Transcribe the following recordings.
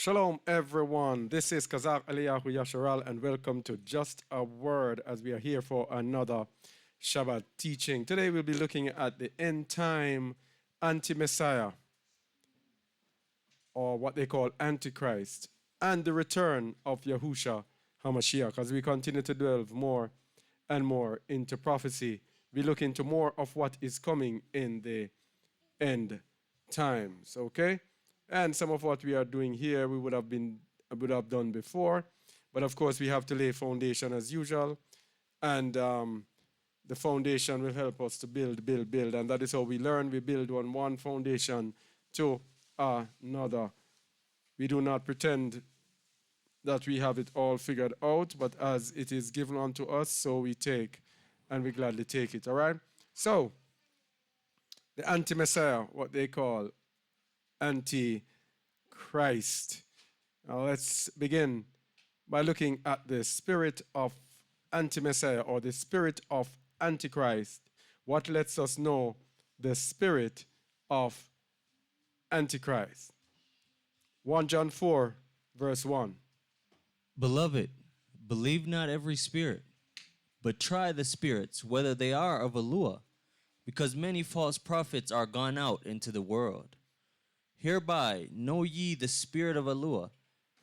Shalom, everyone. This is Kazakh Eliyahu Yasharal, and welcome to Just a Word as we are here for another Shabbat teaching. Today we'll be looking at the End Time Antimessiah, or what they call antichrist, and the Return of Yahusha HaMashiach. As we continue to delve more and more into prophecy, we look into more of what is coming in the end times, okay? And some of what we are doing here, we would have done before. But of course, we have to lay foundation as usual. And the foundation will help us to build. And that is how we learn. We build on one foundation to another. We do not pretend that we have it all figured out, but as it is given unto us, so we take, and we gladly take it, all right? So, the anti-Messiah, what they call antichrist. Now let's begin by looking at the spirit of anti-Messiah, or the spirit of antichrist. What lets us know the spirit of antichrist? 1 John 4, verse 1. Beloved, believe not every spirit, but try the spirits, whether they are of Elohim, because many false prophets are gone out into the world. Hereby know ye the spirit of Elohim.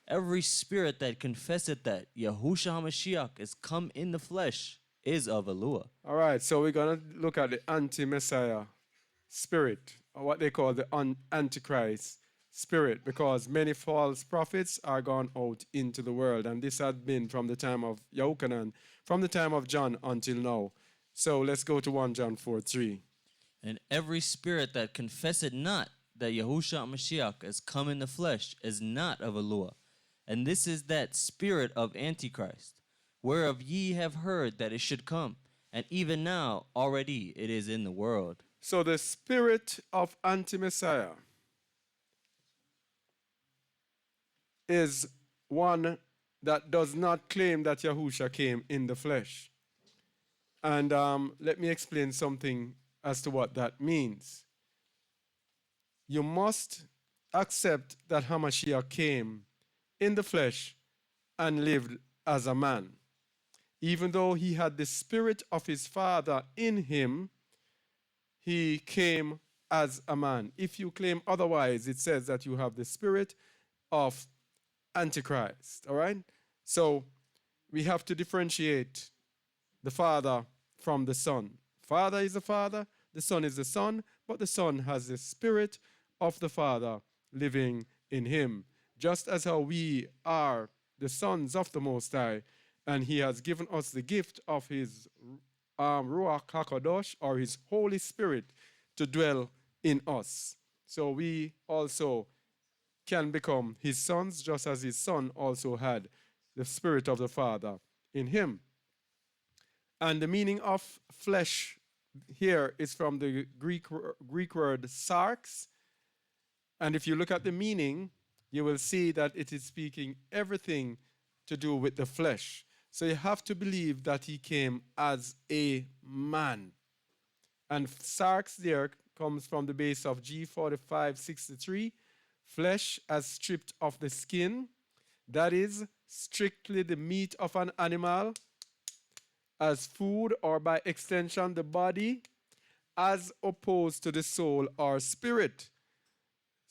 Every spirit that confesseth that Yahusha HaMashiach is come in the flesh is of Elohim. All right, so we're going to look at the anti-Messiah spirit, or what they call the antichrist spirit, because many false prophets are gone out into the world, and this had been from the time of Yahuchanan, from the time of John until now. So let's go to 1 John 4:3. And every spirit that confesseth not that Yahusha HaMashiach is come in the flesh is not of Elohim. And this is that spirit of Antichrist, whereof ye have heard that it should come, and even now already it is in the world. So the spirit of anti-Messiah is one that does not claim that Yahusha came in the flesh. And let me explain something as to what that means. You must accept that HaMashiach came in the flesh and lived as a man. Even though he had the spirit of his father in him, he came as a man. If you claim otherwise, it says that you have the spirit of Antichrist, all right? So we have to differentiate the Father from the Son. Father is the Father, the Son is the Son, but the Son has the Spirit of the Father living in him. Just as how we are the sons of the Most High, and he has given us the gift of his Ruach HaKadosh, or his Holy Spirit, to dwell in us. So we also can become his sons, just as his son also had the Spirit of the Father in him. And the meaning of flesh here is from the Greek word sarx. And if you look at the meaning, you will see that it is speaking everything to do with the flesh. So you have to believe that he came as a man. And sarx there comes from the base of G4563, flesh as stripped of the skin, that is strictly the meat of an animal, as food, or by extension the body, as opposed to the soul or spirit.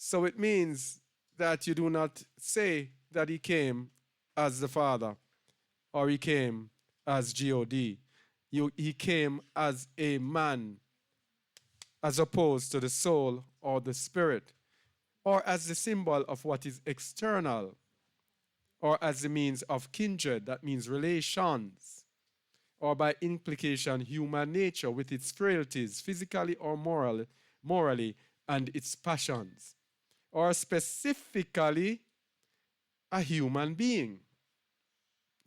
So it means that you do not say that he came as the Father, or he came as God. He came as a man, as opposed to the soul or the spirit, or as the symbol of what is external, or as the means of kindred, that means relations, or by implication human nature with its frailties, physically or morally, and its passions, or specifically a human being.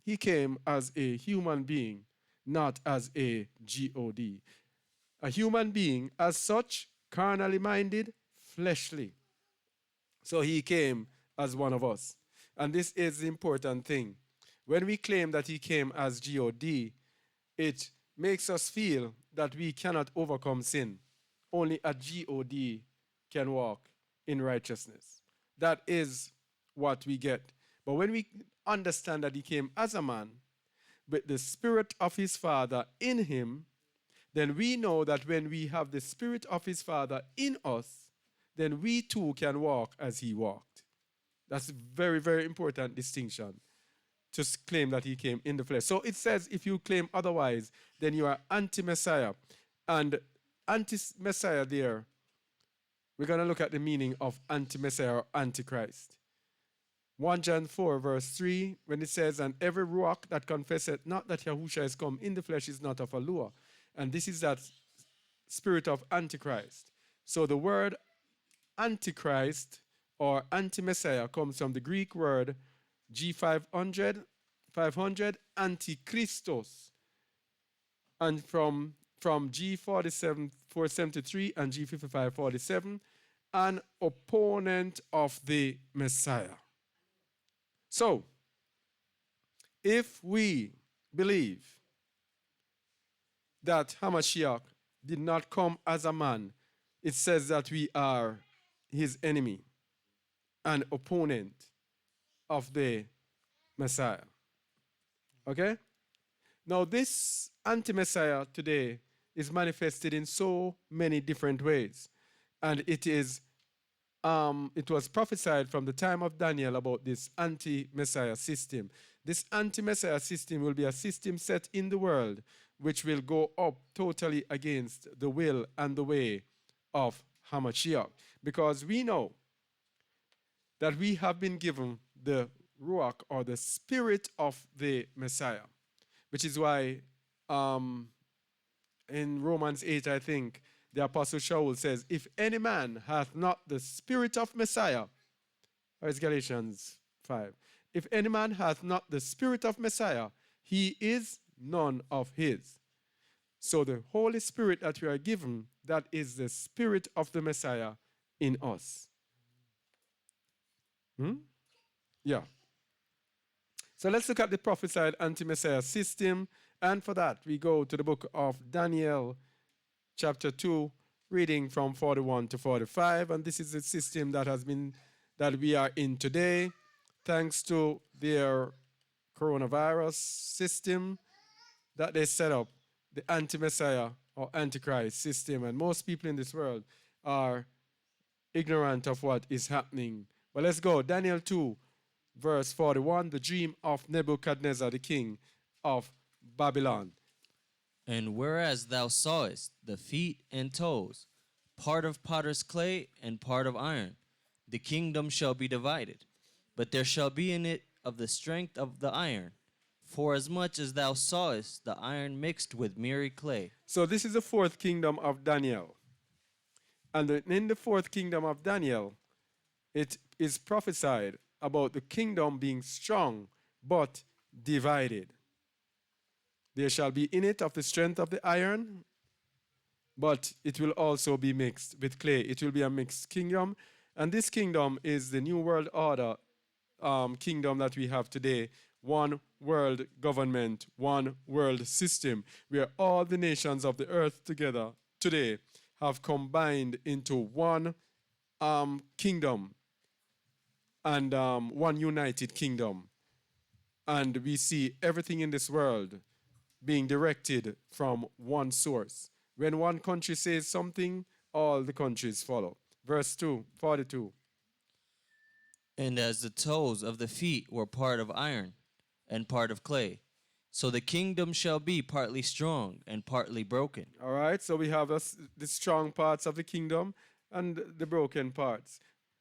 He came as a human being, not as a God. A human being as such, carnally minded, fleshly. So he came as one of us. And this is the important thing. When we claim that he came as God, it makes us feel that we cannot overcome sin. Only a God can walk in righteousness. That is what we get. But when we understand that he came as a man, with the spirit of his father in him, then we know that when we have the spirit of his father in us, then we too can walk as he walked. That's a very, very important distinction to claim that he came in the flesh. So it says if you claim otherwise, then you are anti-Messiah. And anti-Messiah there, we're going to look at the meaning of anti-Messiah or antichrist. 1 John 4 verse 3, when it says, and every rock that confesseth not that Yahusha is come in the flesh is not of Alua. And this is that spirit of antichrist. So the word antichrist or anti-Messiah comes from the Greek word G500, 500, antichristos, and from G47, 473 and G55, 47, an opponent of the Messiah. So, if we believe that HaMashiach did not come as a man, it says that we are his enemy, an opponent of the Messiah. Okay? Now, this anti-Messiah today is manifested in so many different ways. And it was prophesied from the time of Daniel about this anti-Messiah system. This anti-Messiah system will be a system set in the world which will go up totally against the will and the way of HaMashiach. Because we know that we have been given the Ruach or the spirit of the Messiah, which is why in Romans 8, I think, the Apostle Shaul says, if any man hath not the spirit of Messiah, or it's Galatians 5, if any man hath not the spirit of Messiah, he is none of his. So the Holy Spirit that we are given, that is the spirit of the Messiah in us. Yeah. So let's look at the prophesied anti-Messiah system. And for that, we go to the book of Daniel, chapter 2, reading from 41 to 45. And this is the system that we are in today, thanks to their coronavirus system that they set up, the anti-Messiah or antichrist system. And most people in this world are ignorant of what is happening. But let's go. Daniel 2, verse 41, the dream of Nebuchadnezzar, the king of Babylon. And whereas thou sawest the feet and toes, part of potter's clay and part of iron, the kingdom shall be divided, but there shall be in it of the strength of the iron, forasmuch as thou sawest the iron mixed with miry clay. So this is the fourth kingdom of Daniel. And in the fourth kingdom of Daniel, it is prophesied about the kingdom being strong but divided. There shall be in it of the strength of the iron, but it will also be mixed with clay. It will be a mixed kingdom. And this kingdom is the New World Order kingdom that we have today. One world government, one world system, where all the nations of the earth together today have combined into one kingdom and one united kingdom. And we see everything in this world being directed from one source. When one country says something, all the countries follow. Verse 2, 42. And as the toes of the feet were part of iron and part of clay, so the kingdom shall be partly strong and partly broken. All right, so we have the strong parts of the kingdom and the broken parts.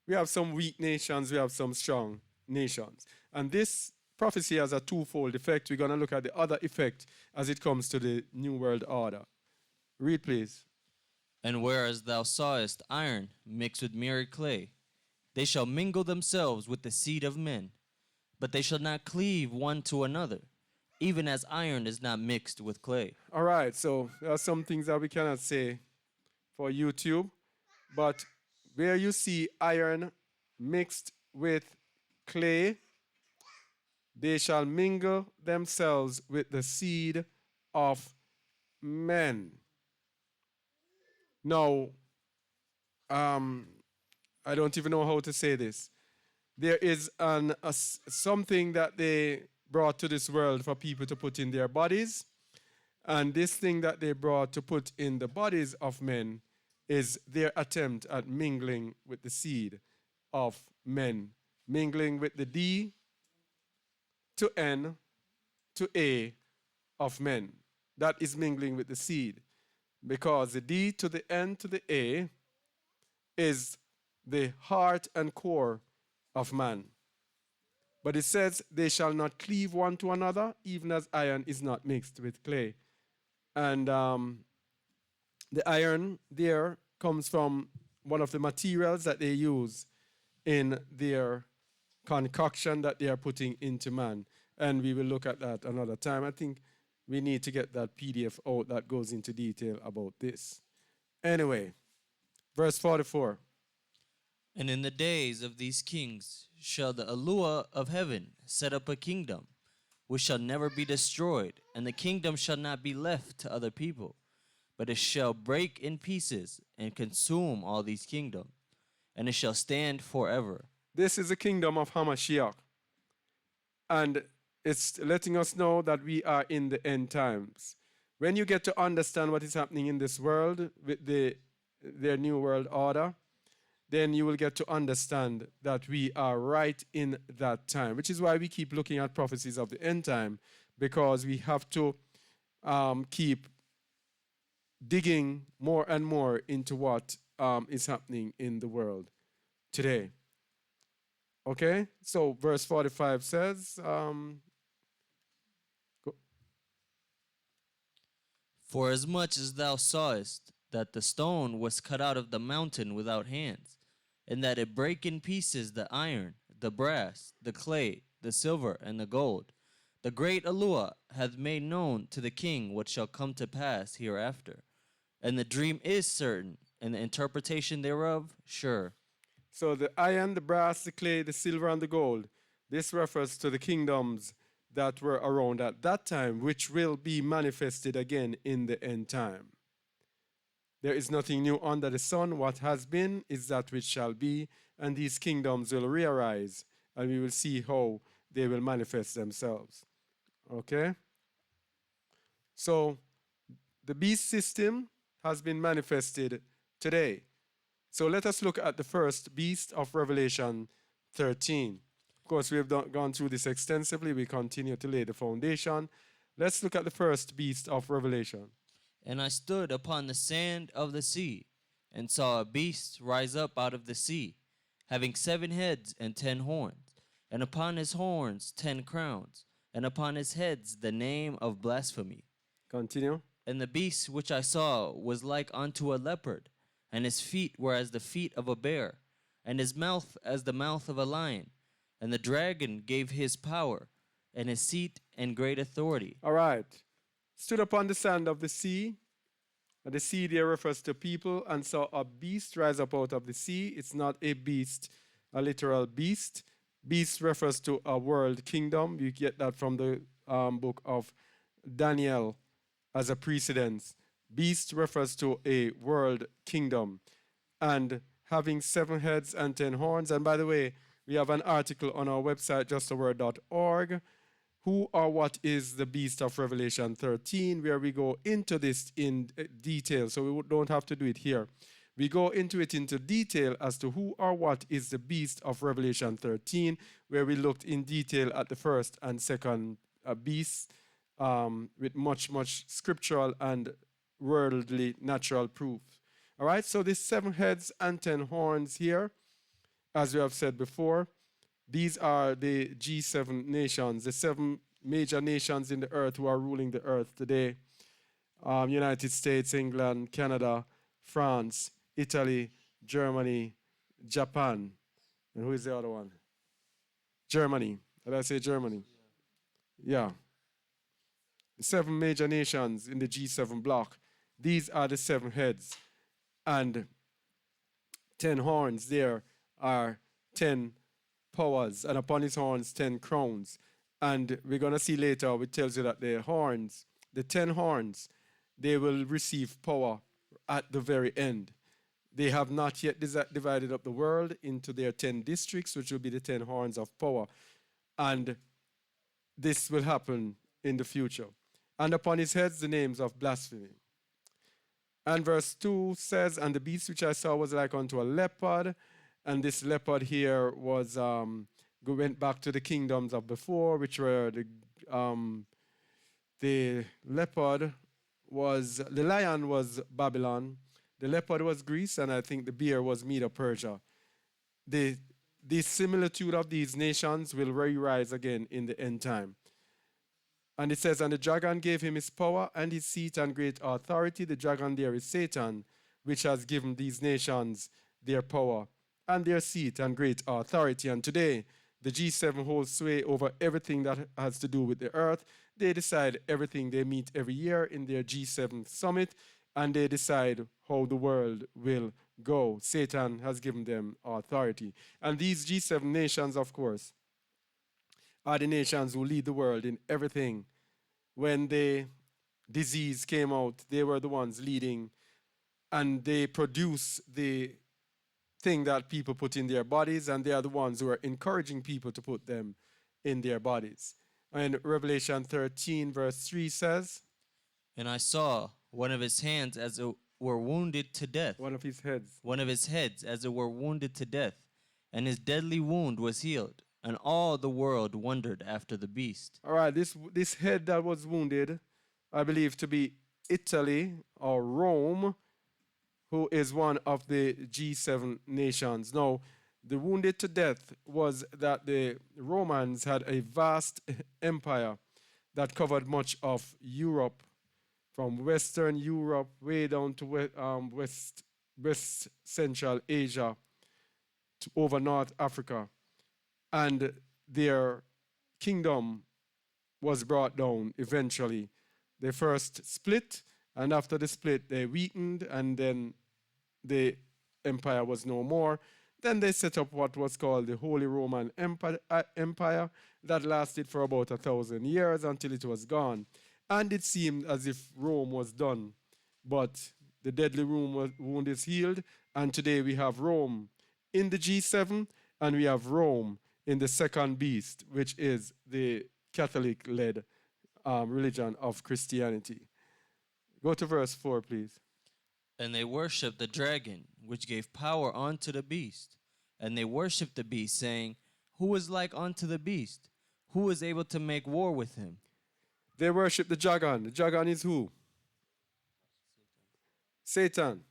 We have some weak nations, we have some strong nations. And this prophecy has a twofold effect. We're going to look at the other effect as it comes to the New World Order. Read, please. And whereas thou sawest iron mixed with miry clay, they shall mingle themselves with the seed of men, but they shall not cleave one to another, even as iron is not mixed with clay. All right, so there are some things that we cannot say for YouTube, but where you see iron mixed with clay, they shall mingle themselves with the seed of men. Now, I don't even know how to say this. there is something that they brought to this world for people to put in their bodies. And this thing that they brought to put in the bodies of men is their attempt at mingling with the seed of men, mingling with the D to N to A of men. That is mingling with the seed, because the D to the N to the A is the heart and core of man. But it says, they shall not cleave one to another, even as iron is not mixed with clay. And the iron there comes from one of the materials that they use in their concoction that they are putting into man. And we will look at that another time. I think we need to get that PDF out that goes into detail about this. Anyway, verse 44. And in the days of these kings shall the Eloah of heaven set up a kingdom, which shall never be destroyed, and the kingdom shall not be left to other people, but it shall break in pieces and consume all these kingdoms, and it shall stand forever. This is the kingdom of HaMashiach. And it's letting us know that we are in the end times. When you get to understand what is happening in this world with their new world order, then you will get to understand that we are right in that time, which is why we keep looking at prophecies of the end time, because we have to keep digging more and more into what is happening in the world today. Okay, so verse 45 says, For as much as thou sawest that the stone was cut out of the mountain without hands, and that it brake in pieces the iron, the brass, the clay, the silver, and the gold, the great Eloah hath made known to the king what shall come to pass hereafter. And the dream is certain, and the interpretation thereof sure. so the iron, the brass, the clay, the silver, and the gold, this refers to the kingdoms that were around at that time, which will be manifested again in the end time. There is nothing new under the sun. What has been is that which shall be, and these kingdoms will rearise, and we will see how they will manifest themselves. Okay? So, the beast system has been manifested today. So let us look at the first beast of Revelation 13. Of course, we have gone through this extensively. We continue to lay the foundation. Let's look at the first beast of Revelation. And I stood upon the sand of the sea, and saw a beast rise up out of the sea, having 7 heads and 10 horns, and upon his horns 10 crowns, and upon his heads the name of blasphemy. Continue. And the beast which I saw was like unto a leopard, and his feet were as the feet of a bear, and his mouth as the mouth of a lion. And the dragon gave his power, and his seat and great authority. All right. Stood upon the sand of the sea. The sea there refers to people, and saw a beast rise up out of the sea. It's not a beast, a literal beast. Beast refers to a world kingdom. You get that from the book of Daniel as a precedence. Beast refers to a world kingdom, and having 7 heads and 10 horns. And by the way, we have an article on our website, justaword.org, who or what is the beast of Revelation 13, where we go into this in detail. So we don't have to do it here. We go into it into detail as to who or what is the beast of Revelation 13, where we looked in detail at the first and second beasts with much scriptural and worldly natural proof. All right, so these 7 heads and 10 horns here, as we have said before, these are the G7 nations, the 7 major nations in the earth who are ruling the earth today. United States, England, Canada, France, Italy, Germany, Japan. And who is the other one? Germany. Did I say Germany? Yeah. The 7 major nations in the G7 bloc. These are the 7 heads. And 10 horns there are 10 powers, and upon his horns 10 crowns. And we're going to see later, it tells you that the horns, the 10 horns, they will receive power at the very end. They have not yet divided up the world into their 10 districts, which will be the 10 horns of power. And this will happen in the future. And upon his heads the names of blasphemy. And verse 2 says, and the beast which I saw was like unto a leopard. And this leopard here was went back to the kingdoms of before, which were the leopard was, the lion was Babylon, the leopard was Greece, and I think the bear was Medo-Persia. The similitude of these nations will re-rise again in the end time. And it says, and the dragon gave him his power and his seat and great authority. The dragon there is Satan, which has given these nations their power and their seat and great authority. And today, the G7 holds sway over everything that has to do with the earth. They decide everything. They meet every year in their G7 summit, and they decide how the world will go. Satan has given them authority. And these G7 nations, of course, are the nations who lead the world in everything. When the disease came out, they were the ones leading, and they produce the thing that people put in their bodies, and they are the ones who are encouraging people to put them in their bodies. And Revelation 13 verse 3 says, And I saw one of his hands as it were wounded to death. one of his heads. One of his heads as it were wounded to death. And his deadly wound was healed. And all the world wondered after the beast. All right, this head that was wounded, I believe to be Italy or Rome, who is one of the G7 nations. Now, the wounded to death was that the Romans had a vast empire that covered much of Europe, from Western Europe way down to West Central Asia, to over North Africa. And their kingdom was brought down eventually. They first split, and after the split, they weakened, and then the empire was no more. Then they set up what was called the Holy Roman Empire that lasted for about 1,000 years until it was gone. And it seemed as if Rome was done. But the deadly wound is healed, and today we have Rome in the G7, and we have Rome in the second beast, which is the Catholic-led religion of Christianity. Go to verse 4, please. And they worshipped the dragon, which gave power unto the beast. And they worshipped the beast, saying, Who is like unto the beast? Who is able to make war with him? They worship the dragon. The dragon is who? Satan.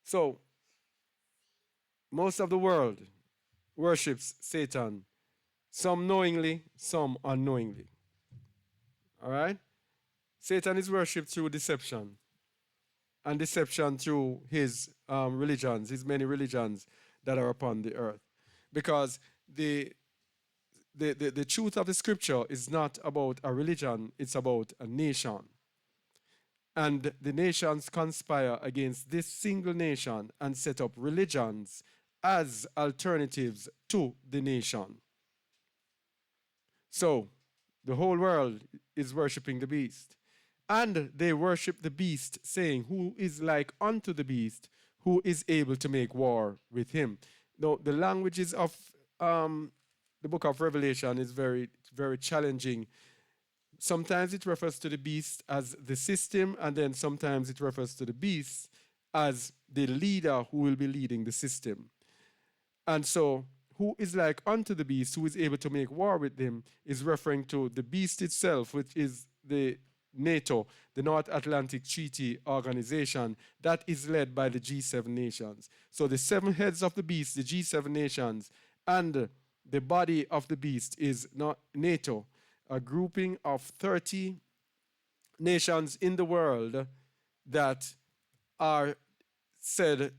So, most of the world worships Satan, some knowingly, some unknowingly. All right? Satan is worshipped through deception, and deception through his religions, his many religions that are upon the earth. Because the truth of the scripture is not about a religion, it's about a nation. And the nations conspire against this single nation and set up religions as alternatives to the nation. So, the whole world is worshiping the beast. And they worship the beast, saying, Who is like unto the beast, who is able to make war with him? Now, the languages of the book of Revelation is very, very challenging. Sometimes it refers to the beast as the system, and then sometimes it refers to the beast as the leader who will be leading the system. And so, who is like unto the beast, who is able to make war with him, is referring to the beast itself, which is the NATO, the North Atlantic Treaty Organization, that is led by the G7 nations. So the 7 heads of the beast, the G7 nations, and the body of the beast is not NATO, a grouping of 30 nations in the world that are said,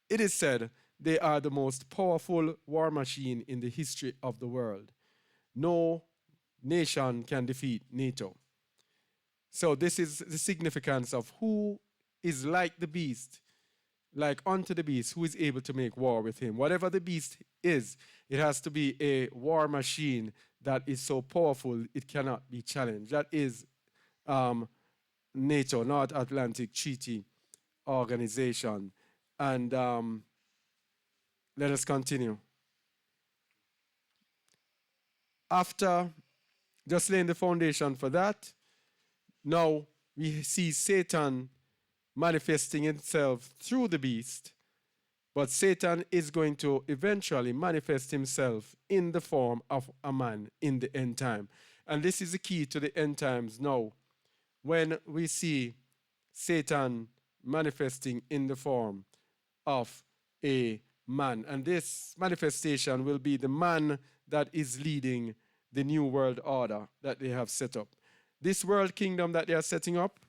it is said, they are the most powerful war machine in the history of the world. No nation can defeat NATO. So this is the significance of who is like the beast, like unto the beast, who is able to make war with him. Whatever the beast is, it has to be a war machine that is so powerful it cannot be challenged. That is NATO, North Atlantic Treaty Organization. And let us continue. After just laying the foundation for that, now we see Satan manifesting himself through the beast, but Satan is going to eventually manifest himself in the form of a man in the end time. And this is the key to the end times now. When we see Satan manifesting in the form of a man, and this manifestation will be the man that is leading the new world order that they have set up. This world kingdom that they are setting up,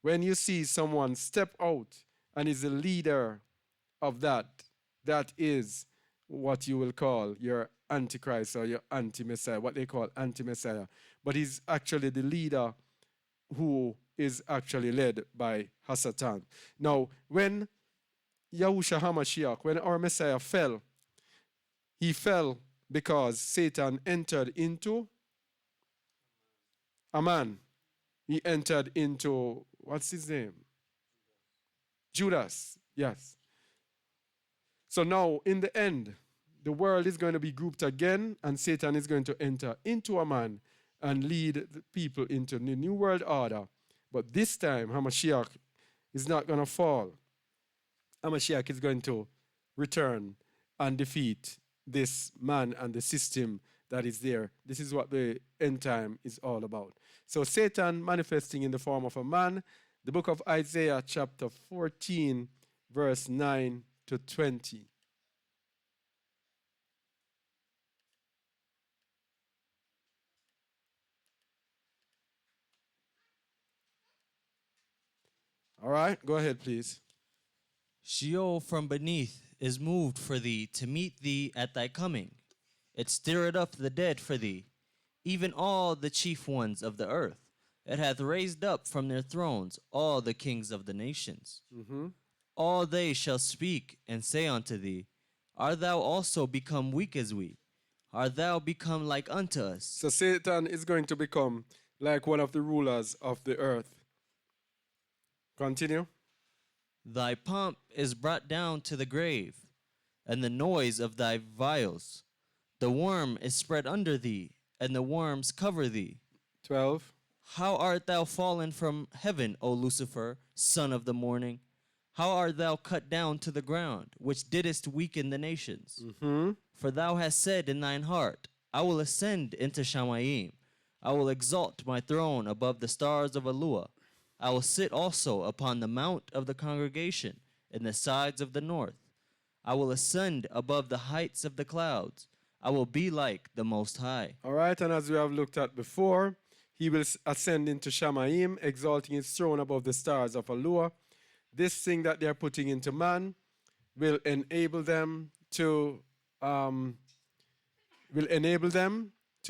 when you see someone step out and is the leader of that, that is what you will call your antichrist or your anti-messiah, what they call anti-messiah. But he's actually the leader who is actually led by Hasatan. Now, when Yahusha HaMashiach, when our Messiah fell, he fell because Satan entered into a man. He entered into, what's his name? Judas, yes. So now, in the end, the world is going to be grouped again, and Satan is going to enter into a man and lead the people into the new world order. But this time, HaMashiach is not going to fall. HaMashiach is going to return and defeat this man and the system that is there. This is what the end time is all about. So Satan manifesting in the form of a man. The book of Isaiah chapter 14, verse 9 to 20. All right, go ahead, please. Sheol from beneath is moved for thee to meet thee at thy coming. It stirreth up the dead for thee, even all the chief ones of the earth. It hath raised up from their thrones all the kings of the nations. All they shall speak and say unto thee, Art thou also become weak as we? Art thou become like unto us? So Satan is going to become like one of the rulers of the earth. Continue. Thy pomp is brought down to the grave, and the noise of thy vials. The worm is spread under thee, and the worms cover thee. 12. How art thou fallen from heaven, O Lucifer, son of the morning? How art thou cut down to the ground, which didst weaken the nations? For thou hast said in thine heart, I will ascend into Shamayim. I will exalt my throne above the stars of Alua. I will sit also upon the mount of the congregation in the sides of the north. I will ascend above the heights of the clouds. I will be like the Most High. All right, and as we have looked at before, he will ascend into Shamayim, exalting his throne above the stars of Alua. This thing that they are putting into man will enable them to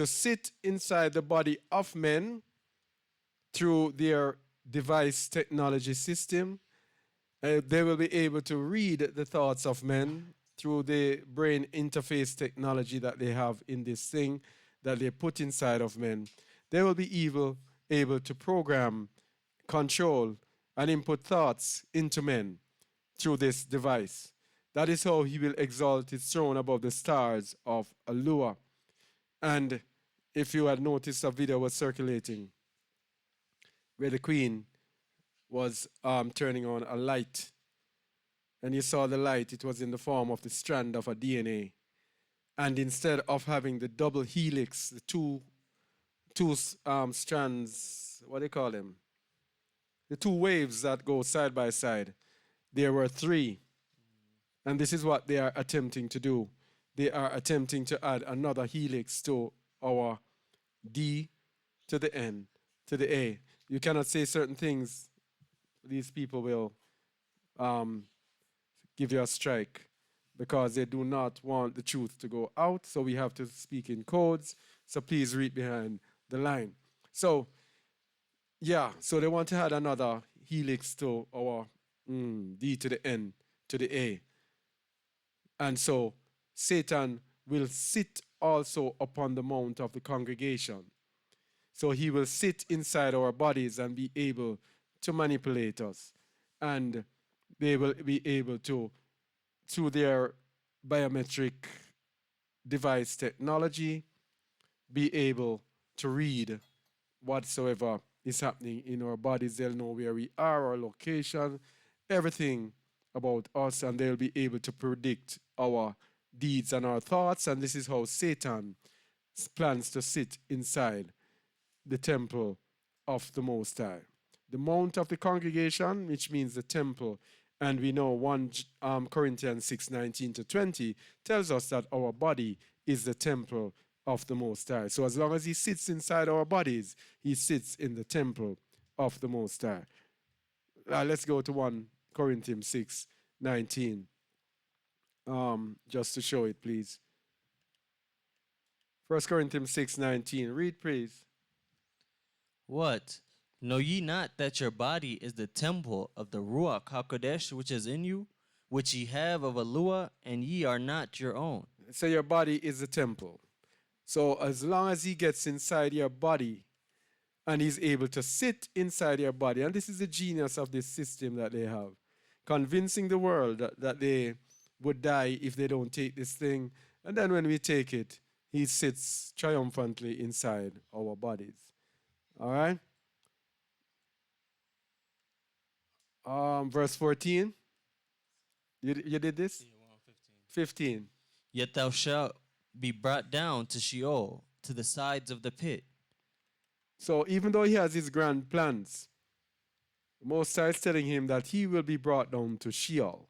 sit inside the body of men through their device technology system. They will be able to read the thoughts of men through the brain interface technology that they have in this thing that they put inside of men. They will be able to program, control, and input thoughts into men through this device. That is how he will exalt his throne above the stars of Alua. And if you had noticed, a video was circulating where the queen was turning on a light. And you saw the light, it was in the form of the strand of a DNA. And instead of having the double helix, the two strands, what do you call them? The two waves that go side by side, there were three. And this is what they are attempting to do. They are attempting to add another helix to our D to the N to the A. You cannot say certain things. These people will give you a strike because they do not want the truth to go out. So we have to speak in codes. So please read behind the line. So, yeah, so they want to add another helix to our D to the N to the A. And so Satan will sit also upon the mount of the congregation. So he will sit inside our bodies and be able to manipulate us. And They will be able to, through their biometric device technology, be able to read whatsoever is happening in our bodies. They'll know where we are, our location, everything about us, and they'll be able to predict our deeds and our thoughts. And this is how Satan plans to sit inside the temple of the Most High. The mount of the congregation, which means the temple, and we know 1 Corinthians 6:19-20 tells us that our body is the temple of the Most High. So as long as he sits inside our bodies, he sits in the temple of the Most High. Let's go to 1 Corinthians 6:19, just to show it, please. 1 Corinthians 6:19. Read, please. What? Know ye not that your body is the temple of the Ruach HaKodesh which is in you, which ye have of Elohim, and ye are not your own? So your body is the temple. So as long as he gets inside your body and he's able to sit inside your body, and this is the genius of this system that they have, convincing the world that they would die if they don't take this thing. And then when we take it, he sits triumphantly inside our bodies. All right? Verse 14. You did this? 15. Yet thou shalt be brought down to Sheol, to the sides of the pit. So even though he has his grand plans, the Most High is telling him that he will be brought down to Sheol.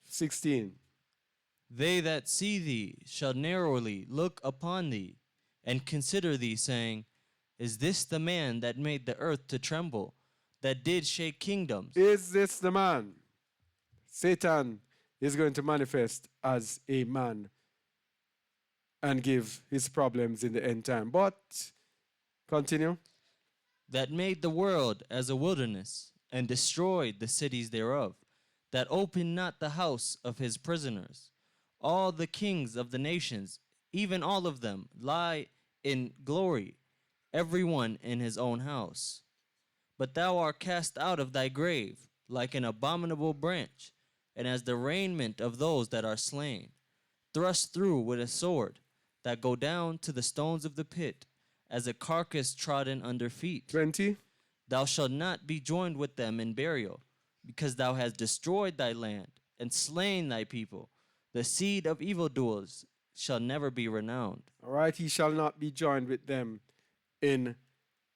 16. They that see thee shall narrowly look upon thee, and consider thee, saying, Is this the man that made the earth to tremble, that did shake kingdoms? Is this the man? Satan is going to manifest as a man and give his problems in the end time. But, continue. That made the world as a wilderness, and destroyed the cities thereof, that opened not the house of his prisoners. All the kings of the nations, even all of them, lie in glory, every one in his own house. But thou art cast out of thy grave, like an abominable branch, and as the raiment of those that are slain, thrust through with a sword, that go down to the stones of the pit, as a carcass trodden under feet. 20. Thou shalt not be joined with them in burial, because thou hast destroyed thy land, and slain thy people. The seed of evildoers shall never be renowned. All right, he shall not be joined with them in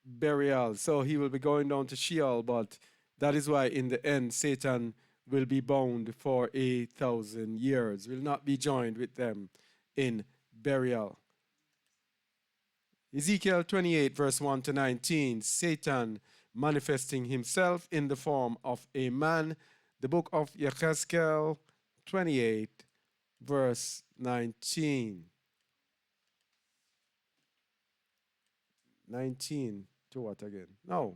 burial. So he will be going down to Sheol, but that is why in the end Satan will be bound for 1,000 years, will not be joined with them in burial. Ezekiel 28, verse 1-19, Satan manifesting himself in the form of a man. The book of Yechezkel 28, verse 19. 19 to what again? No.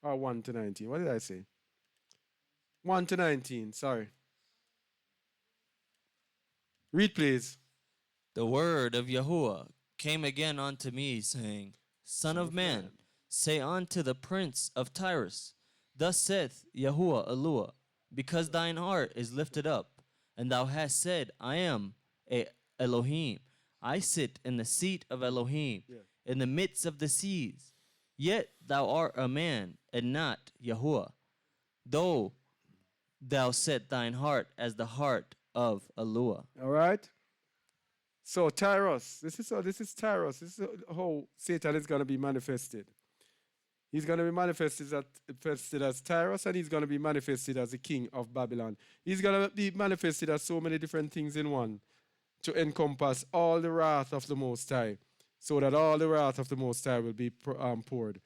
Or 1-19. What did I say? 1-19, sorry. Read, please. The word of Yahuwah came again unto me, saying, Son of man, say unto the prince of Tyrus, Thus saith Yahuwah Elohim, because thine heart is lifted up, and thou hast said, I am a Elohim. I sit in the seat of Elohim, in the midst of the seas. Yet thou art a man, and not Yahuwah, though thou set thine heart as the heart of Elohim. All right? So Tyrus, this is Tyrus. This is how Satan is going to be manifested. He's going to be manifested as Tyrus, and he's going to be manifested as the king of Babylon. He's going to be manifested as so many different things in one, to encompass all the wrath of the Most High, so that all the wrath of the Most High will be poured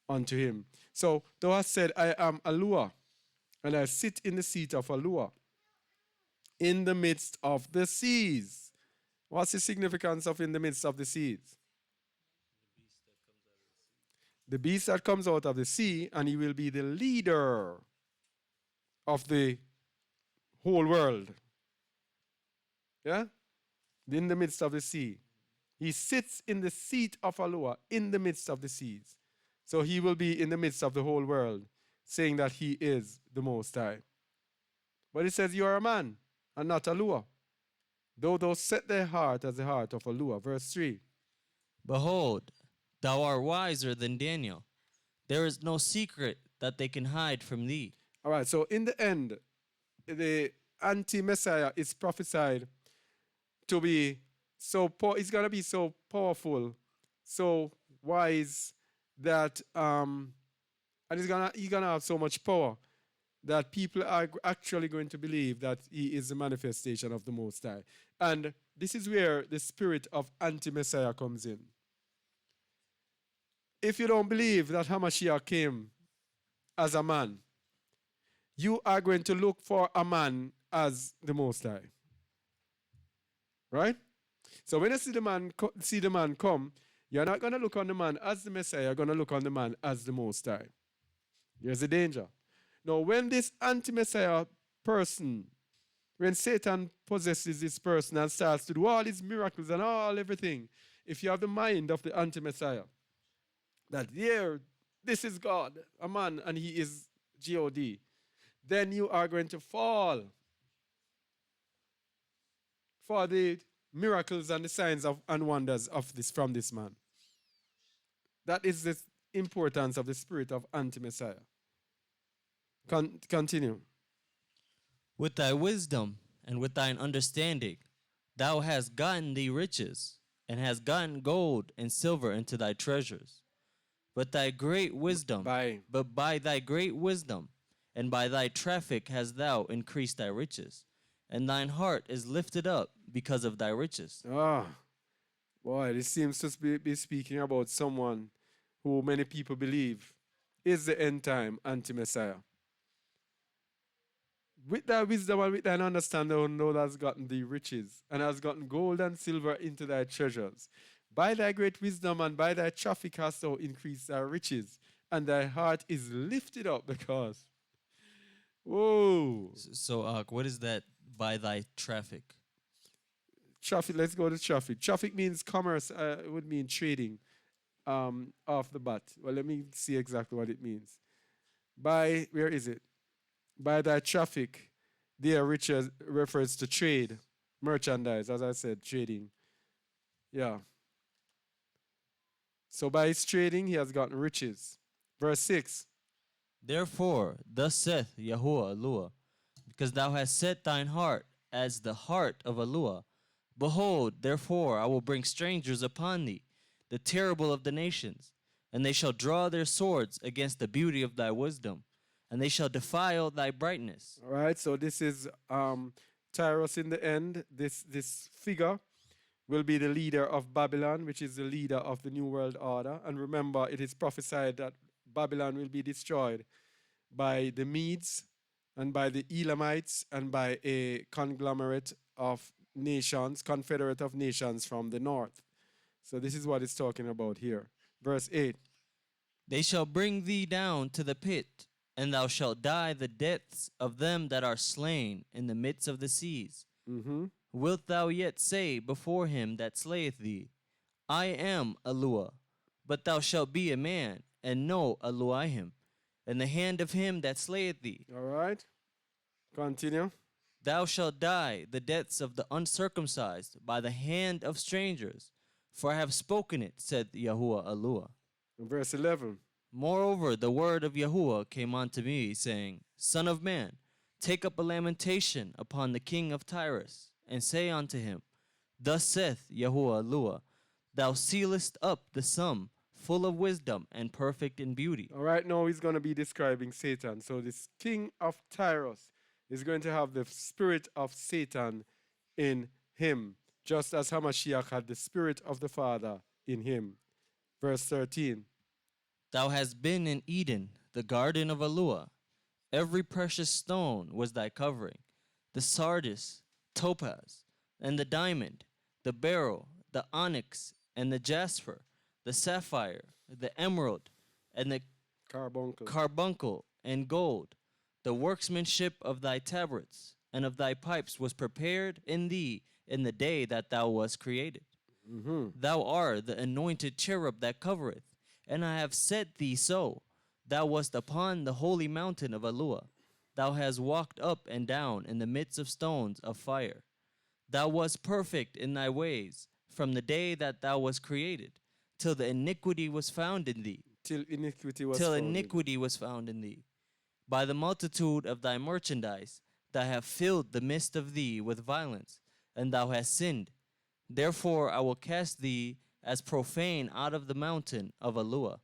onto him. So thou hast said, I am Elohim, and I sit in the seat of Elohim, in the midst of the seas. What's the significance of in the midst of the seas? The beast that comes out of the sea, and he will be the leader of the whole world. Yeah? In the midst of the sea. He sits in the seat of Elohim in the midst of the seas. So he will be in the midst of the whole world. saying that he is the Most High. But it says, you are a man and not a lure. Though thou set thy heart as the heart of a lure. Verse 3. Behold, thou art wiser than Daniel. There is no secret that they can hide from thee. All right, so in the end, the anti-Messiah is prophesied to be he's going to be so powerful, so wise that, and he's going to have so much power that people are actually going to believe that he is the manifestation of the Most High. And this is where the spirit of anti-Messiah comes in. If you don't believe that HaMashiach came as a man, you are going to look for a man as the Most High. Right? So when you see the man come, you're not going to look on the man as the Messiah, you're going to look on the man as the Most High. Here's the danger. Now, when this anti-Messiah person, when Satan possesses this person and starts to do all his miracles and everything, if you have the mind of the anti-Messiah, that here, this is God, a man, and he is God, then you are going to fall for the miracles and the signs and wonders of this from this man. That is the importance of the spirit of anti-Messiah. Continue. With thy wisdom and with thine understanding, thou hast gotten thee riches, and hast gotten gold and silver into thy treasures. But by thy great wisdom and by thy traffic hast thou increased thy riches, and thine heart is lifted up because of thy riches. Boy, this seems to be speaking about someone who many people believe is the end time anti-Messiah. With thy wisdom and with thine understanding, thou hast gotten thee riches, and hast gotten gold and silver into thy treasures. By thy great wisdom and by thy traffic hast thou increased thy riches, and thy heart is lifted up because. Whoa. So, what is that by thy traffic? Traffic, let's go to traffic. Traffic means commerce, it would mean trading off the bat. Well, let me see exactly what it means. Where is it? By thy traffic, there riches refers to trade, merchandise, as I said, trading. Yeah. So by his trading, he has gotten riches. Verse 6. Therefore, thus saith Yahuwah Eluah, because thou hast set thine heart as the heart of Eluah. Behold, therefore I will bring strangers upon thee, the terrible of the nations, and they shall draw their swords against the beauty of thy wisdom, and they shall defile thy brightness. All right, so this is Tyrus in the end. This figure will be the leader of Babylon, which is the leader of the New World Order. And remember, it is prophesied that Babylon will be destroyed by the Medes and by the Elamites and by a conglomerate of nations, confederate of nations from the north. So this is what it's talking about here. Verse 8. They shall bring thee down to the pit, and thou shalt die the deaths of them that are slain in the midst of the seas. Mm-hmm. Wilt thou yet say before him that slayeth thee, I am Eluah, but thou shalt be a man, and know Elohim, in the hand of him that slayeth thee. All right. Continue. Thou shalt die the deaths of the uncircumcised by the hand of strangers, for I have spoken it, said Yahuwah Eluah. Verse 11. Moreover, the word of Yahuwah came unto me, saying, Son of man, take up a lamentation upon the king of Tyrus, and say unto him, Thus saith Yahuwah Eluah, Thou sealest up the sum, full of wisdom and perfect in beauty. All right, now he's going to be describing Satan. So this king of Tyrus is going to have the spirit of Satan in him, just as HaMashiach had the spirit of the Father in him. Verse 13. Thou hast been in Eden, the garden of Eluah. Every precious stone was thy covering, the sardius, topaz, and the diamond, the beryl, the onyx, and the jasper, the sapphire, the emerald, and the carbuncle, and gold. The workmanship of thy tabrets and of thy pipes was prepared in thee in the day that thou wast created. Mm-hmm. Thou art the anointed cherub that covereth, and I have set thee so. Thou wast upon the holy mountain of Alua. Thou hast walked up and down in the midst of stones of fire. Thou wast perfect in thy ways from the day that thou wast created, till the iniquity was found in thee. Till iniquity was Till found in. iniquity was found in thee. By the multitude of thy merchandise, thou hast filled the midst of thee with violence, and thou hast sinned. Therefore I will cast thee as profane out of the mountain of Alua,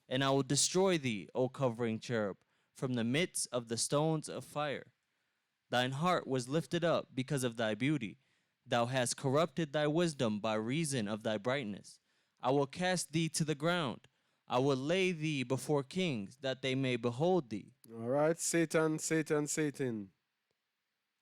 and I will destroy thee, O covering cherub, from the midst of the stones of fire. Thine heart was lifted up because of thy beauty. Thou hast corrupted thy wisdom by reason of thy brightness. I will cast thee to the ground. I will lay thee before kings, that they may behold thee. All right, Satan, Satan, Satan.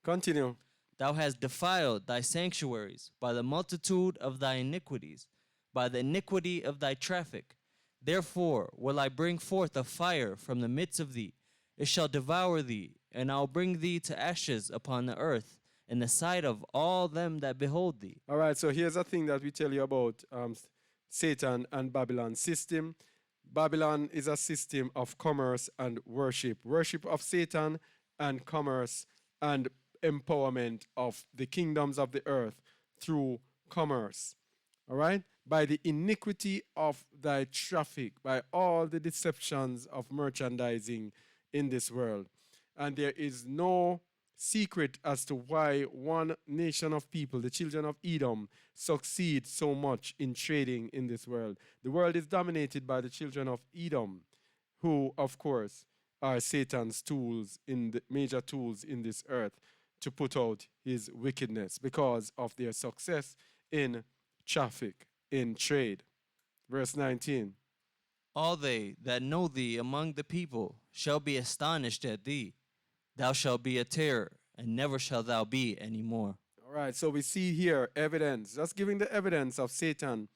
Continue. Thou hast defiled thy sanctuaries by the multitude of thy iniquities, by the iniquity of thy traffic. Therefore will I bring forth a fire from the midst of thee. It shall devour thee, and I'll bring thee to ashes upon the earth, in the sight of all them that behold thee. All right, so here's a thing that we tell you about Satan and Babylon's system. Babylon is a system of commerce and worship. Worship of Satan and commerce and empowerment of the kingdoms of the earth through commerce. All right? By the iniquity of thy traffic, by all the deceptions of merchandising in this world. And there is no secret as to why one nation of people, the children of Edom, succeed so much in trading in this world. The world is dominated by the children of Edom, who, of course, are Satan's tools, major tools in this earth to put out his wickedness because of their success in traffic, in trade. Verse 19. All they that know thee among the people shall be astonished at thee. Thou shalt be a terror, and never shalt thou be any more. All right, so we see here evidence, just giving the evidence of Satan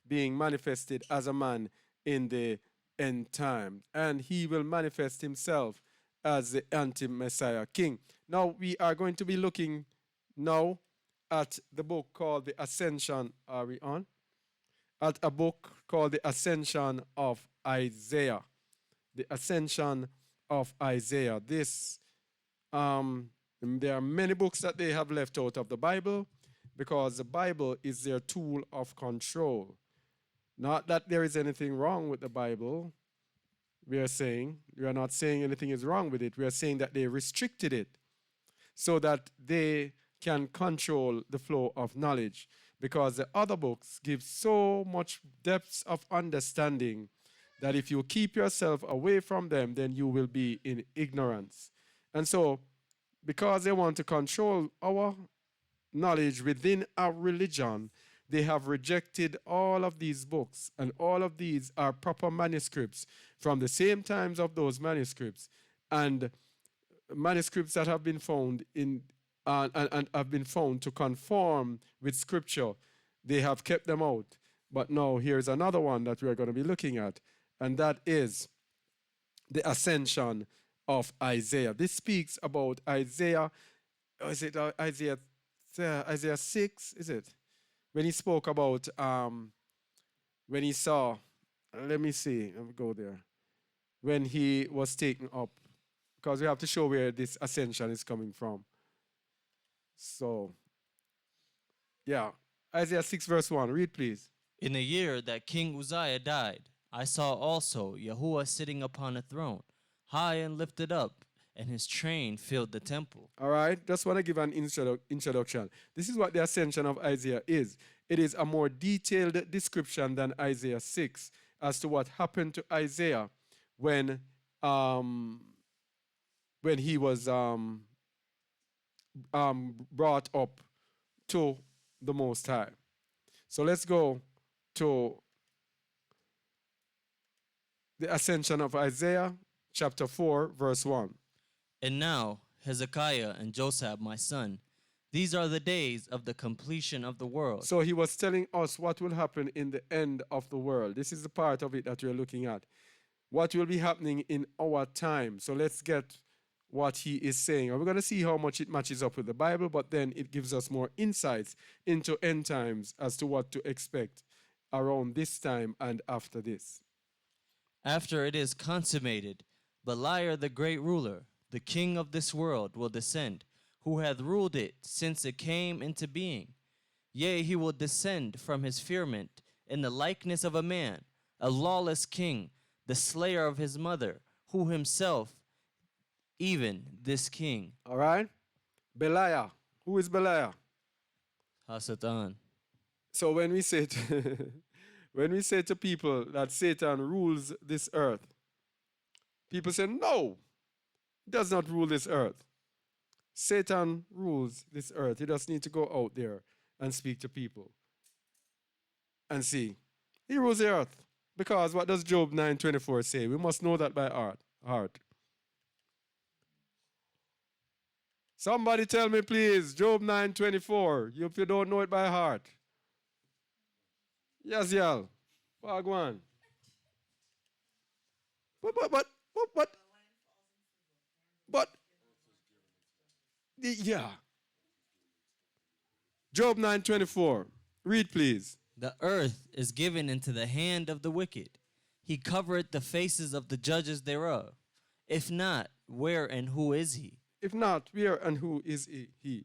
being manifested as a man in the end time. And he will manifest himself as the anti-Messiah King. Now, we are going to be looking now at the book called The Ascension. Are we on? At a book called The Ascension of Isaiah. The Ascension of Isaiah. There are many books that they have left out of the Bible because the Bible is their tool of control. Not that there is anything wrong with the Bible. We are not saying anything is wrong with it. We are saying that they restricted it so that they can control the flow of knowledge, because the other books give so much depth of understanding that if you keep yourself away from them, then you will be in ignorance. And so, because they want to control our knowledge within our religion, they have rejected all of these books, and all of these are proper manuscripts from the same times of those manuscripts, and manuscripts that have been found in and have been found to conform with Scripture. They have kept them out. But now here's another one that we are going to be looking at, and that is the Ascension of Isaiah. This speaks about Isaiah. Is it Isaiah 6? Is it? When he spoke about when he saw, let me see, let me go there. When he was taken up, because we have to show where this ascension is coming from. So, yeah, Isaiah 6 verse 1, read please. In the year that King Uzziah died, I saw also Yahuwah sitting upon a throne, high and lifted up, and his train filled the temple. All right, just want to give an introduction. This is what the ascension of Isaiah is. It is a more detailed description than Isaiah 6 as to what happened to Isaiah when he was brought up to the Most High. So let's go to the ascension of Isaiah, chapter 4, verse 1. And now, Hezekiah and Josaph, my son, these are the days of the completion of the world. So he was telling us what will happen in the end of the world. This is the part of it that we're looking at. What will be happening in our time. So let's get what he is saying. And we're going to see how much it matches up with the Bible, but then it gives us more insights into end times as to what to expect around this time and after this. After it is consummated, Beliar the great ruler, the king of this world, will descend, who hath ruled it since it came into being. Yea, he will descend from his firmament in the likeness of a man, a lawless king, the slayer of his mother, who himself, even this king. All right? Beliar. Who is Beliar? Hasatan. So when we say to, when we say to people that Satan rules this earth, people say, no, he does not rule this earth. Satan rules this earth. He doesn't need to go out there and speak to people and see. He rules the earth. Because what does Job 9:24 say? We must know that by heart. Somebody tell me, please, Job 9:24. If you don't know it by heart. Yes, y'all. Wagwan. But, yeah. Job 9:24. Read, please. The earth is given into the hand of the wicked. He covereth the faces of the judges thereof. If not, where and who is he? If not, where and who is he?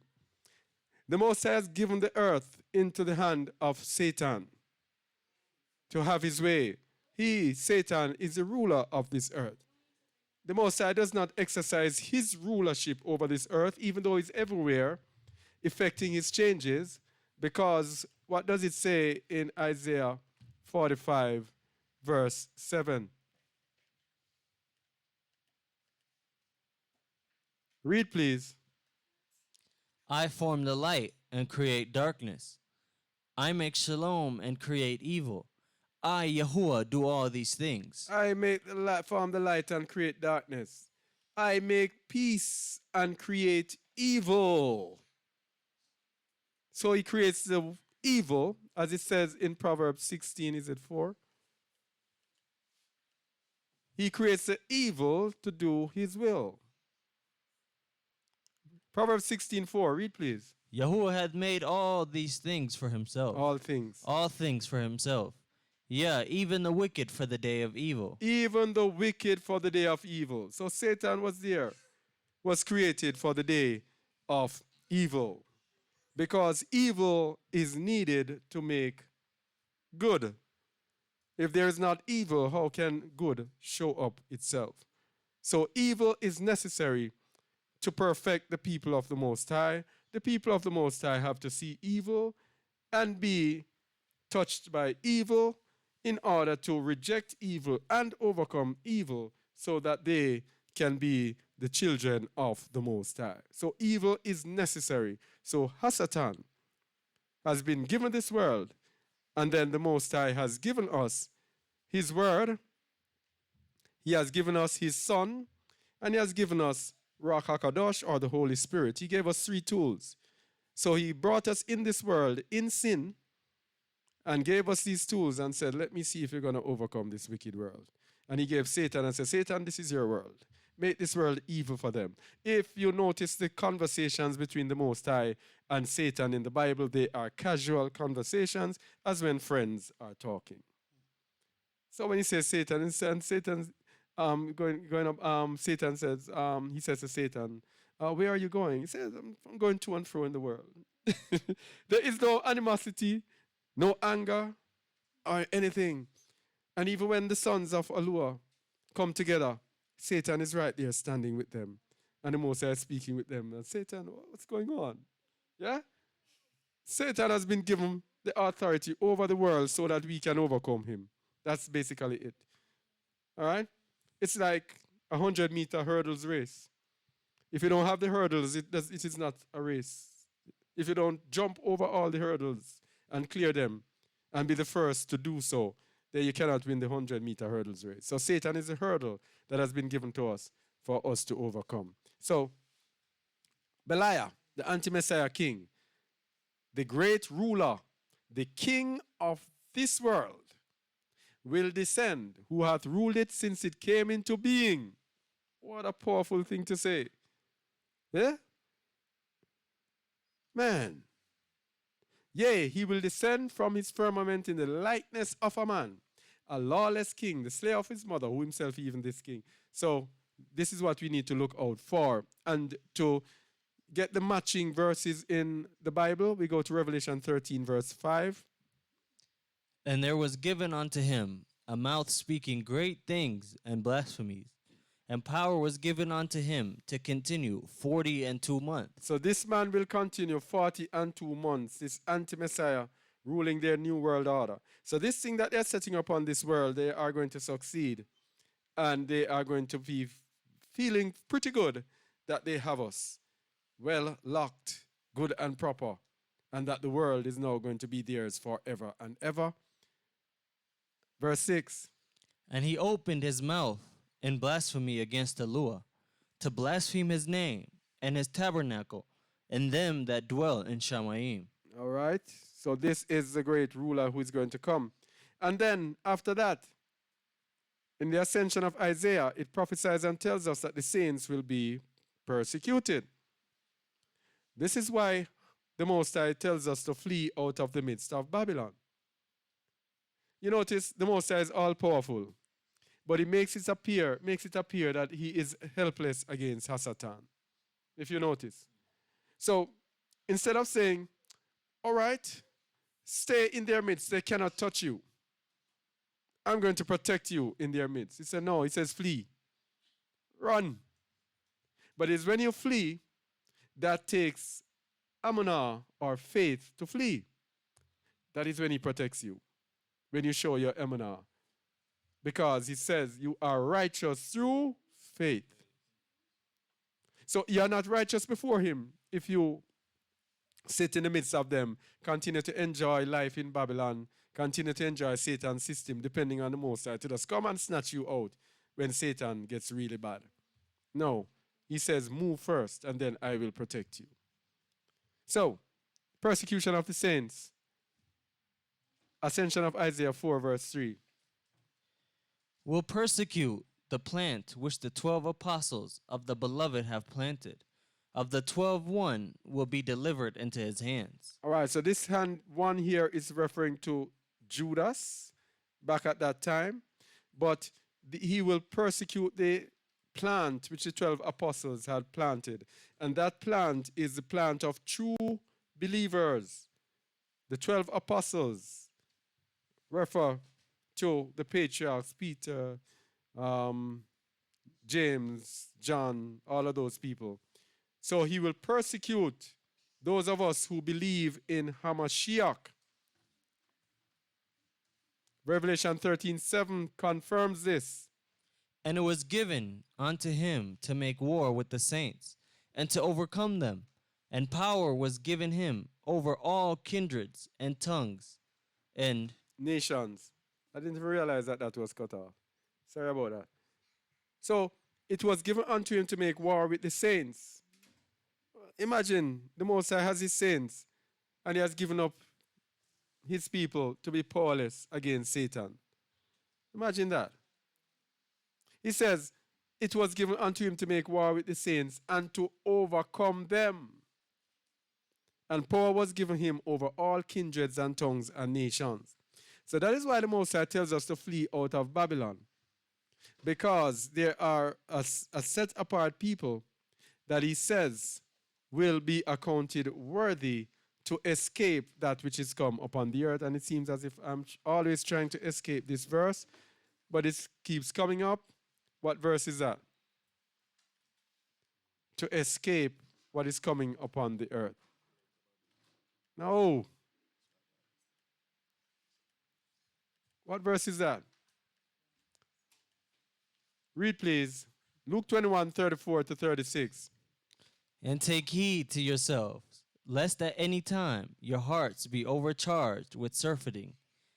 The Most High has given the earth into the hand of Satan to have his way. He, Satan, is the ruler of this earth. The Most High does not exercise his rulership over this earth, even though he's everywhere, effecting his changes, because what does it say in Isaiah 45, verse 7? Read, please. I form the light and create darkness. I make shalom and create evil. I, Yahuwah, do all these things. I make the light, form the light and create darkness. I make peace and create evil. So he creates the evil, as it says in Proverbs 16, is it 4? He creates the evil to do his will. Proverbs 16:4. Read, please. Yahuwah hath made all these things for himself. All things. All things for himself. Yeah, even the wicked for the day of evil. Even the wicked for the day of evil. So Satan was there, was created for the day of evil. Because evil is needed to make good. If there is not evil, how can good show up itself? So evil is necessary to perfect the people of the Most High. The people of the Most High have to see evil and be touched by evil in order to reject evil and overcome evil so that they can be the children of the Most High. So evil is necessary. So Hasatan has been given this world, and then the Most High has given us his word, he has given us his son, and he has given us Ruach HaKadosh, or the Holy Spirit. He gave us 3 tools. So he brought us in this world in sin and gave us these tools and said, let me see if you're going to overcome this wicked world. And he gave Satan and said, Satan, this is your world. Make this world evil for them. If you notice the conversations between the Most High and Satan in the Bible, they are casual conversations, as when friends are talking. So when he says Satan, and Satan's going up, Satan says, he says to Satan, where are you going? He says, I'm going to and fro in the world. There is no animosity, no anger, or anything. And even when the sons of Alua come together, Satan is right there standing with them. And the Most High is speaking with them. And Satan, what's going on? Yeah? Satan has been given the authority over the world so that we can overcome him. That's basically it. All right? It's like a 100-meter hurdles race. If you don't have the hurdles, it is not a race. If you don't jump over all the hurdles and clear them and be the first to do so, then you cannot win the 100-meter hurdles race. So Satan is a hurdle that has been given to us for us to overcome. So Beliar, the anti-Messiah king, the great ruler, the king of this world, will descend, who hath ruled it since it came into being. What a powerful thing to say. Yeah? Man. Yea, he will descend from his firmament in the likeness of a man. a lawless king, the slayer of his mother, who himself even this king. So this is what we need to look out for. And to get the matching verses in the Bible, we go to Revelation 13, verse 5. And there was given unto him a mouth speaking great things and blasphemies, and power was given unto him to continue 42 months. So this man will continue 42 months, this anti-Messiah ruling their new world order. So this thing that they're setting up on this world, they are going to succeed. And they are going to be feeling pretty good that they have us well locked, good and proper, and that the world is now going to be theirs forever and ever. Verse 6. And he opened his mouth in blasphemy against Elohim, to blaspheme his name and his tabernacle, and them that dwell in Shamayim. All right. So this is the great ruler who is going to come. And then after that, in the ascension of Isaiah, it prophesies and tells us that the saints will be persecuted. This is why the Most High tells us to flee out of the midst of Babylon. You notice the Most High is all-powerful, but he makes it appear that he is helpless against Hasatan, if you notice. So instead of saying, all right, stay in their midst, they cannot touch you, I'm going to protect you in their midst. He said, no, he says flee, run. But it's when you flee, that takes amunah or faith to flee. That is when he protects you, when you show your amunah. Because he says you are righteous through faith. So you are not righteous before him if you sit in the midst of them, continue to enjoy life in Babylon, continue to enjoy Satan's system, depending on the Most High, to just come and snatch you out when Satan gets really bad. No, he says, move first, and then I will protect you. So, persecution of the saints. Ascension of Isaiah 4, verse 3. Will persecute the plant which the 12 apostles of the beloved have planted. Of the 12, one will be delivered into his hands. All right, so this one here is referring to Judas back at that time, but he will persecute the plant which the 12 apostles had planted. And that plant is the plant of true believers. The 12 apostles refer to the patriarchs, Peter, James, John, all of those people. So he will persecute those of us who believe in HaMashiach. Revelation 13:7 confirms this. And it was given unto him to make war with the saints, and to overcome them. And power was given him over all kindreds and tongues and nations. I didn't realize that that was cut off. Sorry about that. So it was given unto him to make war with the saints. Imagine the Most High has his saints, and he has given up his people to be powerless against Satan. Imagine that. He says, it was given unto him to make war with the saints and to overcome them. And power was given him over all kindreds and tongues and nations. So that is why the Most High tells us to flee out of Babylon. Because there are a set apart people that he says will be accounted worthy to escape that which is come upon the earth. And it seems as if I'm always trying to escape this verse, but it keeps coming up. What verse is that? To escape what is coming upon the earth. No. What verse is that? Read, please. Luke 21:34-36. And take heed to yourselves, lest at any time your hearts be overcharged with surfeiting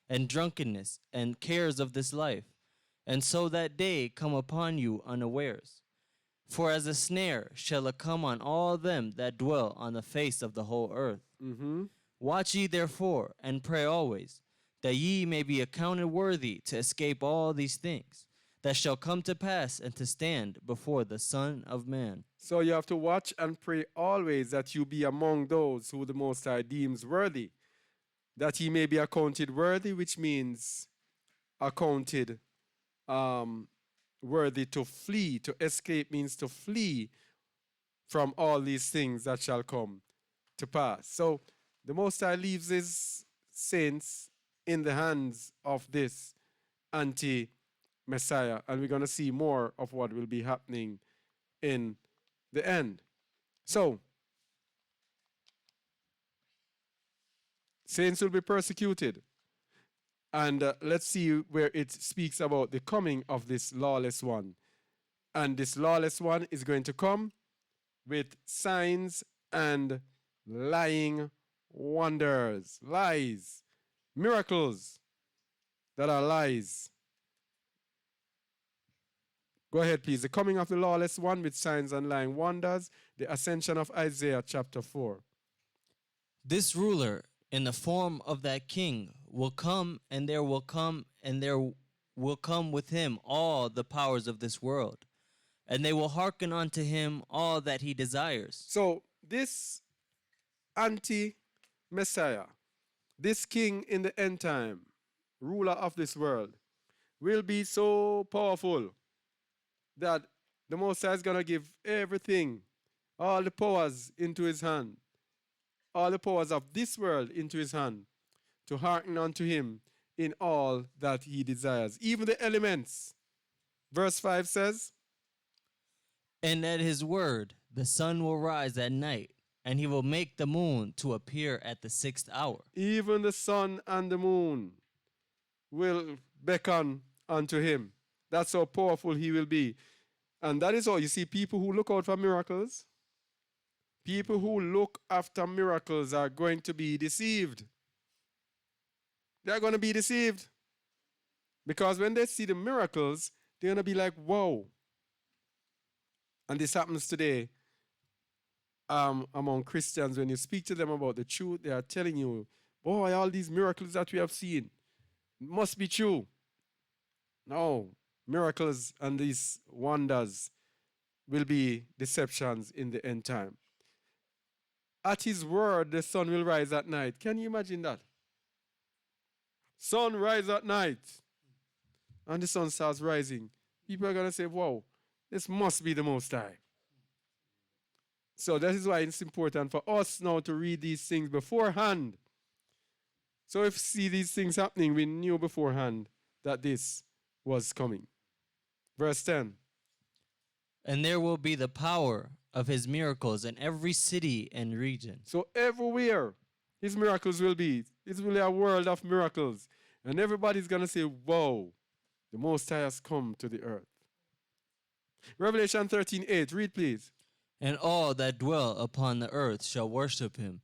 and drunkenness and cares of this life, and so that day come upon you unawares. For as a snare shall it come on all them that dwell on the face of the whole earth. Watch ye therefore, and pray always, that ye may be accounted worthy to escape all these things that shall come to pass and to stand before the Son of Man. So you have to watch and pray always that you be among those who the Most High deems worthy, that ye may be accounted worthy, which means accounted worthy to flee. To escape means to flee from all these things that shall come to pass. So the Most High leaves his saints in the hands of this anti-Messiah, and we're going to see more of what will be happening in the end. So, saints will be persecuted. And let's see where it speaks about the coming of this lawless one. And this lawless one is going to come with signs and lying wonders, lies, miracles that are lies. Go ahead, please. The coming of the lawless one with signs and lying wonders, the ascension of Isaiah chapter 4. This ruler, in the form of that king, will come, and there will come with him all the powers of this world, and they will hearken unto him all that he desires. So this anti-Messiah, this king in the end time, ruler of this world, will be so powerful that the Most High is going to give everything, all the powers into his hand, all the powers of this world into his hand, to hearken unto him in all that he desires, even the elements. Verse 5 says, And at his word the sun will rise at night, and he will make the moon to appear at the 6th hour. even the sun and the moon will beckon unto him. That's how powerful he will be. And that is all. You see, people who look out for miracles, people who look after miracles are going to be deceived. They're going to be deceived. Because when they see the miracles, they're going to be like, whoa. And this happens today among Christians. When you speak to them about the truth, they are telling you, boy, all these miracles that we have seen must be true. No, miracles and these wonders will be deceptions in the end time. At his word, the sun will rise at night. Can you imagine that? Sun rise at night. And the sun starts rising. People are going to say, wow, this must be the Most High. So that is why it's important for us now to read these things beforehand. So if we see these things happening, we knew beforehand that this was coming. Verse 10. And there will be the power of his miracles in every city and region. So everywhere his miracles will be. It will be a world of miracles. And everybody's going to say, whoa, the Most High has come to the earth. Revelation 13:8. Read, please. And all that dwell upon the earth shall worship him,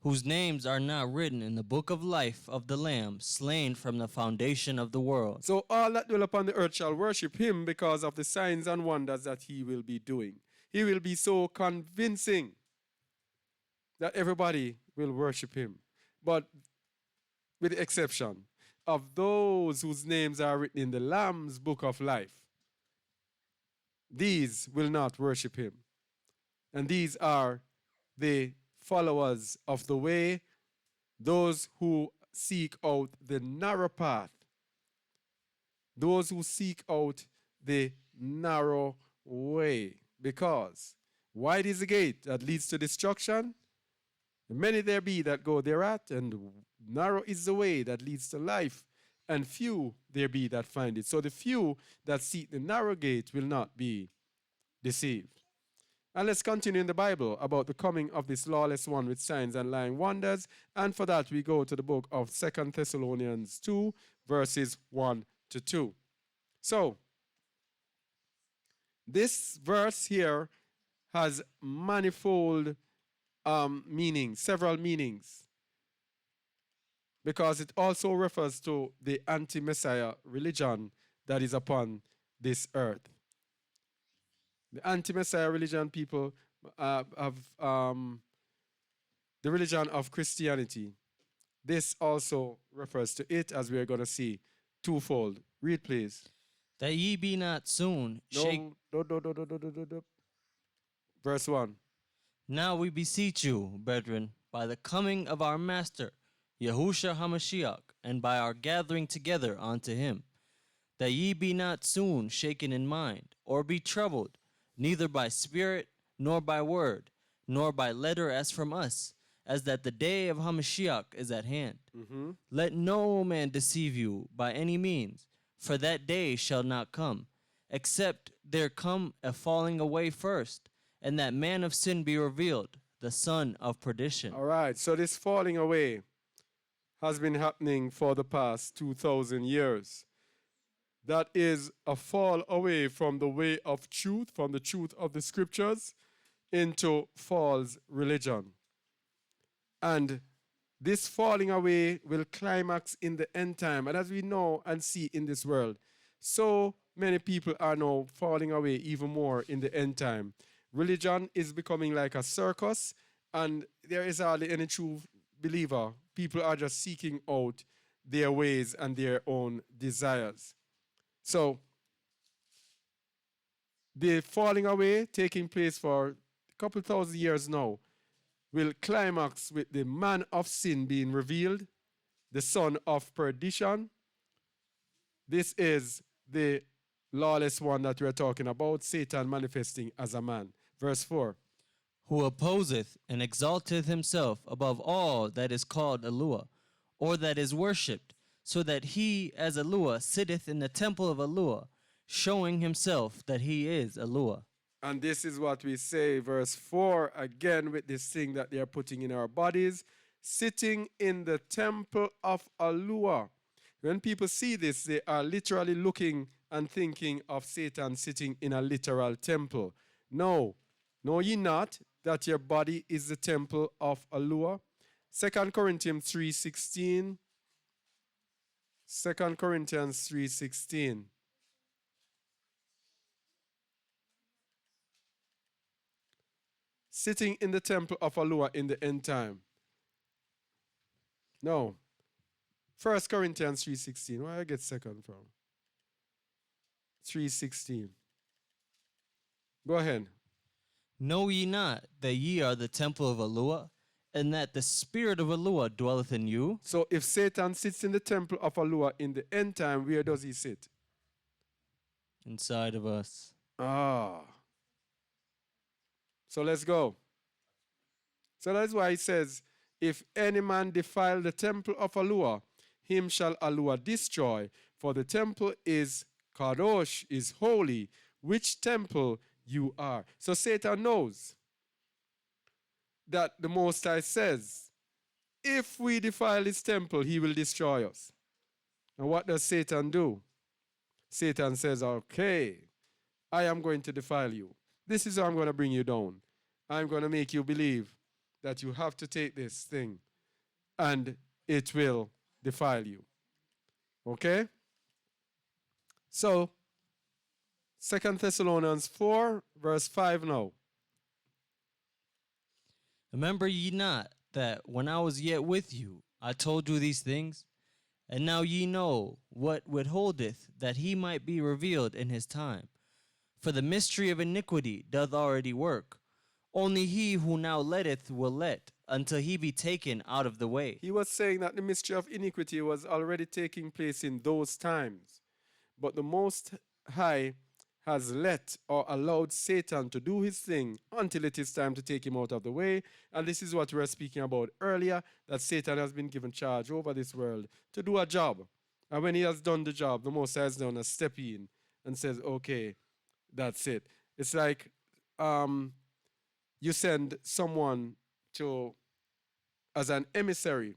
whose names are not written in the book of life of the Lamb, slain from the foundation of the world. So all that dwell upon the earth shall worship him because of the signs and wonders that he will be doing. He will be so convincing that everybody will worship him. But with the exception of those whose names are written in the Lamb's book of life, these will not worship him. And these are the followers of the way, those who seek out the narrow path, those who seek out the narrow way. Because wide is the gate that leads to destruction, many there be that go thereat, and narrow is the way that leads to life, and few there be that find it. So the few that seek the narrow gate will not be deceived. And let's continue in the Bible about the coming of this lawless one with signs and lying wonders. And for that, we go to the book of 2 Thessalonians 2, verses 1 to 2. So, this verse here has manifold meanings, several meanings, because it also refers to the anti-Messiah religion that is upon this earth. The anti-Messiah religion, people have the religion of Christianity. This also refers to it, as we are going to see, twofold. Read, please. That ye be not soon shaken. No. Verse 1. Now we beseech you, brethren, by the coming of our Master, Yahusha HaMashiach, and by our gathering together unto him, that ye be not soon shaken in mind, or be troubled, neither by spirit, nor by word, nor by letter as from us, as that the day of HaMashiach is at hand. Let no man deceive you by any means, for that day shall not come, except there come a falling away first, and that man of sin be revealed, the son of perdition. All right, so this falling away has been happening for the past 2,000 years. That is a fall away from the way of truth, from the truth of the scriptures, into false religion. And this falling away will climax in the end time. And as we know and see in this world, so many people are now falling away even more in the end time. Religion is becoming like a circus, and there is hardly any true believer. People are just seeking out their ways and their own desires. So, the falling away taking place for a couple thousand years now will climax with the man of sin being revealed, the son of perdition. This is the lawless one that we're talking about, Satan manifesting as a man. Verse 4. Who opposeth and exalteth himself above all that is called Eluah, or that is worshipped, so that he as Eluah sitteth in the temple of Eluah, showing himself that he is Eluah. And this is what we say, verse 4, again with this thing that they are putting in our bodies, sitting in the temple of Eluah. When people see this, they are literally looking and thinking of Satan sitting in a literal temple. No, know ye not that your body is the temple of Eluah? 2 Corinthians 3:16. 2 Corinthians 3:16. Sitting in the temple of Eluah in the end time. No. 1 Corinthians 3:16. Where I get second from? 3:16. Go ahead. Know ye not that ye are the temple of Eluah, and that the spirit of Eluah dwelleth in you? So if Satan sits in the temple of Eluah in the end time, where does he sit? Inside of us. Ah. So let's go. So that's why it says, if any man defile the temple of Eluah, him shall Eluah destroy, for the temple is kadosh, is holy, which temple you are. So Satan knows that the Most High says, if we defile his temple, he will destroy us. And what does Satan do? Satan says, okay, I am going to defile you. This is how I'm going to bring you down. I'm going to make you believe that you have to take this thing and it will defile you. Okay? So, 2 Thessalonians 4, verse 5 now. Remember ye not that when I was yet with you, I told you these things? And now ye know what withholdeth that he might be revealed in his time. For the mystery of iniquity doth already work. Only he who now letteth will let, until he be taken out of the way. He was saying that the mystery of iniquity was already taking place in those times. But the Most High has let or allowed Satan to do his thing until it is time to take him out of the way. And this is what we were speaking about earlier, that Satan has been given charge over this world to do a job. And when he has done the job, the Most High has done a step in and says, okay, that's it. It's like you send someone to, as an emissary,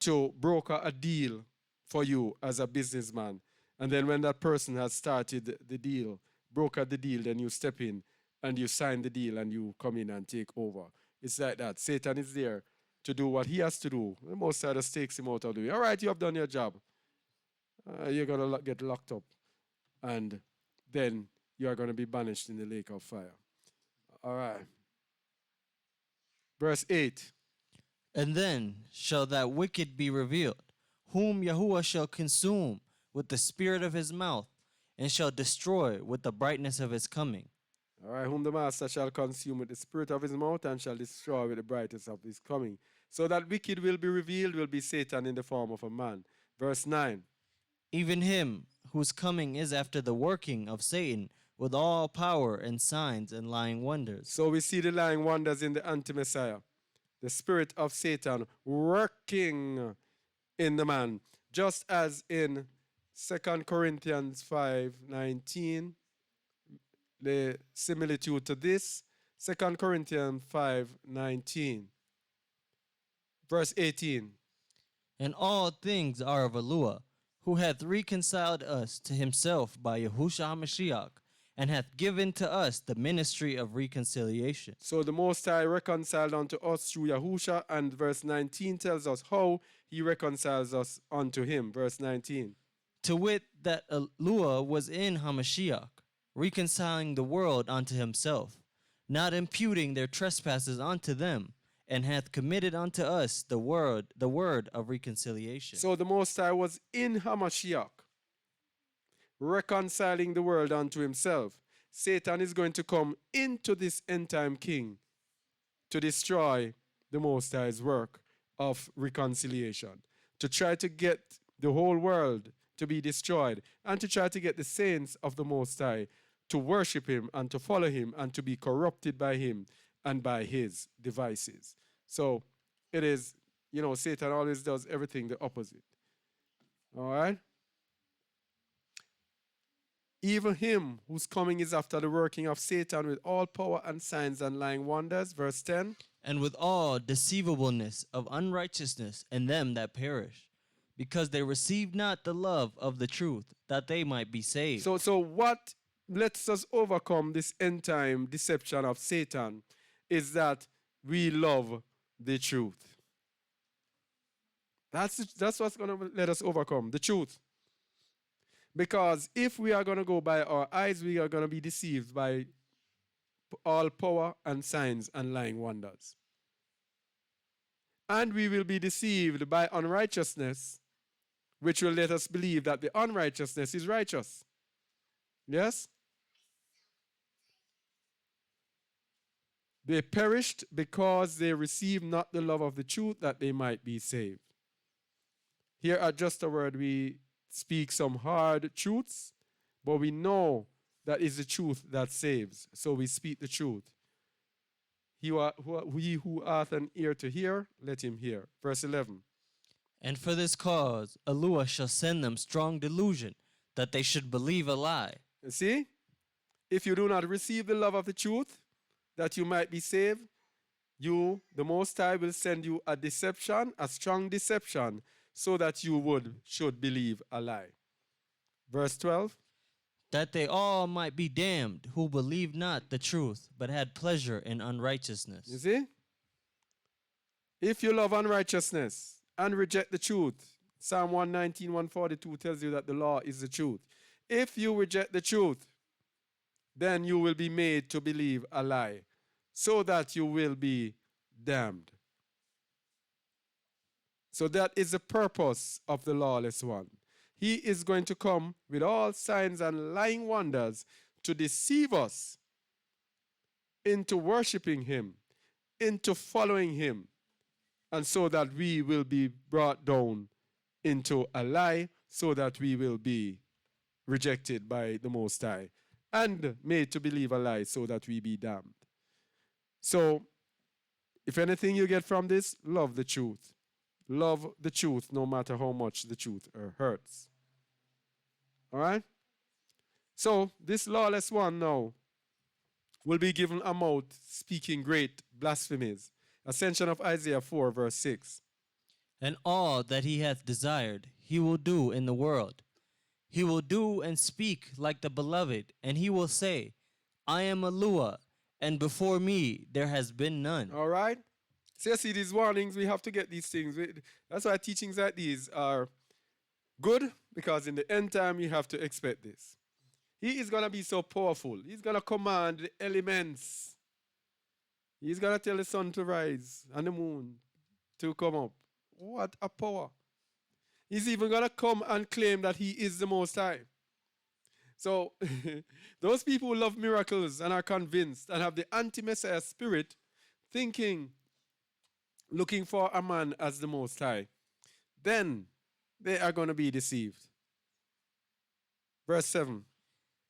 to broker a deal for you as a businessman. And then when that person has started the deal, brokered the deal, then you step in and you sign the deal and you come in and take over. It's like that. Satan is there to do what he has to do. The Most High just takes him out of the way. All right, you have done your job. You're going to get locked up. And then you are going to be banished in the lake of fire. All right. Verse 8. And then shall that wicked be revealed, whom Yahuwah shall consume with the spirit of his mouth, and shall destroy with the brightness of his coming. All right, whom the master shall consume with the spirit of his mouth, and shall destroy with the brightness of his coming. So that wicked will be revealed, will be Satan in the form of a man. Verse 9. Even him whose coming is after the working of Satan with all power and signs and lying wonders. So we see the lying wonders in the anti-Messiah, the spirit of Satan working in the man, just as in 2 Corinthians 5:19, the similitude to this, 2 Corinthians 5:19, verse 18. And all things are of Elohim, who hath reconciled us to himself by Yahusha HaMashiach, and hath given to us the ministry of reconciliation. So the Most High reconciled unto us through Yahusha, and verse 19 tells us how he reconciles us unto him. Verse 19. To wit, that Elohim was in HaMashiach, reconciling the world unto himself, not imputing their trespasses unto them, and hath committed unto us the word of reconciliation. So the Most High was in Hamashiach, reconciling the world unto himself. Satan is going to come into this end time king to destroy the Most High's work of reconciliation, to try to get the whole world to be destroyed, and to try to get the saints of the Most High to worship him and to follow him and to be corrupted by him and by his devices. So it is, Satan always does everything the opposite. All right? Even him whose coming is after the working of Satan with all power and signs and lying wonders. Verse 10. And with all deceivableness of unrighteousness in them that perish, because they receive not the love of the truth, that they might be saved. So what lets us overcome this end time deception of Satan is that we love the truth. That's what's going to let us overcome the truth. Because if we are going to go by our eyes, we are going to be deceived by all power and signs and lying wonders. And we will be deceived by unrighteousness, which will let us believe that the unrighteousness is righteous. Yes? They perished because they received not the love of the truth, that they might be saved. Here at Just a Word, we speak some hard truths, but we know that is the truth that saves. So we speak the truth. He who hath an ear to hear, let him hear. Verse 11. And for this cause, Elohim shall send them strong delusion, that they should believe a lie. You see? If you do not receive the love of the truth, that you might be saved, the Most High, will send you a deception, a strong deception, so that you should believe a lie. Verse 12. That they all might be damned, who believed not the truth, but had pleasure in unrighteousness. You see? If you love unrighteousness and reject the truth, Psalm 119, 142 tells you that the law is the truth. If you reject the truth, then you will be made to believe a lie, so that you will be damned. So that is the purpose of the lawless one. He is going to come with all signs and lying wonders to deceive us into worshiping him, into following him, and so that we will be brought down into a lie, so that we will be rejected by the Most High and made to believe a lie, so that we be damned. So, if anything you get from this, love the truth. Love the truth no matter how much the truth hurts. All right? So, this lawless one now will be given a mouth speaking great blasphemies. Ascension of Isaiah 4, verse 6. And all that he hath desired, he will do in the world. He will do and speak like the beloved, and he will say, I am Elohim, and before me there has been none. All right? So, see, these warnings, we have to get these things. That's why teachings like these are good, because in the end time, you have to expect this. He is going to be so powerful. He's going to command the elements. He's going to tell the sun to rise and the moon to come up. What a power. He's even going to come and claim that he is the Most High. So, those people who love miracles and are convinced and have the anti-Messiah spirit, looking for a man as the Most High, then they are going to be deceived. Verse 7.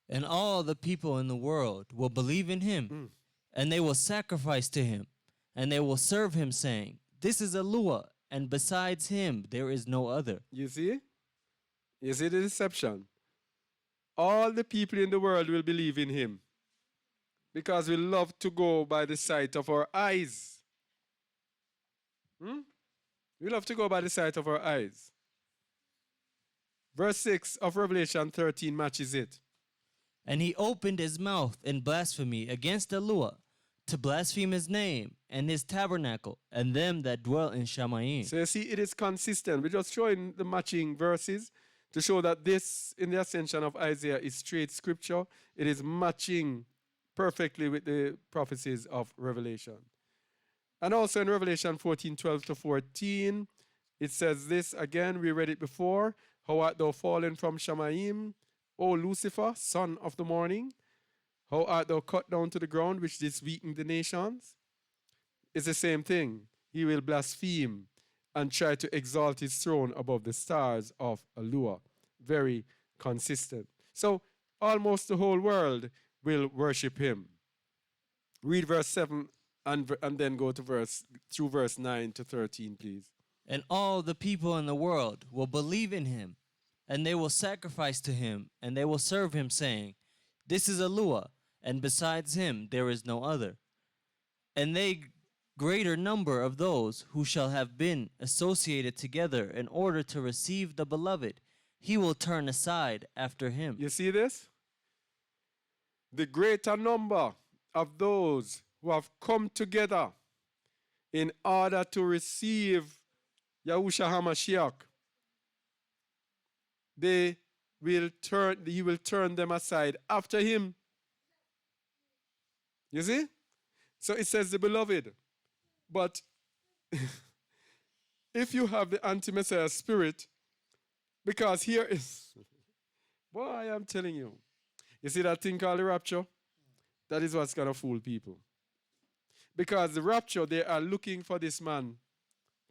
And all the people in the world will believe in him, and they will sacrifice to him, and they will serve him, saying, This is Eluah, and besides him there is no other. You see? You see the deception? All the people in the world will believe in him because we love to go by the sight of our eyes. We love to go by the sight of our eyes. Verse 6 of Revelation 13 matches it. And he opened his mouth in blasphemy against Eluah, to blaspheme his name and his tabernacle and them that dwell in Shamayim. So you see, it is consistent. We're just showing the matching verses to show that this, in the ascension of Isaiah, is straight scripture. It is matching perfectly with the prophecies of Revelation. And also in Revelation 14:12-14, it says this again. We read it before. How art thou fallen from Shamayim, O Lucifer, son of the morning? How art thou cut down to the ground, which didst weaken the nations? It's the same thing. He will blaspheme and try to exalt his throne above the stars of Eluah. Very consistent. So almost the whole world will worship him. Read verse 7 and then go to through verse 9-13, please. And all the people in the world will believe in him, and they will sacrifice to him, and they will serve him, saying, This is Eluah, and besides him there is no other. And they greater number of those who shall have been associated together in order to receive the beloved, he will turn aside after him. You see this? The greater number of those who have come together in order to receive Yahusha HaMashiach, he will turn them aside after him. You see? So it says the beloved. But if you have the anti-Messiah spirit, because here is, boy, I am telling you. You see that thing called the rapture? That is what's going to fool people. Because the rapture, they are looking for this man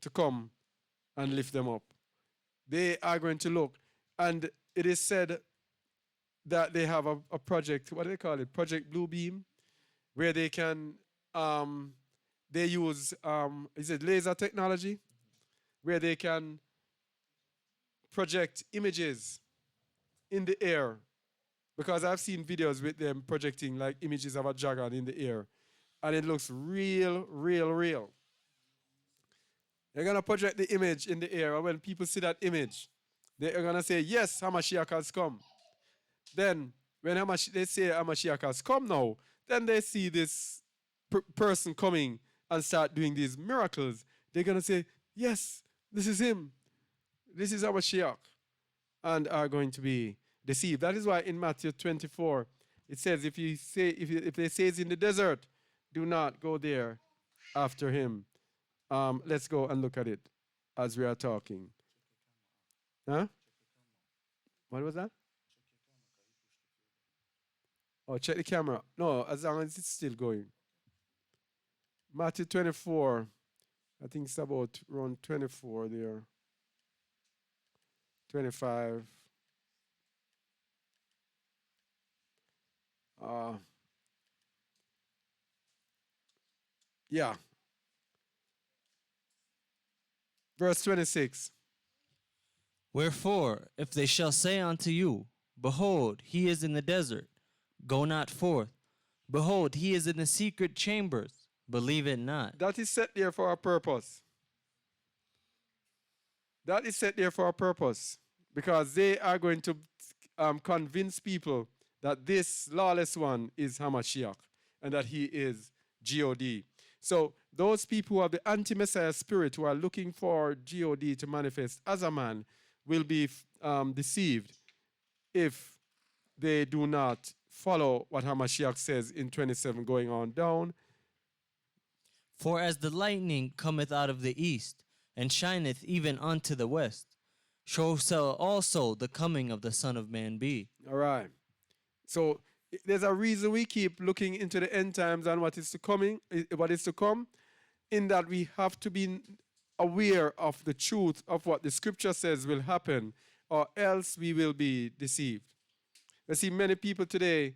to come and lift them up. They are going to look. And it is said that they have a project, what do they call it? Project Blue Beam, where they can, they use, is it laser technology? Where they can project images in the air. Because I've seen videos with them projecting like images of a dragon in the air. And it looks real, real, real. They're going to project the image in the air. And when people see that image, they are going to say, yes, HaMashiach has come. Then, when they say HaMashiach has come now, then they see this person coming and start doing these miracles. They're going to say, yes, this is him. This is HaMashiach. And are going to be deceived. That is why in Matthew 24, it says, if they say it's in the desert, do not go there after him. Let's go and look at it as we are talking. Huh? What was that? Oh, check the camera. No, as long as it's still going. Matthew 24, I think it's about around 24 there. 25. Yeah. Verse 26. Wherefore, if they shall say unto you, Behold, he is in the desert, go not forth. Behold, he is in the secret chambers, believe it not. That is set there for a purpose. That is set there for a purpose. Because they are going to convince people that this lawless one is Hamashiach and that he is God. So those people who have the anti-Messiah spirit who are looking for God to manifest as a man will be deceived if they do not follow what Hamashiach says in 27 going on down. For as the lightning cometh out of the east, and shineth even unto the west, so shall also the coming of the Son of Man be. All right. So there's a reason we keep looking into the end times and what is to come, in that we have to be aware of the truth of what the scripture says will happen, or else we will be deceived. You see, many people today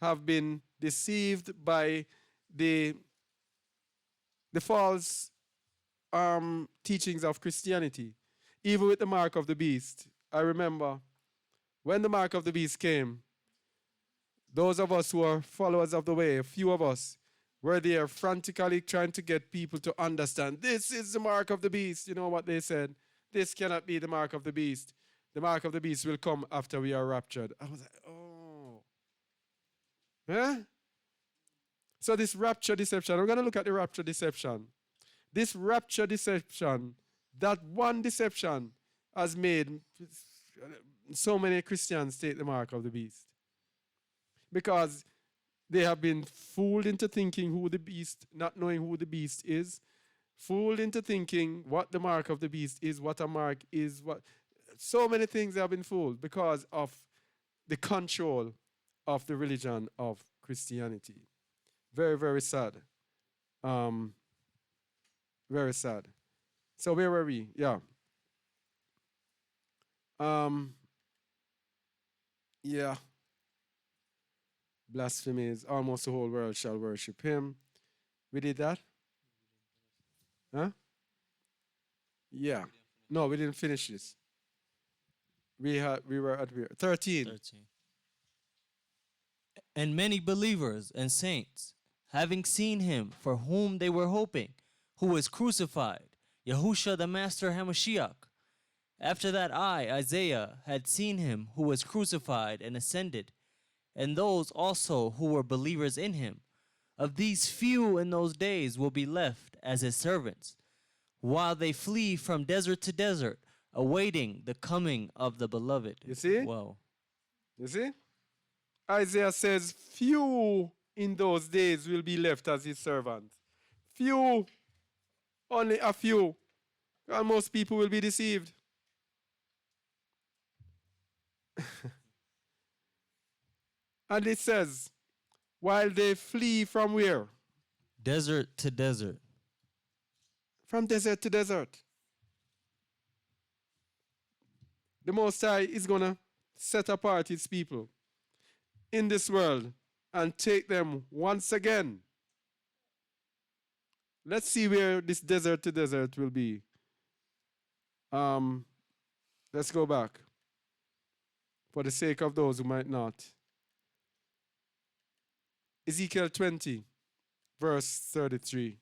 have been deceived by the false teachings of Christianity. Even with the mark of the beast. I remember when the mark of the beast came, those of us who are followers of the way, a few of us, were there frantically trying to get people to understand, this is the mark of the beast. You know what they said? This cannot be the mark of the beast. The mark of the beast will come after we are raptured. I was like, oh. Huh? So this rapture deception, we're going to look at the rapture deception. This rapture deception, that one deception has made so many Christians take the mark of the beast. Because they have been fooled into thinking who the beast, not knowing who the beast is, fooled into thinking what the mark of the beast is, what a mark is, what so many things have been fooled because of the control of the religion of Christianity. Very, very sad. Very sad. So where were we? Yeah. Yeah. Blasphemy is almost the whole world shall worship him. We did that? Huh? Yeah. No, we didn't finish this. We were at 13. 13. And many believers and saints, having seen him for whom they were hoping, who was crucified, Yahusha the Master HaMashiach. After that I, Isaiah, had seen him who was crucified and ascended, and those also who were believers in him. Of these few in those days will be left as his servants, while they flee from desert to desert, awaiting the coming of the beloved. You see? Wow. You see? Isaiah says, few in those days will be left as his servants. Few, only a few. And most people will be deceived. And it says, while they flee from where? Desert to desert. From desert to desert. The Most High is going to set apart his people in this world and take them once again. Let's see where this desert to desert will be. Let's go back for the sake of those who might not. Ezekiel 20, verse 33.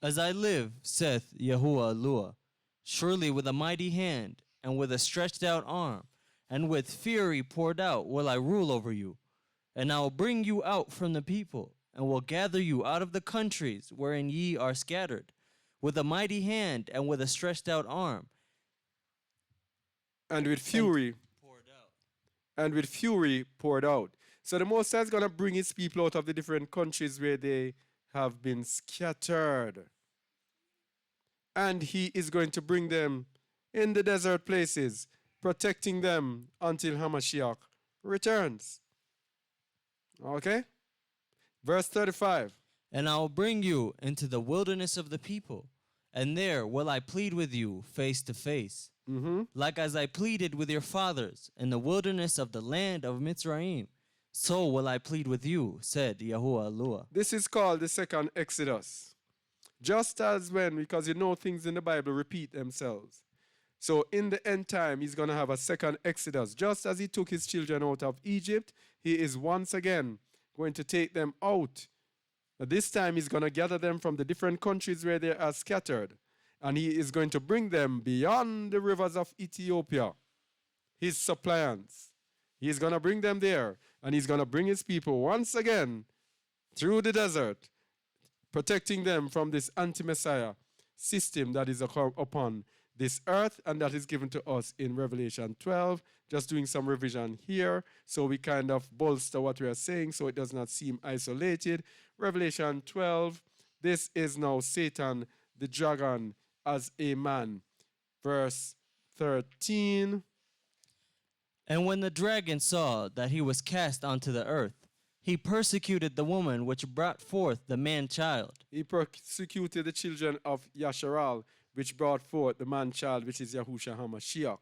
As I live, saith Yahuwah Eluah, surely with a mighty hand, and with a stretched out arm, and with fury poured out will I rule over you. And I will bring you out from the people, and will gather you out of the countries wherein ye are scattered, with a mighty hand and with a stretched out arm. And with fury poured out. And with fury poured out. So the Most High is going to bring his people out of the different countries where they have been scattered. And he is going to bring them in the desert places, protecting them until HaMashiach returns. Okay? Verse 35. And I will bring you into the wilderness of the people, and there will I plead with you face to face, like as I pleaded with your fathers in the wilderness of the land of Mitzrayim. So will I plead with you, said Yahuwah Eluah. This is called the second Exodus. Just as when, because you know things in the Bible repeat themselves. So in the end time, he's going to have a second Exodus. Just as he took his children out of Egypt, he is once again going to take them out. But this time, he's going to gather them from the different countries where they are scattered. And he is going to bring them beyond the rivers of Ethiopia, his suppliants. He's going to bring them there. And he's going to bring his people once again through the desert, protecting them from this anti-Messiah system that is upon this earth and that is given to us in Revelation 12. Just doing some revision here so we kind of bolster what we are saying so it does not seem isolated. Revelation 12, this is now Satan, the dragon, as a man. Verse 13. And when the dragon saw that he was cast onto the earth, He persecuted the woman which brought forth the man child. He persecuted the children of Yasharal, which brought forth the man child, which is Yahusha HaMashiach.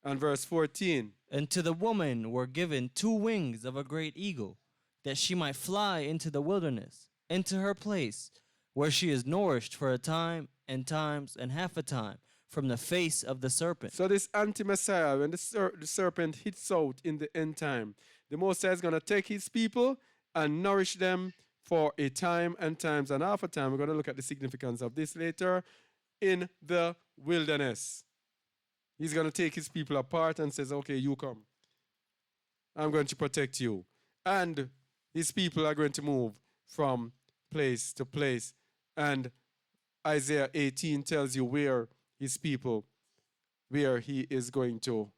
And verse 14. And to the woman were given 2 wings of a great eagle, that she might fly into the wilderness, into her place, where she is nourished for a time and times and half a time from the face of the serpent. So this anti-Messiah, when the serpent hits out in the end time, the Most High is going to take his people and nourish them for a time and times and half a time. We're going to look at the significance of this later in the wilderness. He's going to take his people apart and says, okay, you come. I'm going to protect you. And his people are going to move from place to place. And Isaiah 18 tells you where his people, where he is going to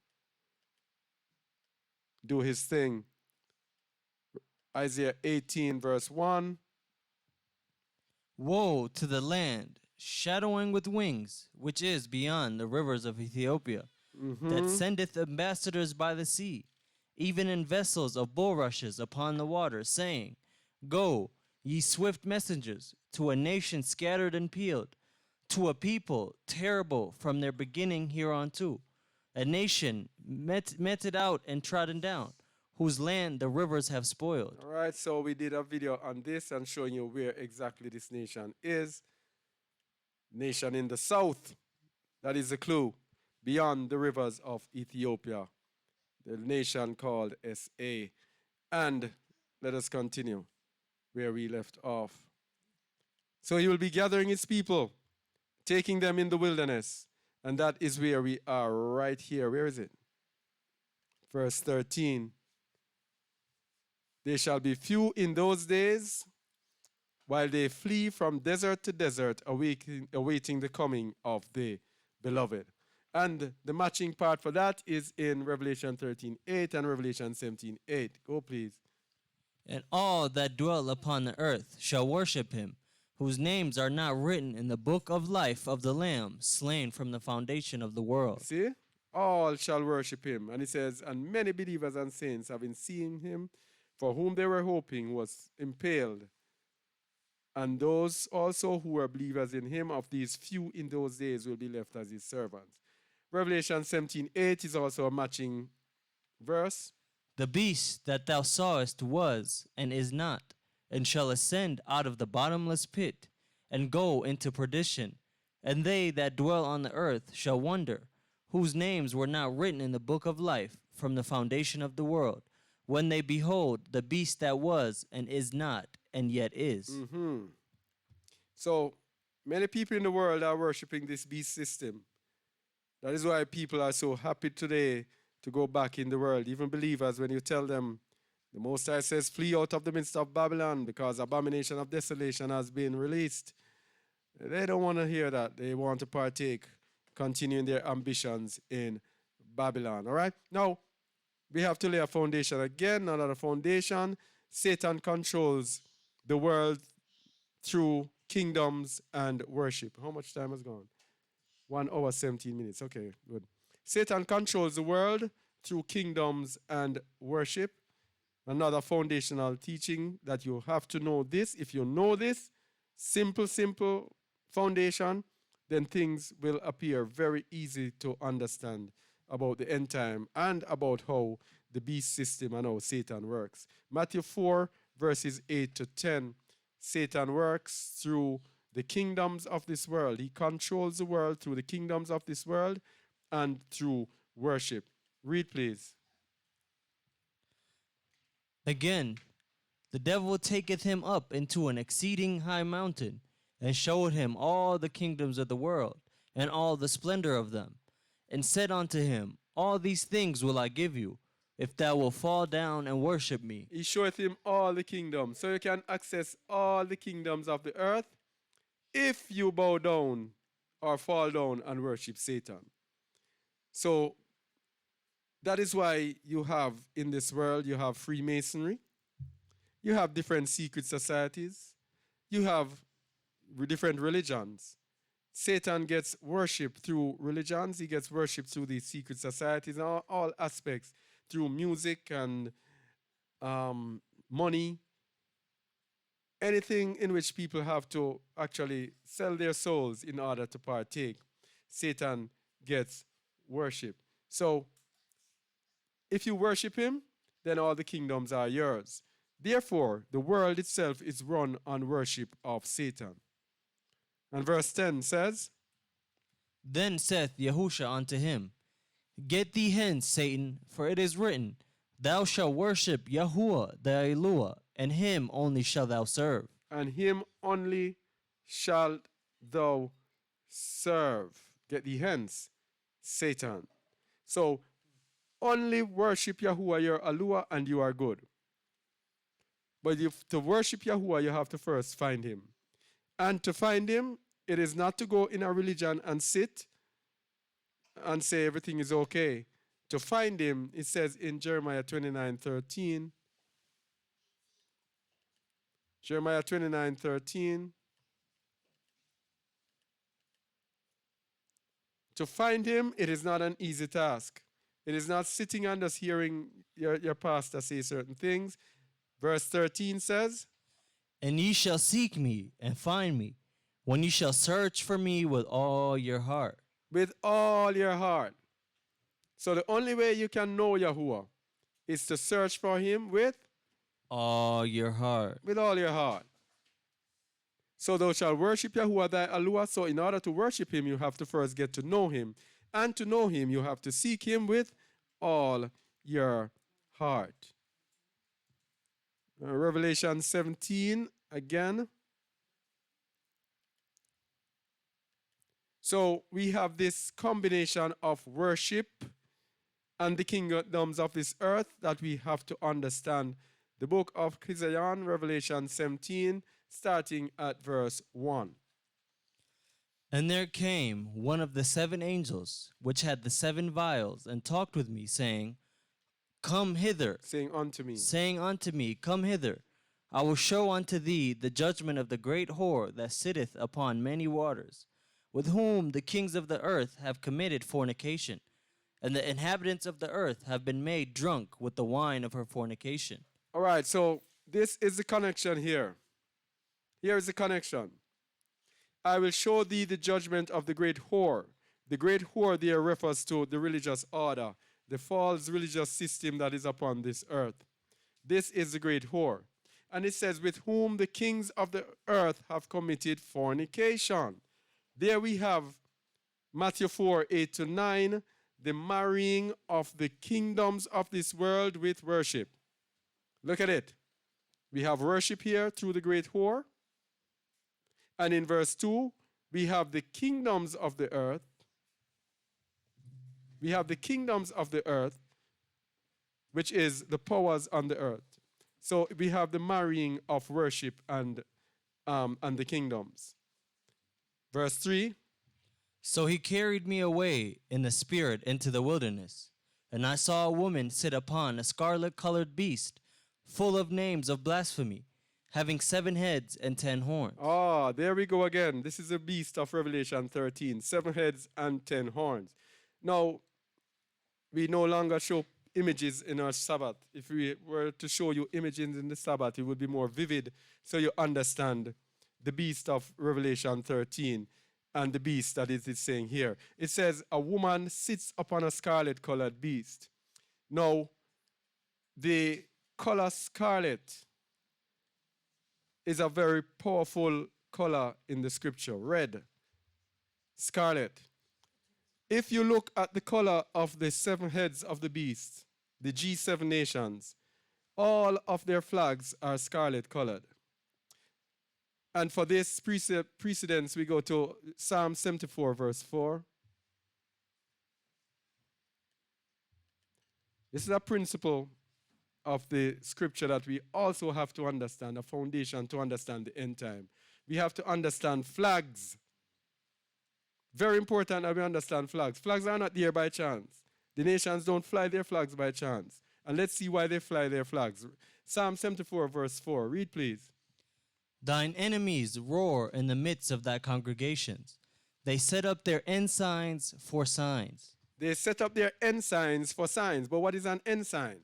do his thing. Isaiah 18 verse 1. Woe to the land, shadowing with wings, which is beyond the rivers of Ethiopia, that sendeth ambassadors by the sea, even in vessels of bulrushes upon the water, saying, Go, ye swift messengers, to a nation scattered and peeled, to a people terrible from their beginning hereunto, a nation meted out and trodden down, whose land the rivers have spoiled. All right, so we did a video on this and showing you where exactly this nation is. Nation in the south. That is the clue. Beyond the rivers of Ethiopia. The nation called SA. And let us continue where we left off. So he will be gathering his people, taking them in the wilderness. And that is where we are right here. Where is it? Verse 13. There shall be few in those days, while they flee from desert to desert, awaiting the coming of the beloved. And the matching part for that is in Revelation 13:8 and Revelation 17:8. Go, please. And all that dwell upon the earth shall worship him, whose names are not written in the book of life of the Lamb, slain from the foundation of the world. See? All shall worship him. And it says, and many believers and saints, having seen him, for whom they were hoping, was impaled. And those also who were believers in him, of these few in those days, will be left as his servants. Revelation 17:8 is also a matching verse. The beast that thou sawest was and is not, and shall ascend out of the bottomless pit, and go into perdition. And they that dwell on the earth shall wonder, whose names were not written in the book of life from the foundation of the world, when they behold the beast that was and is not, and yet is. So many people in the world are worshiping this beast system. That is why people are so happy today to go back in the world. Even believers, when you tell them, the Most High says, flee out of the midst of Babylon because abomination of desolation has been released. They don't want to hear that. They want to partake, continuing their ambitions in Babylon. All right? Now, we have to lay a foundation again, another foundation. Satan controls the world through kingdoms and worship. How much time has gone? 1 hour, 17 minutes. Okay, good. Satan controls the world through kingdoms and worship. Another foundational teaching that you have to know this. If you know this, simple foundation, then things will appear very easy to understand about the end time and about how the beast system and how Satan works. Matthew 4, verses 8 to 10. Satan works through the kingdoms of this world. He controls the world through the kingdoms of this world and through worship. Read, please. Again, the devil taketh him up into an exceeding high mountain, and showed him all the kingdoms of the world, and all the splendor of them, and said unto him, All these things will I give you, if thou wilt fall down and worship me. He showeth him all the kingdoms. So you can access all the kingdoms of the earth if you bow down or fall down and worship Satan. So that is why you have in this world, you have Freemasonry, you have different secret societies, you have different religions. Satan gets worshipped through religions, he gets worshipped through these secret societies, all aspects, through music and money, anything in which people have to actually sell their souls in order to partake, Satan gets worship. So if you worship him, then all the kingdoms are yours. Therefore, the world itself is run on worship of Satan. And verse 10 says, Then saith Yahusha unto him, Get thee hence, Satan, for it is written, Thou shalt worship Yahuwah thy Eluah, and him only shalt thou serve. and him only shalt thou serve. Get thee hence, Satan. So only worship Yahuwah your Eluah and you are good. But to worship Yahuwah, you have to first find him. And to find him, it is not to go in a religion and sit and say everything is okay. To find him, it says in Jeremiah 29:13. Jeremiah 29:13. To find him, it is not an easy task. It is not sitting and just hearing your pastor say certain things. Verse 13 says, And ye shall seek me and find me, when ye shall search for me with all your heart. with all your heart. So the only way you can know Yahuwah is to search for him with All your heart. all your heart. So thou shalt worship Yahuwah thy Eluah. So in order to worship him, you have to first get to know him. And to know him, you have to seek him with all your heart. Revelation 17 again. So we have this combination of worship and the kingdoms of this earth that we have to understand. The book of Isaiah, Revelation 17, starting at verse 1. And there came one of the 7 angels, which had the 7 vials, and talked with me, saying, Come hither, Saying unto me, Come hither. I will show unto thee the judgment of the great whore that sitteth upon many waters, with whom the kings of the earth have committed fornication, and the inhabitants of the earth have been made drunk with the wine of her fornication. All right, so this is the connection here. Here is the connection. I will show thee the judgment of the great whore. The great whore there refers to the religious order, the false religious system that is upon this earth. This is the great whore. And it says, with whom the kings of the earth have committed fornication. There we have Matthew 4:8-9, the marrying of the kingdoms of this world with worship. Look at it. We have worship here through the great whore. And in verse 2, we have the kingdoms of the earth. We have the kingdoms of the earth, which is the powers on the earth. So we have the marrying of worship and the kingdoms. Verse 3. So he carried me away in the spirit into the wilderness, and I saw a woman sit upon a scarlet-colored beast, full of names of blasphemy, having 7 heads and 10 horns. Ah, there we go again. This is a beast of Revelation 13, 7 heads and 10 horns. Now, we no longer show images in our Sabbath. If we were to show you images in the Sabbath, it would be more vivid so you understand the beast of Revelation 13 and the beast that it is saying here. It says, a woman sits upon a scarlet-colored beast. Now, the color scarlet is a very powerful color in the scripture. Red, scarlet. If you look at the color of the 7 heads of the beast, the G7 nations, all of their flags are scarlet colored. And for this precedence, we go to Psalm 74, verse 4. This is a principle of the scripture that we also have to understand, a foundation to understand the end time. We have to understand flags. Very important that we understand flags. Flags are not there by chance. The nations don't fly their flags by chance. And let's see why they fly their flags. Psalm 74, verse 4. Read, please. Thine enemies roar in the midst of thy congregations. They set up their ensigns for signs. They set up their ensigns for signs. But what is an ensign?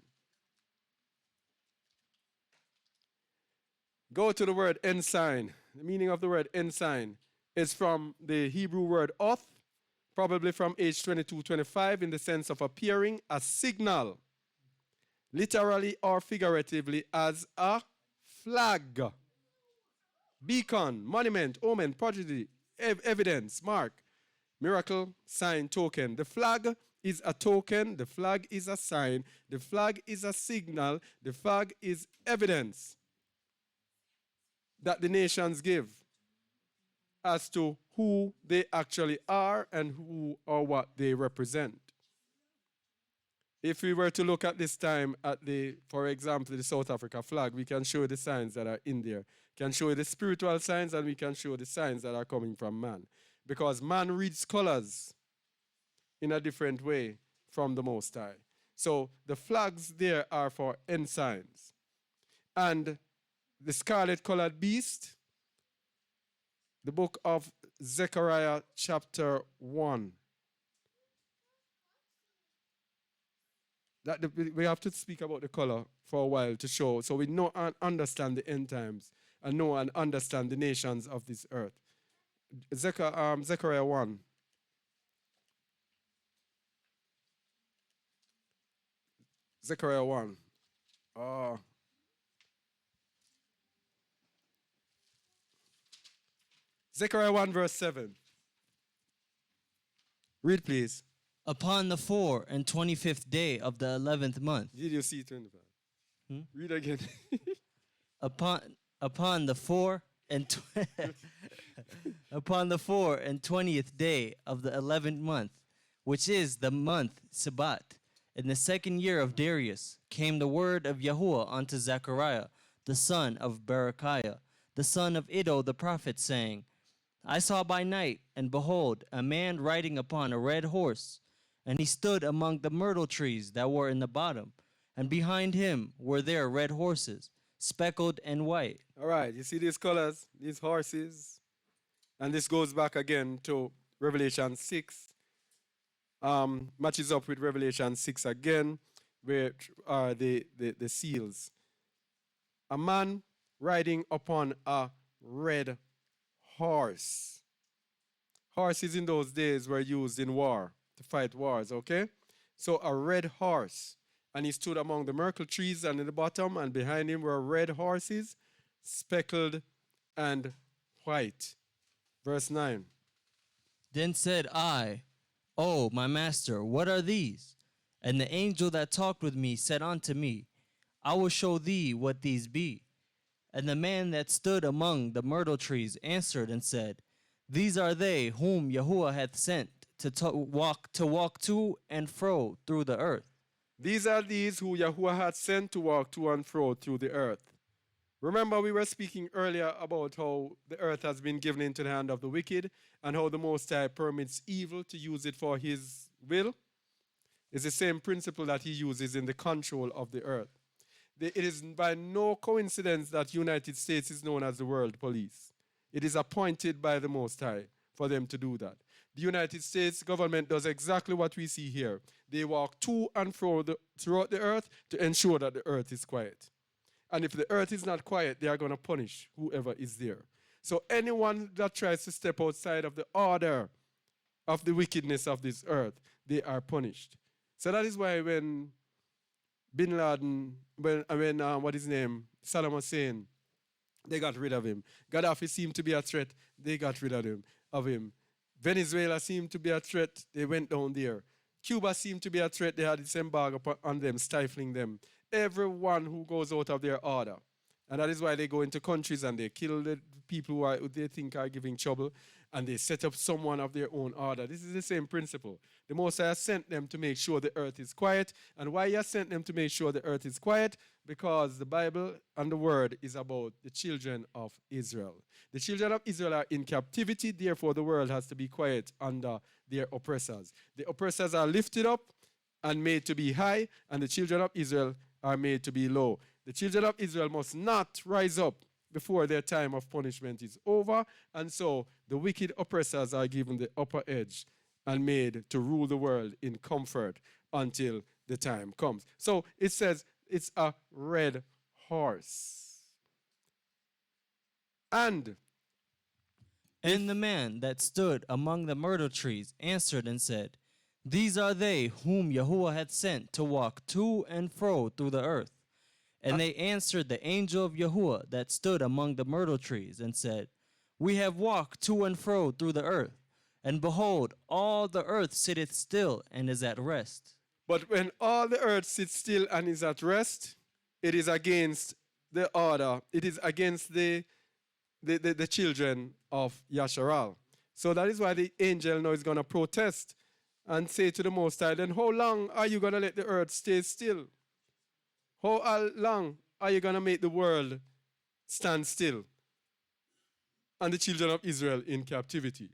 Go to the word ensign. The meaning of the word ensign is from the Hebrew word oth, probably from age 22, 25, in the sense of appearing a signal, literally or figuratively as a flag, beacon, monument, omen, prodigy, evidence, mark, miracle, sign, token. The flag is a token, the flag is a sign, the flag is a signal, the flag is evidence that the nations give as to who they actually are and who or what they represent. If we were to look at this time at the, for example, the South Africa flag, we can show the signs that are in there. Can show the spiritual signs and we can show the signs that are coming from man. Because man reads colors in a different way from the Most High. So the flags there are for ensigns. And the scarlet colored beast, the book of Zechariah chapter 1. We have to speak about the color for a while to show, so we know and understand the end times and know and understand the nations of this earth. Zechariah 1. Zechariah 1. Zechariah 1 verse 7. Read please. Upon the 25th day of the 11th month. Did you see it in the back? Read again. upon the 20th day of the 11th month, which is the month Sabat, in the second year of Darius, came the word of Yahuwah unto Zechariah, the son of Berechiah, the son of Iddo the prophet, saying, I saw by night, and behold, a man riding upon a red horse, and he stood among the myrtle trees that were in the bottom, and behind him were there red horses, speckled and white. All right, you see these colors, these horses, and this goes back again to Revelation 6. Matches up with Revelation 6 again, where are the seals. A man riding upon a red horse. Horses in those days were used in war, to fight wars, okay? So a red horse. And he stood among the myrtle trees and in the bottom, and behind him were red horses, speckled and white. Verse 9. Then said I, O my master, what are these? And the angel that talked with me said unto me, I will show thee what these be. And the man that stood among the myrtle trees answered and said, These are they whom Yahuwah hath sent to walk to and fro through the earth. These are these who Yahuwah hath sent to walk to and fro through the earth. Remember, we were speaking earlier about how the earth has been given into the hand of the wicked and how the Most High permits evil to use it for his will. It's the same principle that he uses in the control of the earth. It is by no coincidence that the United States is known as the world police. It is appointed by the Most High for them to do that. The United States government does exactly what we see here. They walk to and fro throughout the earth to ensure that the earth is quiet. And if the earth is not quiet, they are going to punish whoever is there. So anyone that tries to step outside of the order of the wickedness of this earth, they are punished. So that is why when Bin Laden, what is his name, Saddam Hussein, they got rid of him. Gaddafi seemed to be a threat, they got rid of him. Venezuela seemed to be a threat, they went down there. Cuba seemed to be a threat, they had this embargo on them, stifling them. Everyone who goes out of their order. And that is why they go into countries and they kill the people who they think are giving trouble, and they set up someone of their own order. This is the same principle. The Most High sent them to make sure the earth is quiet. And why he has sent them to make sure the earth is quiet? Because the Bible and the Word is about the children of Israel. The children of Israel are in captivity, therefore the world has to be quiet under their oppressors. The oppressors are lifted up and made to be high, and the children of Israel are made to be low. The children of Israel must not rise up before their time of punishment is over, and so the wicked oppressors are given the upper edge and made to rule the world in comfort until the time comes. So it says it's a red horse. And And the man that stood among the myrtle trees answered and said, These are they whom Yahuwah had sent to walk to and fro through the earth. And they answered the angel of Yahuwah that stood among the myrtle trees and said, We have walked to and fro through the earth, and behold, all the earth sitteth still and is at rest. but when all the earth sits still and is at rest, it is against the order. It is against the children of Yasharal. So that is why the angel now is going to protest and say to the Most High, then how long are you going to let the earth stay still? How long are you going to make the world stand still and the children of Israel in captivity?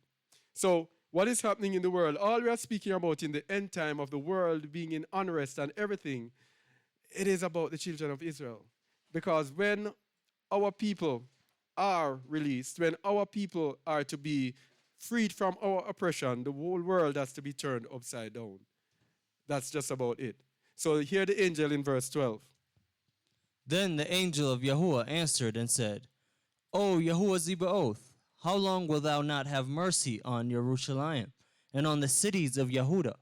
So what is happening in the world, all we are speaking about in the end time of the world being in unrest and everything, it is about the children of Israel. Because when our people are released, when our people are to be freed from our oppression, the whole world has to be turned upside down. That's just about it. So hear the angel in verse 12. Then the angel of Yahuwah answered and said, O Yahuwah Zebaoth, how long wilt thou not have mercy on Jerusalem and on the cities of Yehuda,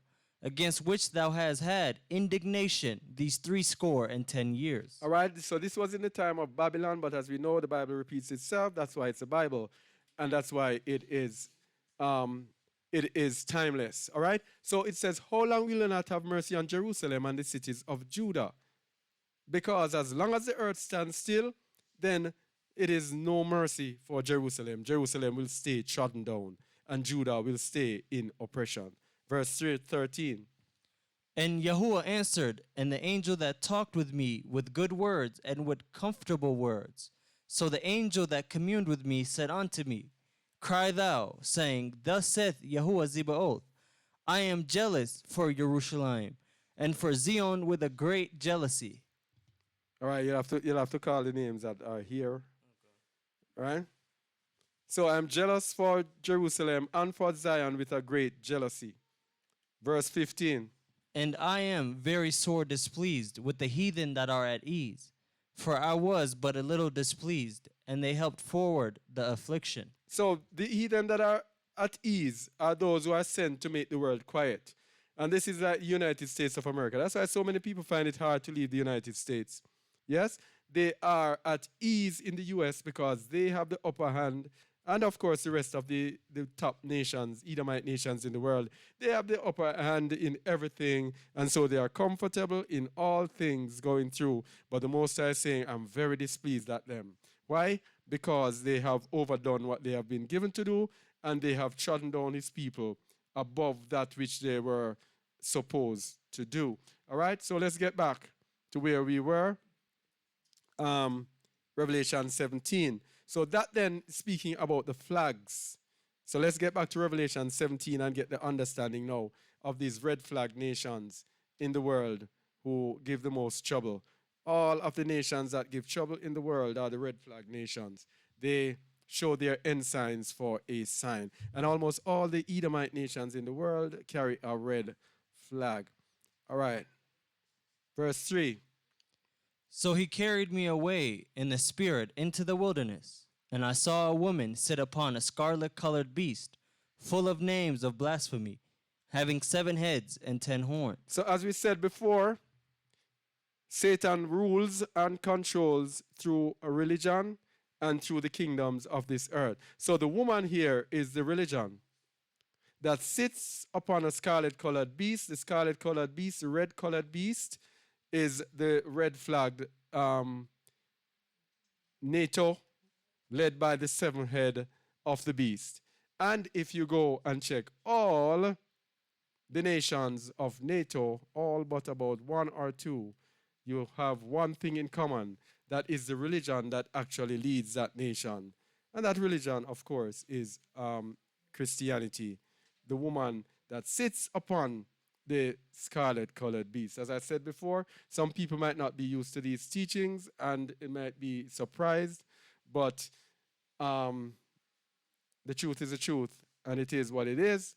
against which thou hast had indignation these 70 years? All right, so this was in the time of Babylon, but as we know, the Bible repeats itself. That's why it's a Bible, and that's why it is timeless. All right, so it says, how long will you not have mercy on Jerusalem and the cities of Judah? Because as long as the earth stands still, then it is no mercy for Jerusalem. Jerusalem will stay trodden down, and Judah will stay in oppression. Verse 13. And Yahuwah answered, and the angel that talked with me with good words and with comfortable words. So the angel that communed with me said unto me, Cry thou, saying, Thus saith Yahuwah Zebaoth, I am jealous for Jerusalem, and for Zion with a great jealousy. All right, you'll have to call the names that are here. Okay. All right? So I am jealous for Jerusalem and for Zion with a great jealousy. Verse 15. And I am very sore displeased with the heathen that are at ease, for I was but a little displeased, and they helped forward the affliction. So the heathen that are at ease are those who are sent to make the world quiet. And this is like the United States of America. That's why so many people find it hard to leave the United States. Yes, they are at ease in the U.S. because they have the upper hand. And of course, the rest of the top nations, Edomite nations in the world, they have the upper hand in everything. And so they are comfortable in all things going through. But the Most High is saying, I'm very displeased at them. Why? Because they have overdone what they have been given to do, and they have trodden down his people above that which they were supposed to do. All right, so let's get back to where we were. Revelation 17. So that then speaking about the flags. So let's get back to Revelation 17 and get the understanding now of these red flag nations in the world who give the most trouble. All of the nations that give trouble in the world are the red flag nations. They show their ensigns for a sign. And almost all the Edomite nations in the world carry a red flag. All right. Verse 3. So he carried me away in the spirit into the wilderness, and I saw a woman sit upon a scarlet-colored beast, full of names of blasphemy, having 7 heads and 10 horns. So as we said before, Satan rules and controls through a religion and through the kingdoms of this earth. So the woman here is the religion that sits upon a scarlet-colored beast. The scarlet-colored beast, the red-colored beast, is the red-flagged NATO, led by the 7th head of the beast. And if you go and check all the nations of NATO, all but about 1 or 2, you have one thing in common. That is the religion that actually leads that nation. And that religion, of course, is Christianity. The woman that sits upon the scarlet-colored beast. As I said before, some people might not be used to these teachings and it might be surprised, but the truth is the truth, and it is what it is.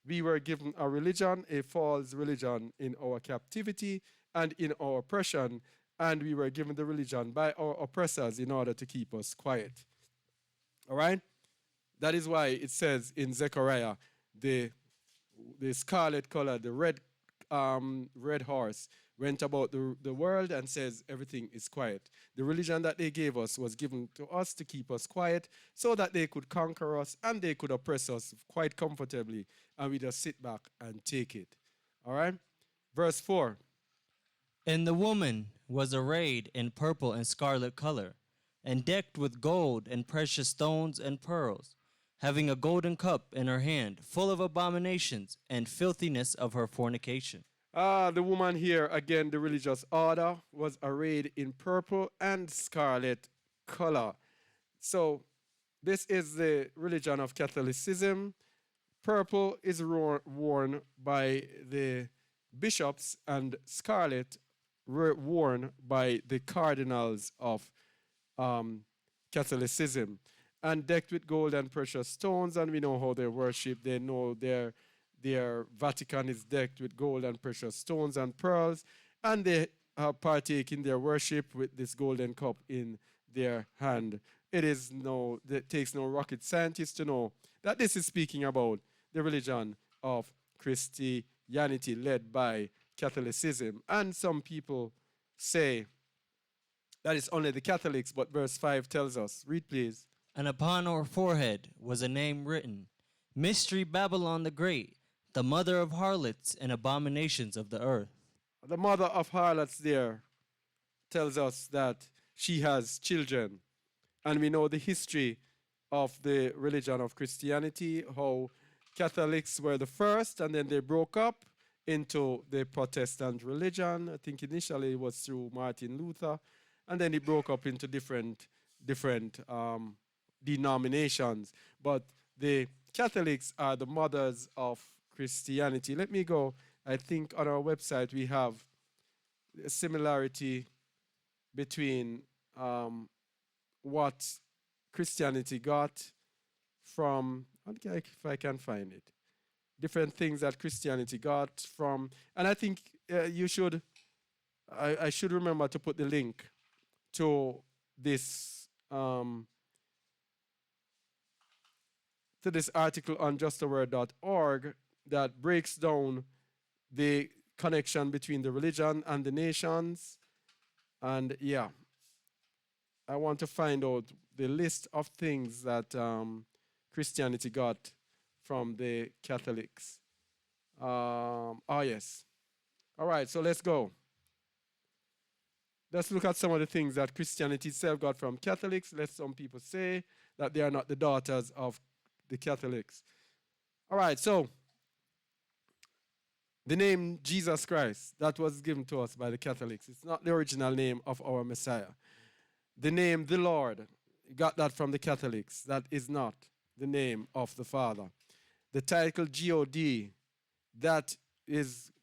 We were given a religion, a false religion, in our captivity and in our oppression, and we were given the religion by our oppressors in order to keep us quiet. All right? That is why it says in Zechariah, the scarlet color, the red horse went about the world and says everything is quiet. The religion that they gave us was given to us to keep us quiet so that they could conquer us and they could oppress us quite comfortably, and we just sit back and take it. All right? Verse 4. And the woman was arrayed in purple and scarlet color, and decked with gold and precious stones and pearls, having a golden cup in her hand, full of abominations and filthiness of her fornication. The woman here, again, the religious order, was arrayed in purple and scarlet color. So, this is the religion of Catholicism. Purple is worn by the bishops, and scarlet worn by the cardinals of Catholicism, and decked with gold and precious stones. And we know how they worship. They know their Vatican is decked with gold and precious stones and pearls, and they partake in their worship with this golden cup in their hand. It takes no rocket scientist to know that this is speaking about the religion of Christianity led by Catholicism. And some people say that it's only the Catholics, but verse 5 tells us. Read, please. And upon her forehead was a name written, Mystery Babylon the Great, the mother of harlots and abominations of the earth. The mother of harlots there tells us that she has children. And we know the history of the religion of Christianity, how Catholics were the first, and then they broke up into the Protestant religion. I think initially it was through Martin Luther, and then it broke up into different denominations. But the Catholics are the mothers of Christianity. Let me go. I think on our website we have a similarity between what Christianity got from, if I can find it, different things that Christianity got from, and I think I should remember to put the link to this article on justaword.org that breaks down the connection between the religion and the nations. And yeah, I want to find out the list of things that Christianity got from the Catholics. Yes. All right, so let's go. Let's look at some of the things that Christianity itself got from Catholics. Let some people say that they are not the daughters of the Catholics. All right, so the name Jesus Christ, that was given to us by the Catholics. It's not the original name of our Messiah. The name the Lord, got that from the Catholics. That is not the name of the Father. The title God, that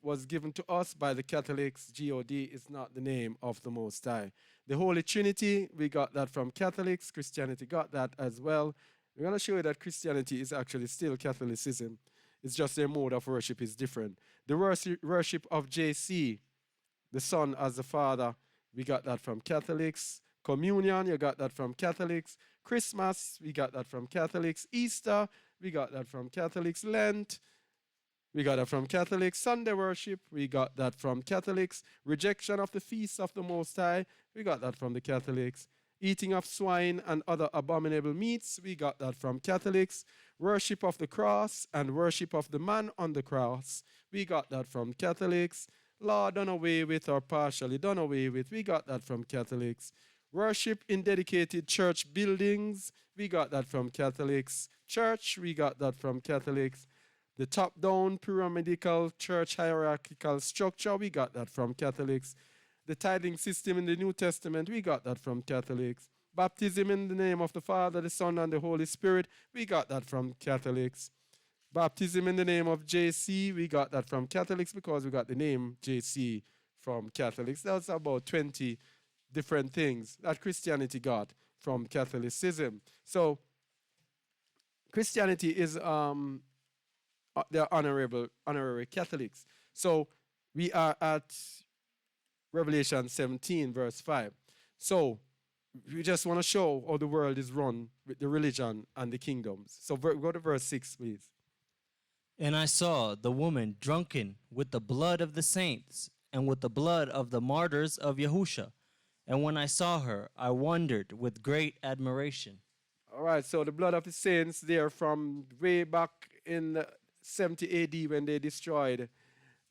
was given to us by the Catholics. God is not the name of the Most High. The Holy Trinity, we got that from Catholics. Christianity got that as well. We're going to show you that Christianity is actually still Catholicism. It's just their mode of worship is different. The worship of JC, the Son as the Father, we got that from Catholics. Communion, you got that from Catholics. Christmas, we got that from Catholics. Easter, we got that from Catholics. Lent, we got that from Catholics. Sunday worship, we got that from Catholics. Rejection of the feasts of the Most High, we got that from the Catholics. Eating of swine and other abominable meats, we got that from Catholics. Worship of the cross and worship of the man on the cross, we got that from Catholics. Law done away with or partially done away with, we got that from Catholics. Worship in dedicated church buildings, we got that from Catholics. Church, we got that from Catholics. The top-down pyramidal church hierarchical structure, we got that from Catholics. The tithing system in the New Testament, we got that from Catholics. Baptism in the name of the Father, the Son, and the Holy Spirit, we got that from Catholics. Baptism in the name of JC, we got that from Catholics because we got the name JC from Catholics. That's about 20 different things that Christianity got from Catholicism. So Christianity is they're honorary Catholics. So we are at Revelation 17, verse 5. So we just want to show how the world is run with the religion and the kingdoms. So go to verse 6, please. And I saw the woman drunken with the blood of the saints and with the blood of the martyrs of Yahusha. And when I saw her, I wondered with great admiration. All right, so the blood of the saints there from way back in 70 AD when they destroyed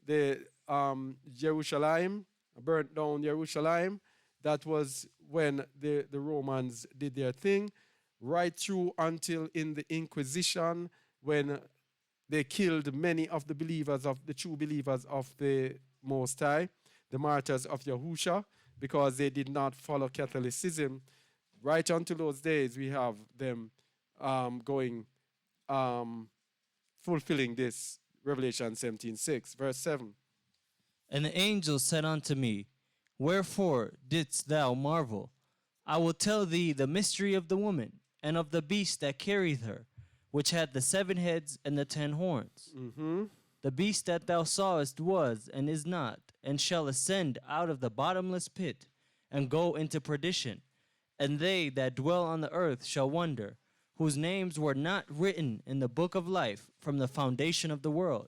the Jerusalem, burnt down Jerusalem. That was when the Romans did their thing, right through until in the Inquisition when they killed many of the believers, of the true believers of the Most High, the martyrs of Yahusha, because they did not follow Catholicism. Right until those days, we have them fulfilling this. Revelation 17:6, verse 7. And the angel said unto me, Wherefore didst thou marvel? I will tell thee the mystery of the woman, and of the beast that carried her, which had the 7 heads and the 10 horns. The beast that thou sawest was, and is not, and shall ascend out of the bottomless pit, and go into perdition. And they that dwell on the earth shall wonder, whose names were not written in the book of life from the foundation of the world,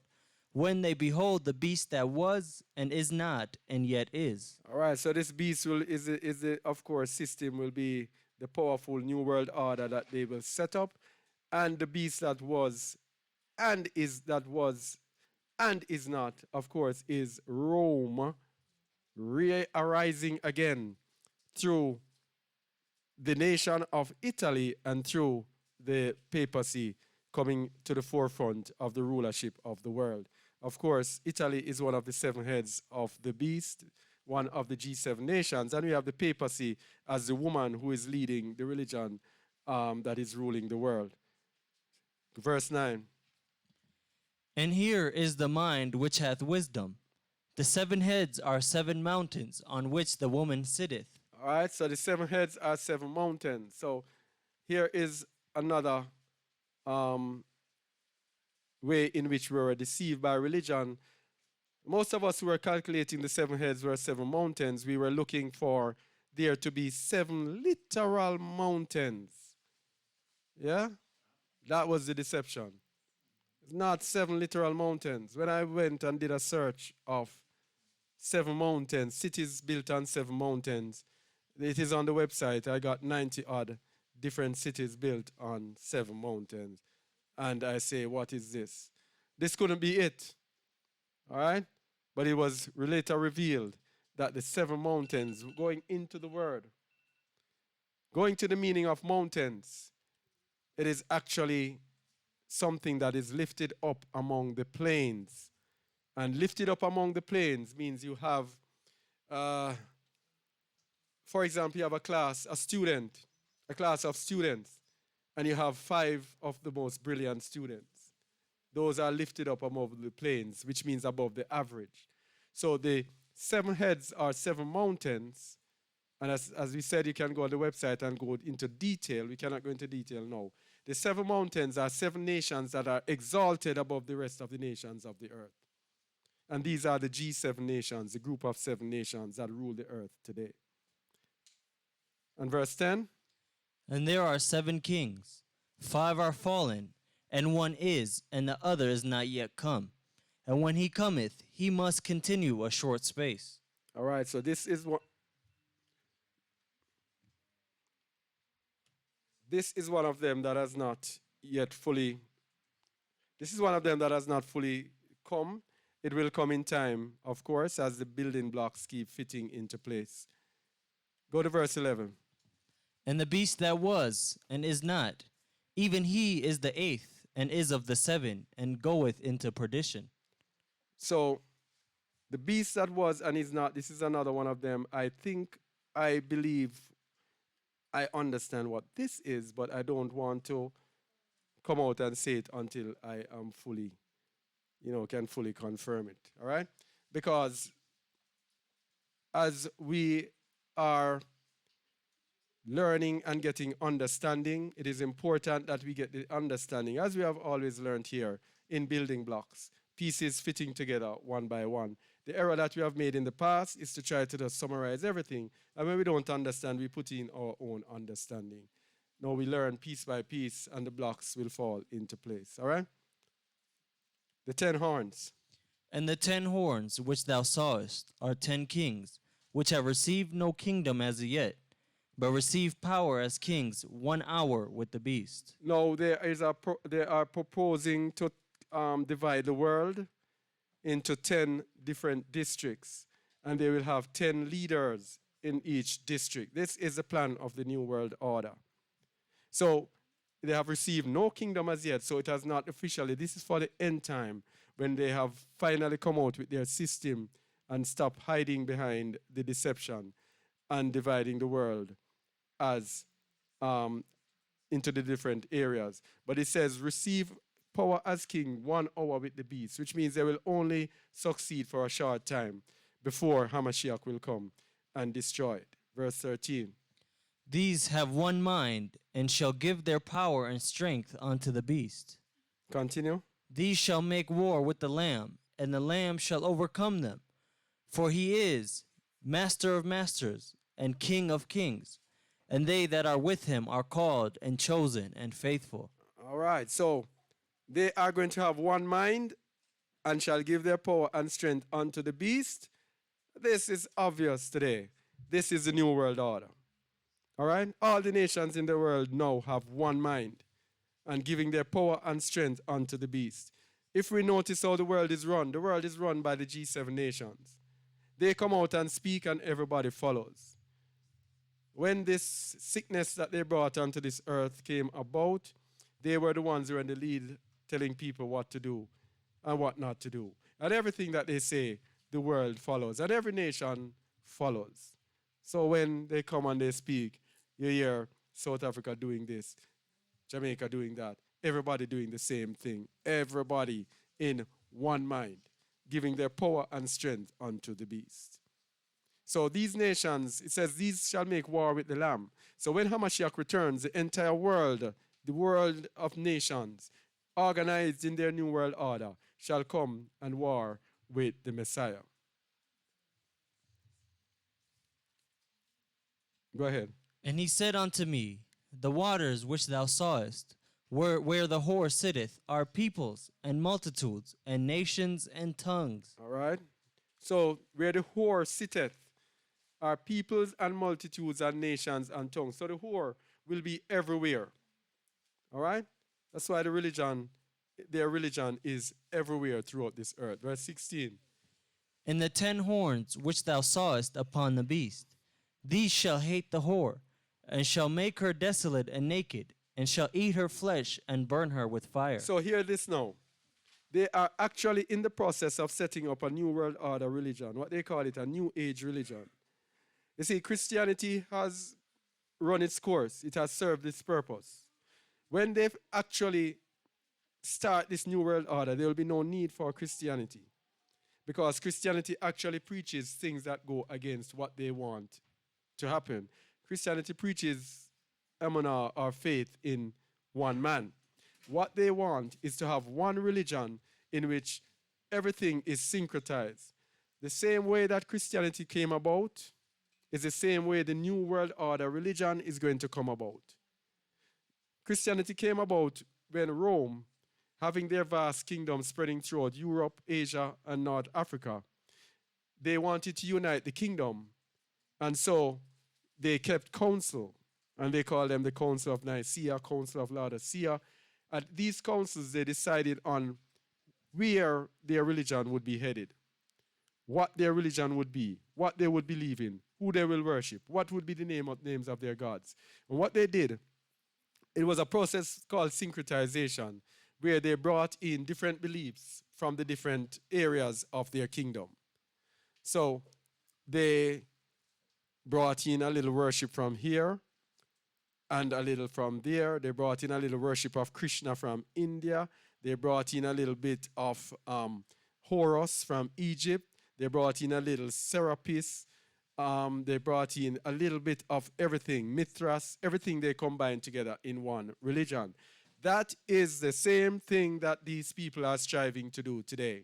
when they behold the beast that was, and is not, and yet is. All right, so this beast of course, system will be the powerful new world order that they will set up. And the beast that was, and is not, of course, is Rome re-arising again through the nation of Italy and through the papacy coming to the forefront of the rulership of the world. Of course, Italy is one of the 7 heads of the beast, one of the G7 nations, and we have the papacy as the woman who is leading the religion that is ruling the world. Verse 9. And here is the mind which hath wisdom. The 7 heads are 7 mountains on which the woman sitteth. All right, so the 7 heads are 7 mountains. So here is another way in which we were deceived by religion. Most of us who were calculating the 7 heads were 7 mountains. We were looking for there to be 7 literal mountains. Yeah? That was the deception. It's not 7 literal mountains. When I went and did a search of 7 mountains, cities built on 7 mountains, it is on the website. I got 90 odd different cities built on 7 mountains. And I say, what is this? This couldn't be it. All right? But it was later revealed that the 7 mountains, going into the word, going to the meaning of mountains, it is actually something that is lifted up among the plains. And lifted up among the plains means you have, for example, you have a class of students, and you have 5 of the most brilliant students. Those are lifted up above the plains, which means above the average. So the 7 heads are 7 mountains. And as we said, you can go on the website and go into detail. We cannot go into detail now. The 7 mountains are 7 nations that are exalted above the rest of the nations of the earth. And these are the G7 nations, the group of 7 nations that rule the earth today. And verse 10. And there are 7 kings, 5 are fallen, and 1 is, and the other is not yet come. And when he cometh, he must continue a short space. All right, so this is one of them that has not yet fully, this is one of them that has not fully come. It will come in time, of course, as the building blocks keep fitting into place. Go to verse 11. And the beast that was, and is not, even he is the 8th, and is of the 7, and goeth into perdition. So, the beast that was and is not, this is another one of them. I believe, I understand what this is, but I don't want to come out and say it until I am fully, can fully confirm it. All right? Because as we are learning and getting understanding, it is important that we get the understanding, as we have always learned here, in building blocks, pieces fitting together one by one. The error that we have made in the past is to try to just summarize everything. And when we don't understand, we put in our own understanding. Now we learn piece by piece, and the blocks will fall into place. All right? The 10 horns. And the 10 horns which thou sawest are 10 kings, which have received no kingdom as yet, but receive power as kings 1 hour with the beast. Now they are proposing to divide the world into 10 different districts, and they will have 10 leaders in each district. This is the plan of the New World Order. So they have received no kingdom as yet, so it has not officially. This is for the end time, when they have finally come out with their system and stop hiding behind the deception and dividing the world as into the different areas. But it says, receive power as king 1 hour with the beast, which means they will only succeed for a short time before Hamashiach will come and destroy it. Verse 13. These have one mind, and shall give their power and strength unto the beast. Continue. These shall make war with the Lamb, and the Lamb shall overcome them. For he is Master of masters and King of kings, and they that are with him are called and chosen and faithful. All right, so they are going to have one mind and shall give their power and strength unto the beast. This is obvious today. This is the New World Order. All right? All the nations in the world now have one mind and giving their power and strength unto the beast. If we notice how the world is run by the G7 nations. They come out and speak and everybody follows. When this sickness that they brought onto this earth came about, they were the ones who were in the lead telling people what to do and what not to do. And everything that they say, the world follows. And every nation follows. So when they come and they speak, you hear South Africa doing this, Jamaica doing that, everybody doing the same thing. Everybody in one mind, giving their power and strength unto the beast. So these nations, it says, these shall make war with the Lamb. So when Hamashiach returns, the entire world, the world of nations, organized in their new world order, shall come and war with the Messiah. Go ahead. And he said unto me, the waters which thou sawest, where the whore sitteth, are peoples and multitudes and nations and tongues. All right. So where the whore sitteth are peoples and multitudes and nations and tongues. So the whore will be everywhere. All right? That's why their religion is everywhere throughout this earth. Verse 16. And the 10 horns which thou sawest upon the beast, these shall hate the whore, and shall make her desolate and naked, and shall eat her flesh and burn her with fire. So hear this now. They are actually in the process of setting up a new world order religion, what they call it, a new age religion. You see, Christianity has run its course. It has served its purpose. When they actually start this new world order, there will be no need for Christianity, because Christianity actually preaches things that go against what they want to happen. Christianity preaches emunah, or faith in one man. What they want is to have one religion in which everything is syncretized. The same way that Christianity came about is the same way the New World Order religion is going to come about. Christianity came about when Rome, having their vast kingdom spreading throughout Europe, Asia, and North Africa, they wanted to unite the kingdom. And so they kept council, and they called them the Council of Nicaea, Council of Laodicea. At these councils, they decided on where their religion would be headed, what their religion would be, what they would believe in, who they will worship, what would be the names of their gods. And what they did, it was a process called syncretization, where they brought in different beliefs from the different areas of their kingdom. So they brought in a little worship from here and a little from there. They brought in a little worship of Krishna from India. They brought in a little bit of Horus from Egypt. They brought in a little Serapis. They brought in a little bit of everything, Mithras, everything they combined together in one religion. That is the same thing that these people are striving to do today.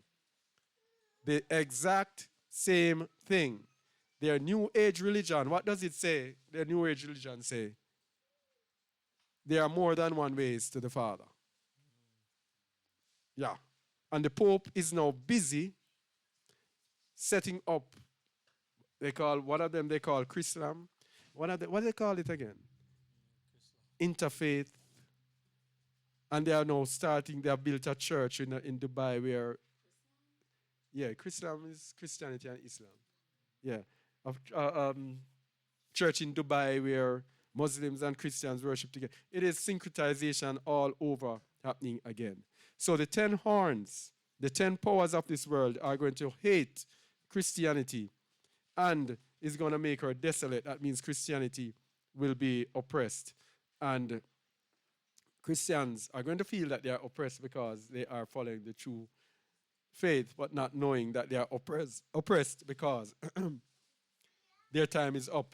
The exact same thing. Their New Age religion, what does it say? Their New Age religion say, there are more than one ways to the Father. Yeah. And the Pope is now busy setting up, one of them they call Chrislam. What do they call it again? Interfaith. And they are now they have built a church in Dubai where, Chrislam is Christianity and Islam. Yeah. Church in Dubai where Muslims and Christians worship together. It is syncretization all over happening again. So the 10 horns, the 10 powers of this world are going to hate Christianity and is going to make her desolate. That means Christianity will be oppressed. And Christians are going to feel that they are oppressed because they are following the true faith, but not knowing that they are oppressed because their time is up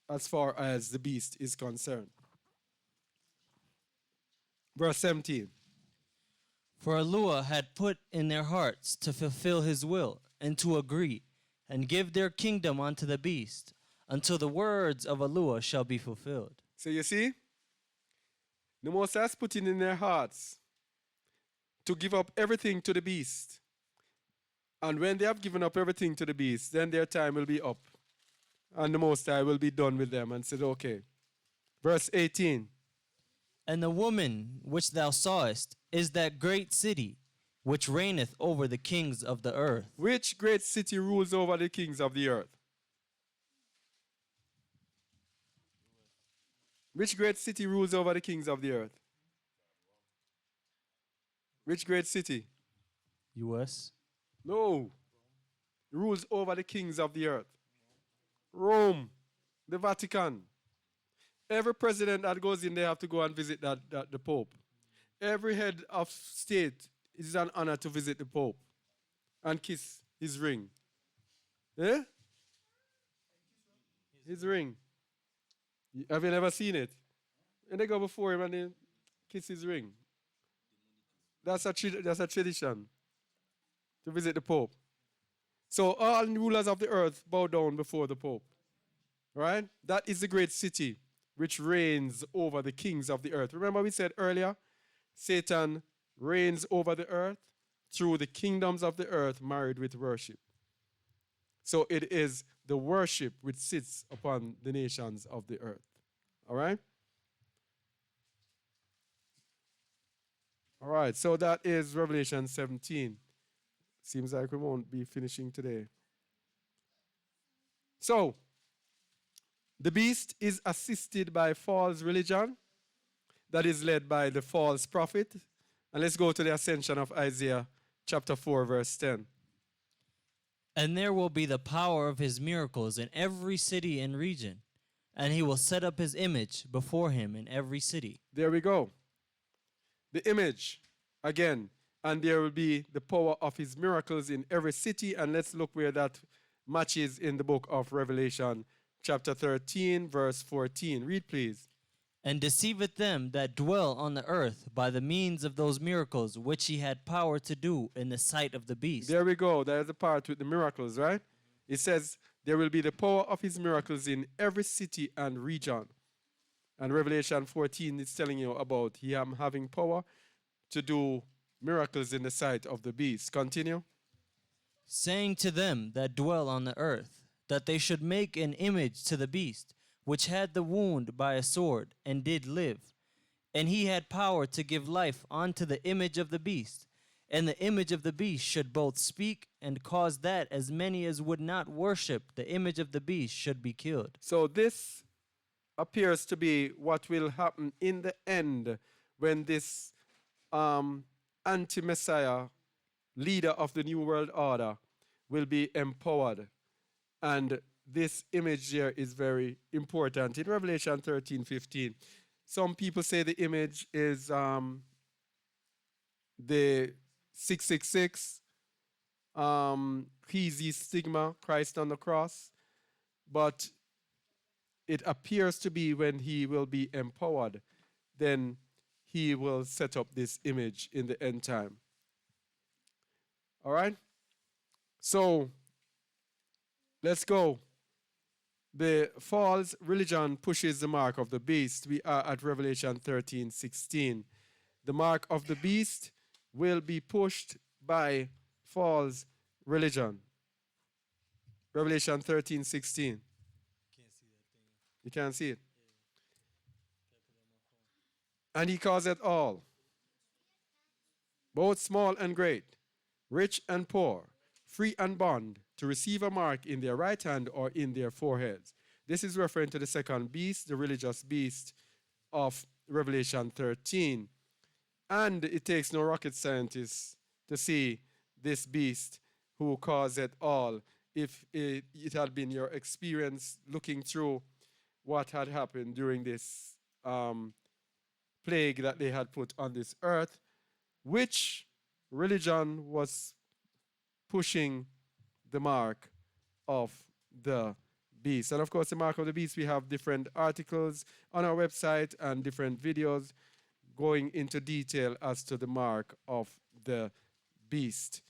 as far as the beast is concerned. Verse 17. For Eluah had put in their hearts to fulfill his will and to agree and give their kingdom unto the beast until the words of Eluah shall be fulfilled. So you see, the Most High has put in their hearts to give up everything to the beast. And when they have given up everything to the beast, then their time will be up. And the Most High will be done with them and said, okay. Verse 18. And the woman which thou sawest is that great city which reigneth over the kings of the earth. Which great city rules over the kings of the earth? Which great city rules over the kings of the earth? Which great city? U.S. No. Rules over the kings of the earth. Rome, the Vatican. Every president that goes in, they have to go and visit the Pope. Every head of state is an honor to visit the Pope and kiss his ring. Eh? His ring. Have you never seen it? And they go before him and they kiss his ring. That's a tradition to visit the Pope. So all rulers of the earth bow down before the Pope. Right? That is the great city which reigns over the kings of the earth. Remember we said earlier, Satan reigns over the earth through the kingdoms of the earth married with worship. So it is the worship which sits upon the nations of the earth. All right? All right, so that is Revelation 17. Seems like we won't be finishing today. So, the beast is assisted by false religion that is led by the false prophet. And let's go to the ascension of Isaiah chapter 4, verse 10. And there will be the power of his miracles in every city and region, and he will set up his image before him in every city. There we go. The image, again, and there will be the power of his miracles in every city. And let's look where that matches in the book of Revelation, chapter 13, verse 14. Read, please. And deceiveth them that dwell on the earth by the means of those miracles which he had power to do in the sight of the beast. There we go. There's the part with the miracles, right? It says there will be the power of his miracles in every city and region. And Revelation 14 is telling you about him having power to do miracles in the sight of the beast. Continue. Saying to them that dwell on the earth, that they should make an image to the beast, which had the wound by a sword, and did live. And he had power to give life unto the image of the beast. And the image of the beast should both speak and cause that as many as would not worship the image of the beast should be killed. So this appears to be what will happen in the end when this anti-Messiah leader of the New World Order will be empowered. And this image here is very important. In Revelation 13:15, some people say the image is the 666, Hezi stigma, Christ on the cross. But it appears to be when he will be empowered, then he will set up this image in the end time. All right? So let's go. The false religion pushes the mark of the beast. We are at Revelation 13:16. The mark of the beast will be pushed by false religion. Revelation 13:16. You can't see it. And he causeth all, both small and great, rich and poor, free and bond, to receive a mark in their right hand or in their foreheads. This is referring to the second beast, the religious beast of Revelation 13. And it takes no rocket scientist to see this beast who causeth all. If it had been your experience looking through what had happened during this plague that they had put on this earth, which religion was pushing the mark of the beast. And of course, the mark of the beast, we have different articles on our website and different videos going into detail as to the mark of the beast.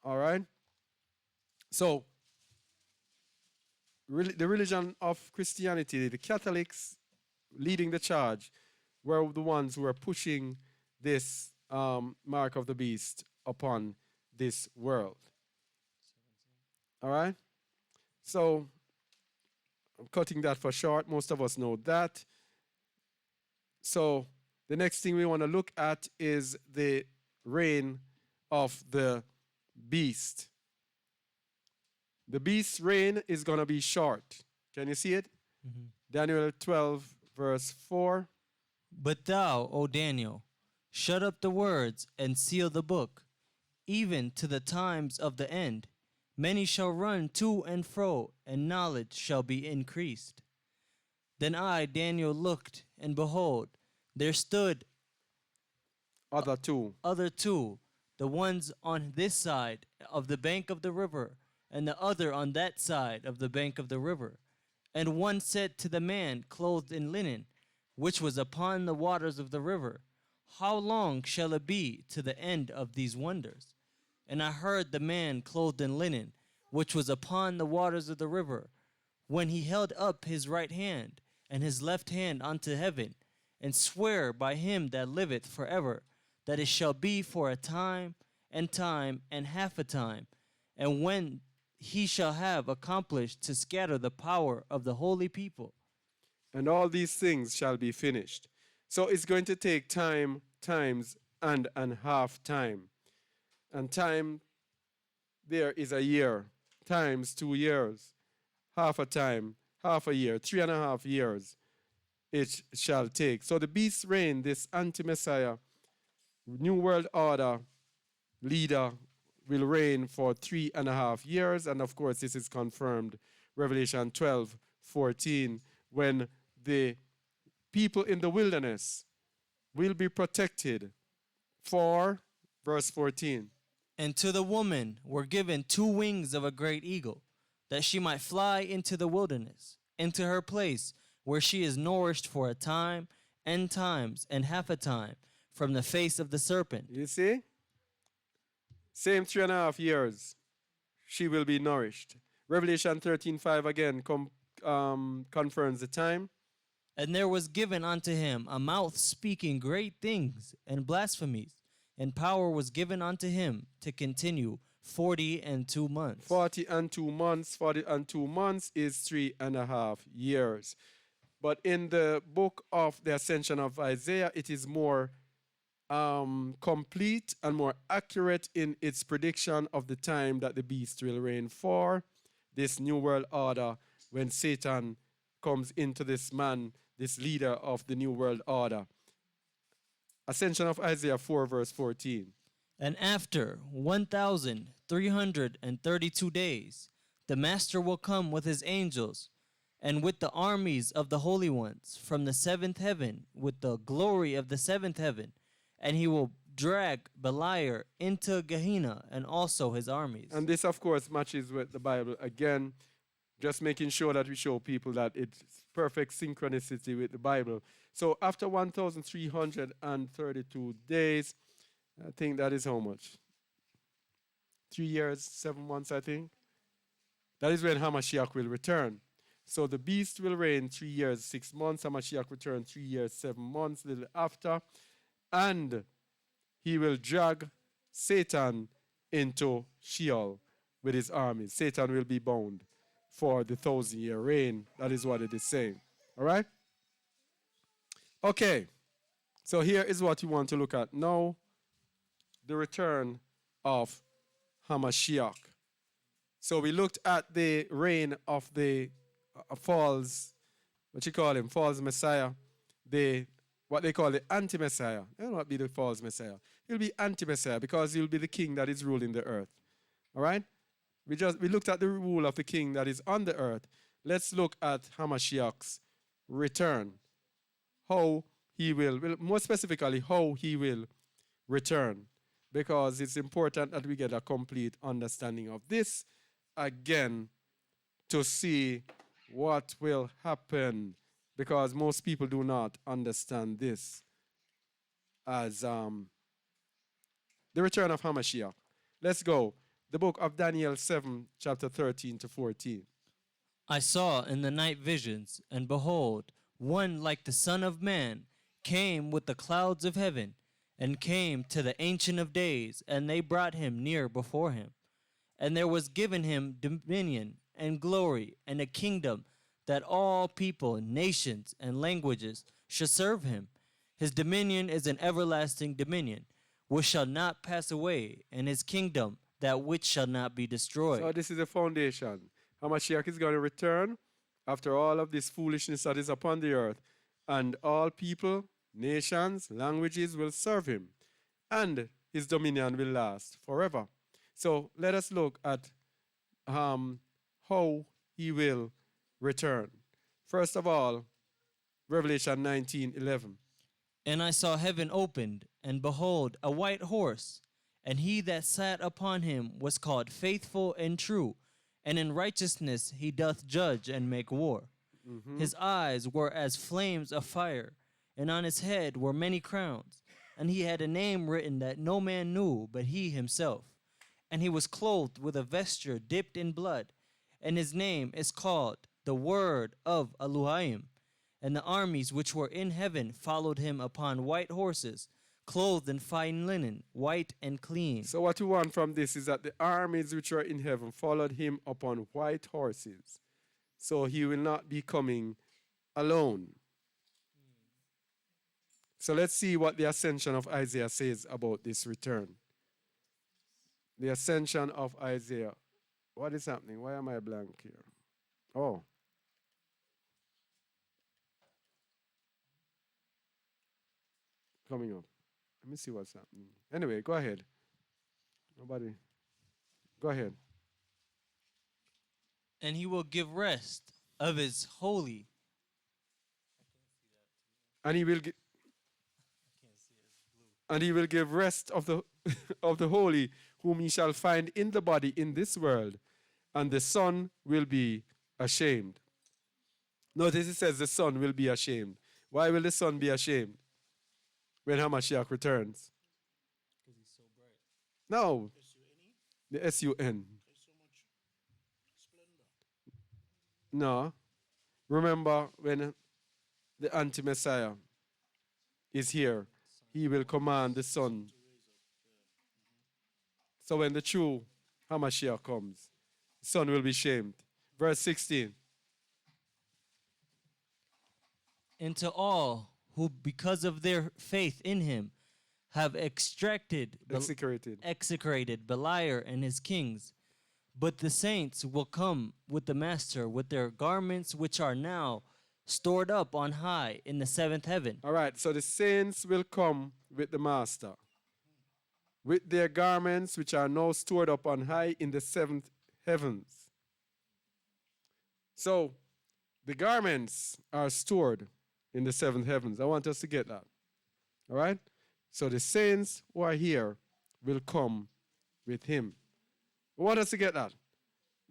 All right? So, the religion of Christianity, the Catholics leading the charge, were the ones who were pushing this mark of the beast upon this world. All right? So, I'm cutting that for short. Most of us know that. So, the next thing we want to look at is the reign of the beast. The beast's reign is going to be short. Can you see it? Mm-hmm. Daniel 12, verse 4. But thou, O Daniel, shut up the words and seal the book, even to the times of the end. Many shall run to and fro, and knowledge shall be increased. Then I, Daniel, looked, and behold, there stood Other two. other two, the ones on this side of the bank of the river, and the other on that side of the bank of the river. And one said to the man clothed in linen, which was upon the waters of the river, How long shall it be to the end of these wonders? And I heard the man clothed in linen, which was upon the waters of the river, when he held up his right hand and his left hand unto heaven, and swear by him that liveth forever, that it shall be for a time and half a time, and when he shall have accomplished to scatter the power of the holy people. And all these things shall be finished. So it's going to take time, times, and half time. And time there is a year, times 2 years, half a time, half a year, 3.5 years it shall take. So the beast's reign, this anti-Messiah, New World Order leader, will reign for 3.5 years. And of course, this is confirmed, Revelation 12:14, when the people in the wilderness will be protected for, verse 14. And to the woman were given 2 wings of a great eagle, that she might fly into the wilderness, into her place, where she is nourished for a time, and times, and half a time, from the face of the serpent. You see? Same 3.5 years, she will be nourished. Revelation 13:5 again confirms the time. And there was given unto him a mouth speaking great things and blasphemies, and power was given unto him to continue 42 months. 42 months. 42 months is 3.5 years. But in the book of the Ascension of Isaiah, it is more complete and more accurate in its prediction of the time that the beast will reign for, this new world order, when Satan comes into this man, this leader of the new world order. Ascension of Isaiah 4, verse 14. And after 1,332 days, the Master will come with his angels and with the armies of the holy ones from the 7th heaven, with the glory of the 7th heaven, and he will drag Beliar into Gehenna and also his armies. And this, of course, matches with the Bible again, just making sure that we show people that it's perfect synchronicity with the Bible. So after 1,332 days, I think that is how much? 3 years, 7 months, I think. That is when Hamashiach will return. So the beast will reign 3 years, 6 months. Hamashiach return 3 years, 7 months, little after. And he will drag Satan into Sheol with his armies. Satan will be bound for the 1,000-year reign. That is what it is saying. All right? Okay. So here is what you want to look at now. The return of Hamashiach. So we looked at the reign of the false, what you call him, false Messiah, what they call the anti-Messiah. He will not be the false Messiah. He'll be anti-Messiah because he'll be the king that is ruling the earth. All right? We looked at the rule of the king that is on the earth. Let's look at Hamashiach's return. How he will, more specifically, how he will return. Because it's important that we get a complete understanding of this again to see what will happen, because most people do not understand this as the return of Hamashiach. Let's go. The book of Daniel 7, chapter 13 to 14. I saw in the night visions, and behold, one like the Son of Man came with the clouds of heaven, and came to the Ancient of Days, and they brought him near before him. And there was given him dominion and glory and a kingdom, that all people, nations, and languages should serve him. His dominion is an everlasting dominion, which shall not pass away, and his kingdom that which shall not be destroyed. So this is the foundation. Hamashiach is going to return after all of this foolishness that is upon the earth, and all people, nations, languages will serve him, and his dominion will last forever. So let us look at how he will return. First of all, Revelation 19:11. And I saw heaven opened, and behold, a white horse, and he that sat upon him was called Faithful and True, and in righteousness he doth judge and make war. His eyes were as flames of fire, and on his head were many crowns, and he had a name written that no man knew but he himself. And he was clothed with a vesture dipped in blood, and his name is called the Word of Elohim. And the armies which were in heaven followed him upon white horses, clothed in fine linen, white and clean. So what you want from this is that the armies which were in heaven followed him upon white horses. So he will not be coming alone. So let's see what the ascension of Isaiah says about this return. The ascension of Isaiah. What is happening? Why am I blank here? Oh. Coming up. Let me see what's happening. Anyway, go ahead. Nobody. Go ahead. And he will give rest of his holy. And he will give rest of the of the holy, whom he shall find in the body in this world, and the son will be ashamed. Notice it says the son will be ashamed. Why will the son be ashamed when Hamashiach returns? Because he's so bright. No. The S-U-N. There's so much splendor. No. Remember, when the anti-Messiah is here, he will command the sun. So when the true Hamashiach comes, the sun will be shamed. Verse 16. And to all who, because of their faith in him, have execrated Beliar and his kings. But the saints will come with the Master with their garments which are now stored up on high in the seventh heaven. All right, so the saints will come with the Master, with their garments which are now stored up on high in the seventh heavens. So the garments are stored in the seventh heavens. I want us to get that. All right? So the saints who are here will come with him. I want us to get that.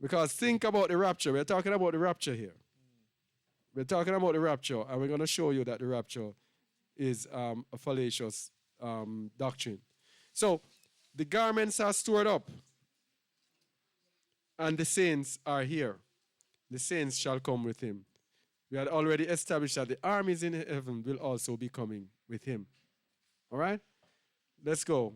Because think about the rapture. We're talking about the rapture here. We're talking about the rapture, and we're going to show you that the rapture is a fallacious doctrine. So the garments are stored up and the saints are here. The saints shall come with him. We had already established that the armies in heaven will also be coming with him. All right? Let's go.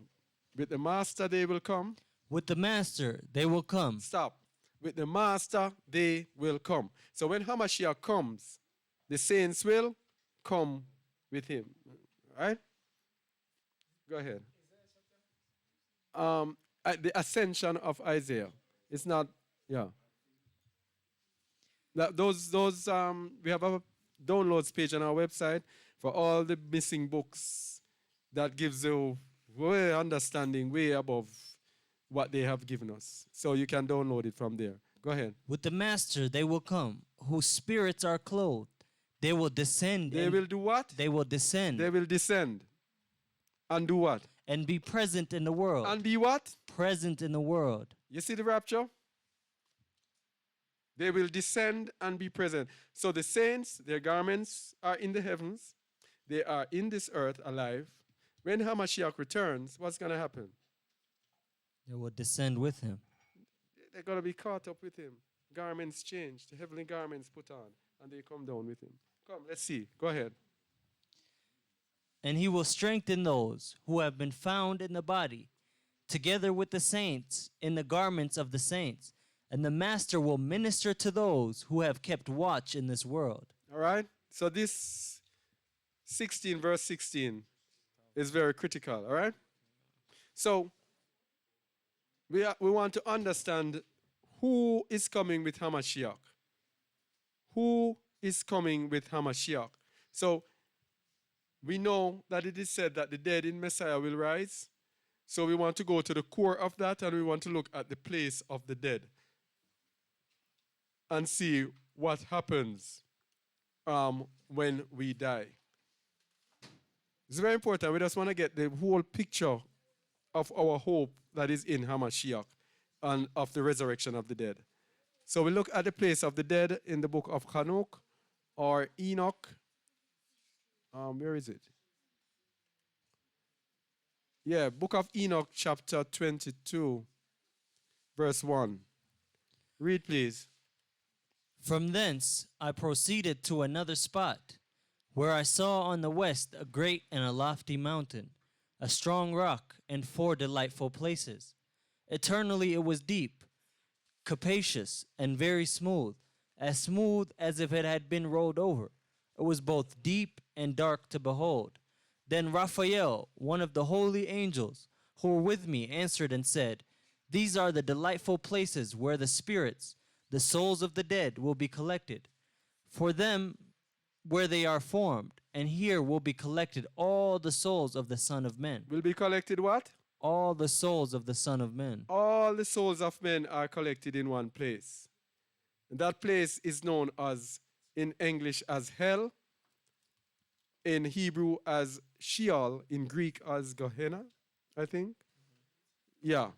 With the master they will come. With the master they will come. Stop. With the master they will come. So when HaMashiach comes, the saints will come with him. All right? Go ahead. The ascension of Isaiah. It's not, yeah. Those we have a downloads page on our website for all the missing books that gives you way understanding way above what they have given us. So you can download it from there. Go ahead. With the master they will come, whose spirits are clothed. They will descend. They will do what? They will descend. They will descend. And do what? And be present in the world. And be what? Present in the world. You see the rapture? They will descend and be present. So the saints, their garments are in the heavens. They are in this earth alive. When HaMashiach returns, what's going to happen? They will descend with him. They're going to be caught up with him. Garments changed, the heavenly garments put on, and they come down with him. Come, let's see. Go ahead. And he will strengthen those who have been found in the body, together with the saints in the garments of the saints. And the master will minister to those who have kept watch in this world. All right? So this 16, verse 16 is very critical. All right? So we want to understand who is coming with HaMashiach. Who is coming with HaMashiach? So we know that it is said that the dead in Messiah will rise. So we want to go to the core of that, and we want to look at the place of the dead and see what happens when we die. It's very important. We just want to get the whole picture of our hope that is in HaMashiach and of the resurrection of the dead. So we look at the place of the dead in the book of Hanok or Enoch. Where is it? Yeah, book of Enoch, chapter 22, verse 1. Read, please. From thence I proceeded to another spot, where I saw on the west a great and a lofty mountain, a strong rock, and 4 delightful places. Eternally it was deep, capacious, and very smooth as if it had been rolled over. It was both deep and dark to behold. Then Raphael, one of the holy angels who were with me, answered and said, These are the delightful places where the spirits, the souls of the dead, will be collected. For them where they are formed, and here will be collected all the souls of the Son of Men. Will be collected what? All the souls of the Son of Men. All the souls of men are collected in one place. And that place is known as, in English, as hell, in Hebrew as Sheol, in Greek as Gehenna, I think. Yeah.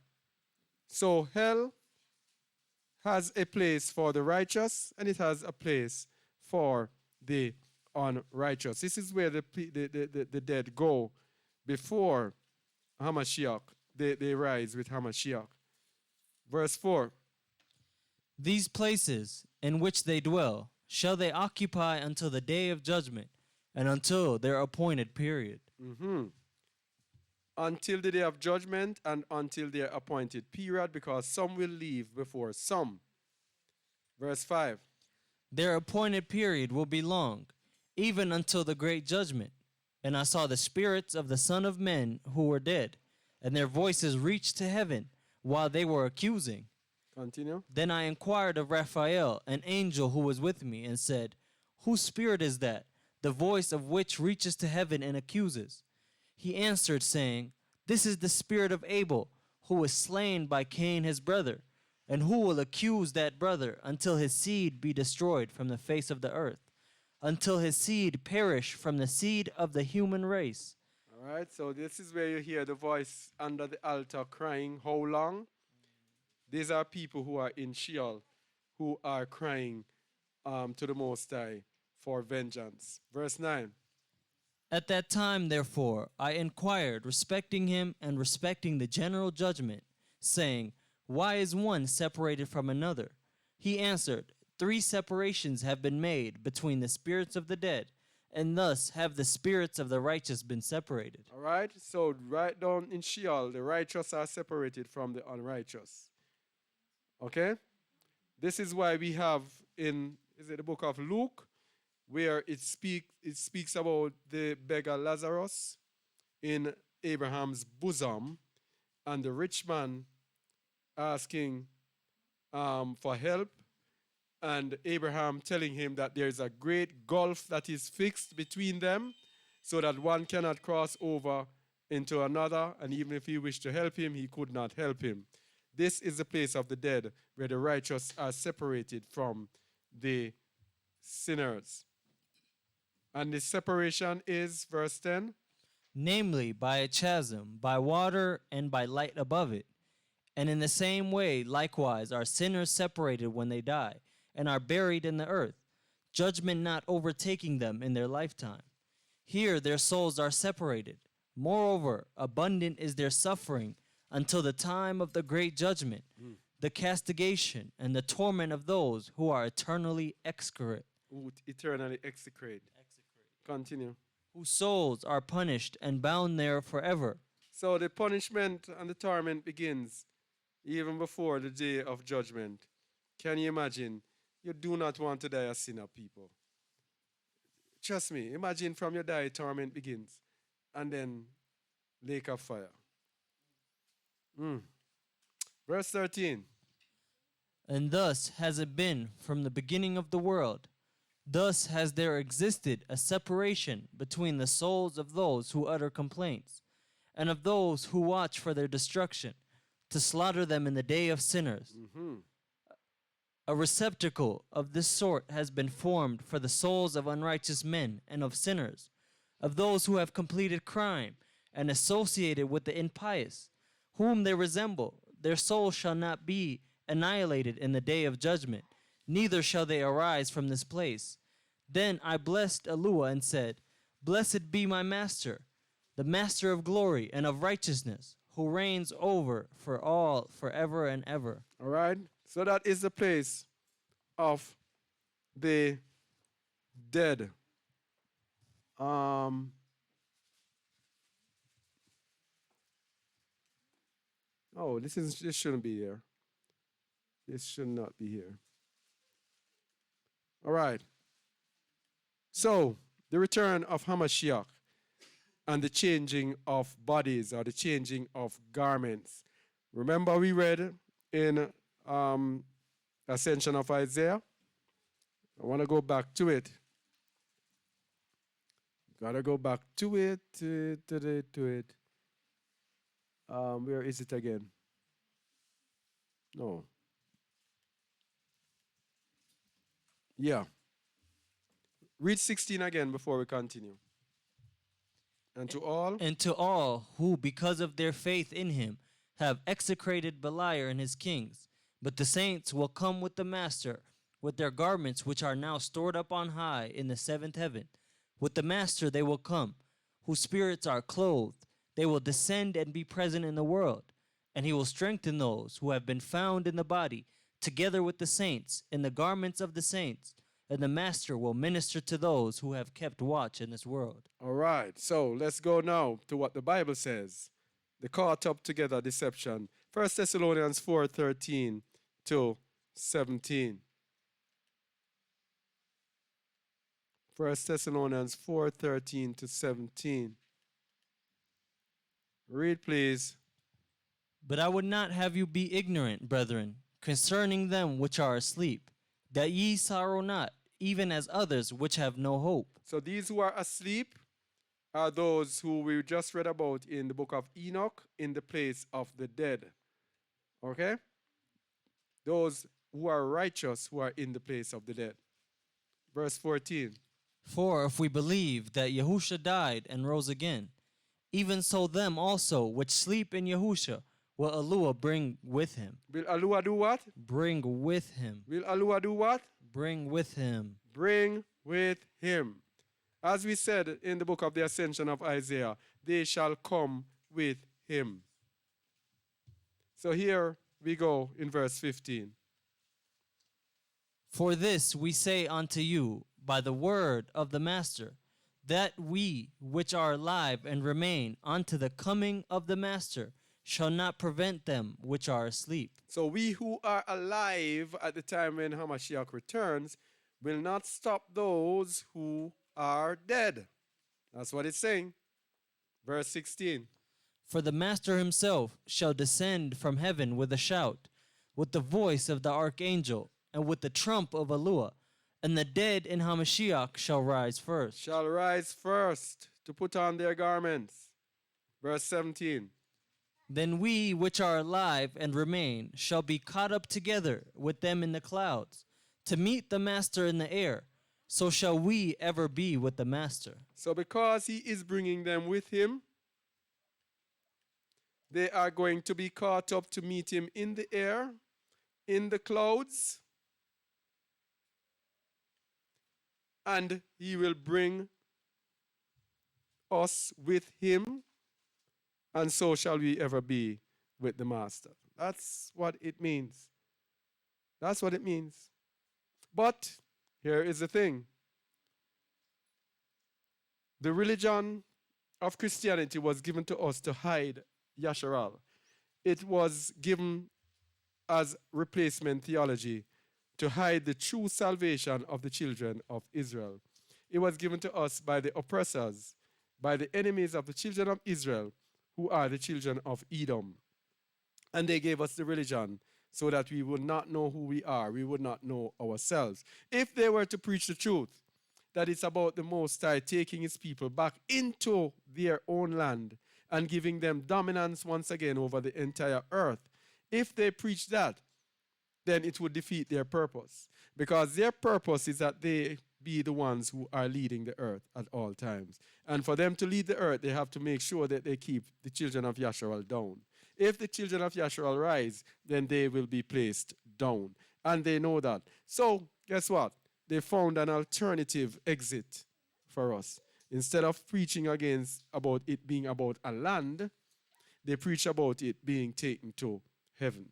So hell has a place for the righteous, and it has a place for the unrighteous. This is where the dead go before HaMashiach. They rise with HaMashiach. Verse 4. These places in which they dwell shall they occupy until the day of judgment, and until their appointed period. Until the day of judgment and until their appointed period, because some will leave before some. Verse 5. Their appointed period will be long, even until the great judgment. And I saw the spirits of the Son of Men who were dead, and their voices reached to heaven while they were accusing. Continue. Then I inquired of Raphael, an angel who was with me, and said, Whose spirit is that, the voice of which reaches to heaven and accuses? He answered, saying, This is the spirit of Abel, who was slain by Cain his brother, and who will accuse that brother until his seed be destroyed from the face of the earth, until his seed perish from the seed of the human race. All right, so this is where you hear the voice under the altar crying, How long? These are people who are in Sheol, who are crying to the Most High for vengeance. Verse 9. At that time, therefore, I inquired respecting him and respecting the general judgment, saying, Why is one separated from another? He answered, 3 separations have been made between the spirits of the dead, and thus have the spirits of the righteous been separated. All right? So right down in Sheol, the righteous are separated from the unrighteous. Okay? This is why we have in, is it the book of Luke, where it speaks about the beggar Lazarus in Abraham's bosom, and the rich man asking for help, and Abraham telling him that there is a great gulf that is fixed between them, so that one cannot cross over into another, and even if he wished to help him, he could not help him. This is the place of the dead, where the righteous are separated from the sinners. And the separation is, verse 10, Namely, by a chasm, by water, and by light above it. And in the same way, likewise, are sinners separated when they die, and are buried in the earth, judgment not overtaking them in their lifetime. Here their souls are separated. Moreover, abundant is their suffering until the time of the great judgment, the castigation and the torment of those who are eternally execrate. who eternally execrate. Continue. Whose souls are punished and bound there forever. So the punishment and the torment begins even before the day of judgment. Can you imagine? You do not want to die a sinner, people. Trust me, imagine from your die, torment begins. And then lake of fire. Verse 13. And thus has it been from the beginning of the world. Thus has there existed a separation between the souls of those who utter complaints, and of those who watch for their destruction, to slaughter them in the day of sinners. A receptacle of this sort has been formed for the souls of unrighteous men and of sinners, of those who have completed crime and associated with the impious, whom they resemble. Their souls shall not be annihilated in the day of judgment, neither shall they arise from this place. Then I blessed Elua and said, Blessed be my master, the master of glory and of righteousness, who reigns over for all forever and ever. All right? So that is the place of the dead. Oh, this shouldn't be here. This should not be here. All right. So, the return of HaMashiach and the changing of bodies or the changing of garments. Remember we read in Ascension of Isaiah? I want to go back to it. Gotta go back to it, to it. Where is it again? No. Yeah. Read 16 again before we continue. And to all, And to all who, because of their faith in him, have execrated Beliar and his kings. But the saints will come with the Master, with their garments which are now stored up on high in the seventh heaven. With the Master they will come, whose spirits are clothed. They will descend and be present in the world. And he will strengthen those who have been found in the body, together with the saints, in the garments of the saints. And the Master will minister to those who have kept watch in this world. all right. So let's go now to what the Bible says. The caught up together deception. 1 Thessalonians 4:13 to 17. 1 Thessalonians 4:13 to 17. Read, please. But I would not have you be ignorant, brethren, concerning them which are asleep, that ye sorrow not, even as others which have no hope. So these who are asleep are those who we just read about in the book of Enoch, in the place of the dead. Okay? Those who are righteous who are in the place of the dead. Verse 14. For if we believe that Yahusha died and rose again, even so them also which sleep in Yahusha will Elua bring with him. Will Alua do what? Bring with him. Will Alua do what? Bring with him. Bring with him. As we said in the book of the Ascension of Isaiah, they shall come with him. So here we go in verse 15. For this we say unto you by the word of the Master, that we which are alive and remain unto the coming of the Master shall not prevent them which are asleep. So we who are alive at the time when HaMashiach returns will not stop those who are dead. That's what it's saying. Verse 16. For the Master himself shall descend from heaven with a shout, with the voice of the archangel, and with the trump of Eluah, and the dead in HaMashiach shall rise first. Shall rise first to put on their garments. Verse 17. Then we which are alive and remain shall be caught up together with them in the clouds, to meet the Master in the air. So shall we ever be with the Master. So because he is bringing them with him, they are going to be caught up to meet him in the air, in the clouds, and he will bring us with him, and so shall we ever be with the Master. That's what it means. That's what it means. But here is the thing. The religion of Christianity was given to us to hide Yasharal. It was given as replacement theology to hide the true salvation of the children of Israel. It was given to us by the oppressors, by the enemies of the children of Israel, who are the children of Edom. And they gave us the religion so that we would not know who we are, we would not know ourselves. If they were to preach the truth, that it's about the Most High taking his people back into their own land and giving them dominance once again over the entire earth, if they preach that, then it would defeat their purpose. Because their purpose is that they be the ones who are leading the earth at all times. And for them to lead the earth, they have to make sure that they keep the children of Yasharal down. If the children of Yasharal rise, then they will be placed down. And they know that. So, guess what? They found an alternative exit for us. Instead of preaching against about it being about a land, they preach about it being taken to heaven.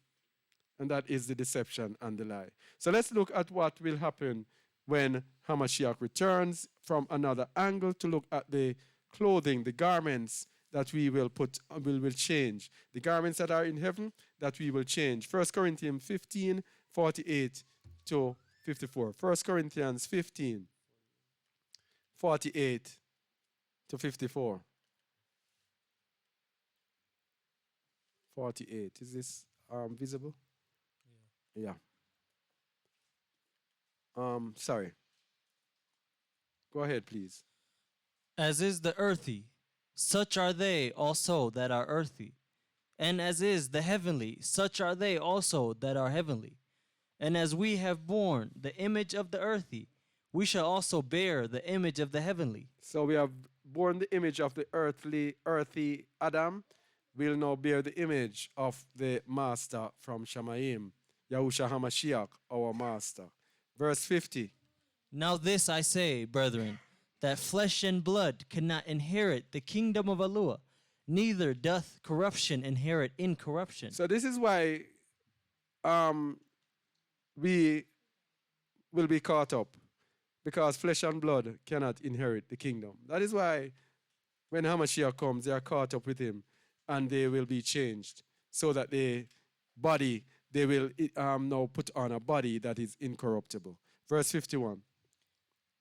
And that is the deception and the lie. So let's look at what will happen when HaMashiach returns from another angle, to look at the clothing, the garments that we will put, will change. The garments that are in heaven that we will change. 1 Corinthians 15, 48 to 54. 1 Corinthians 15, 48 to 54. 48. Is this visible? Yeah. Sorry. Go ahead, please. As is the earthy, such are they also that are earthy. And as is the heavenly, such are they also that are heavenly. And as we have borne the image of the earthy, we shall also bear the image of the heavenly. So we have borne the image of the earthy Adam. We'll now bear the image of the Master from Shamayim, Yahusha HaMashiach, our Master. Verse 50. Now this I say, brethren, that flesh and blood cannot inherit the kingdom of Eluah, neither doth corruption inherit incorruption. So this is why we will be caught up, because flesh and blood cannot inherit the kingdom. That is why when HaMashiach comes, they are caught up with him, and they will be changed, so that they will now put on a body that is incorruptible. Verse 51.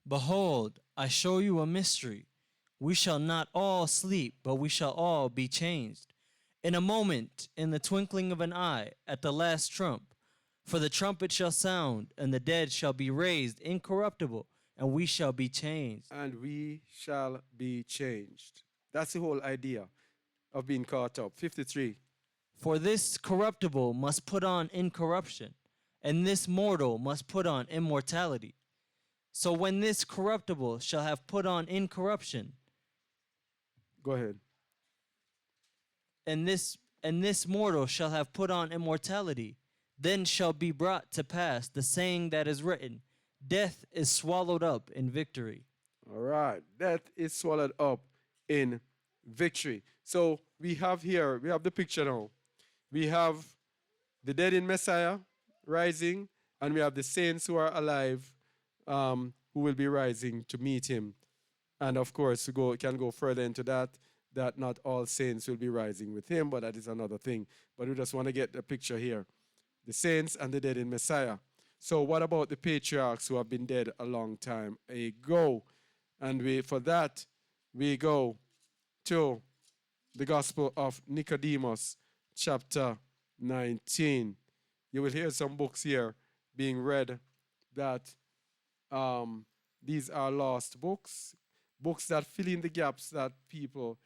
Behold, I show you a mystery. We shall not all sleep, but we shall all be changed. In a moment, in the twinkling of an eye, at the last trump. For the trumpet shall sound, and the dead shall be raised incorruptible, and we shall be changed. And we shall be changed. That's the whole idea of being caught up. 53. For this corruptible must put on incorruption, and this mortal must put on immortality. So when this corruptible shall have put on incorruption, Go ahead. and this mortal shall have put on immortality, then shall be brought to pass the saying that is written, death is swallowed up in victory. All right. Death is swallowed up in victory. So we have the picture now. We have the dead in Messiah rising, and we have the saints who are alive, who will be rising to meet him. And of course, we can go further into that not all saints will be rising with him, but that is another thing. But we just want to get the picture here. The saints and the dead in Messiah. So what about the patriarchs who have been dead a long time ago? And for that, we go to the Gospel of Nicodemus, chapter 19. You will hear some books here being read that these are lost books, books that fill in the gaps that people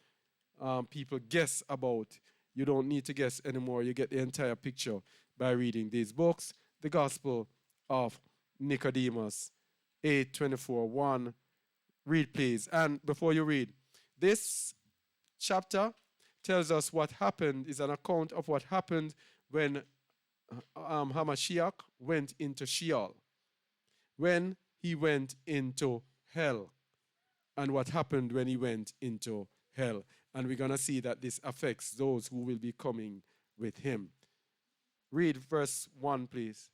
guess about. You don't need to guess anymore. You get the entire picture by reading these books. The Gospel of Nicodemus, 8:24:1. Read, please. And before you read, this chapter tells us what happened, is an account of what happened when HaMashiach went into Sheol, when he went into hell, and what happened when he went into hell. And we're going to see that this affects those who will be coming with him. Read verse 1, please.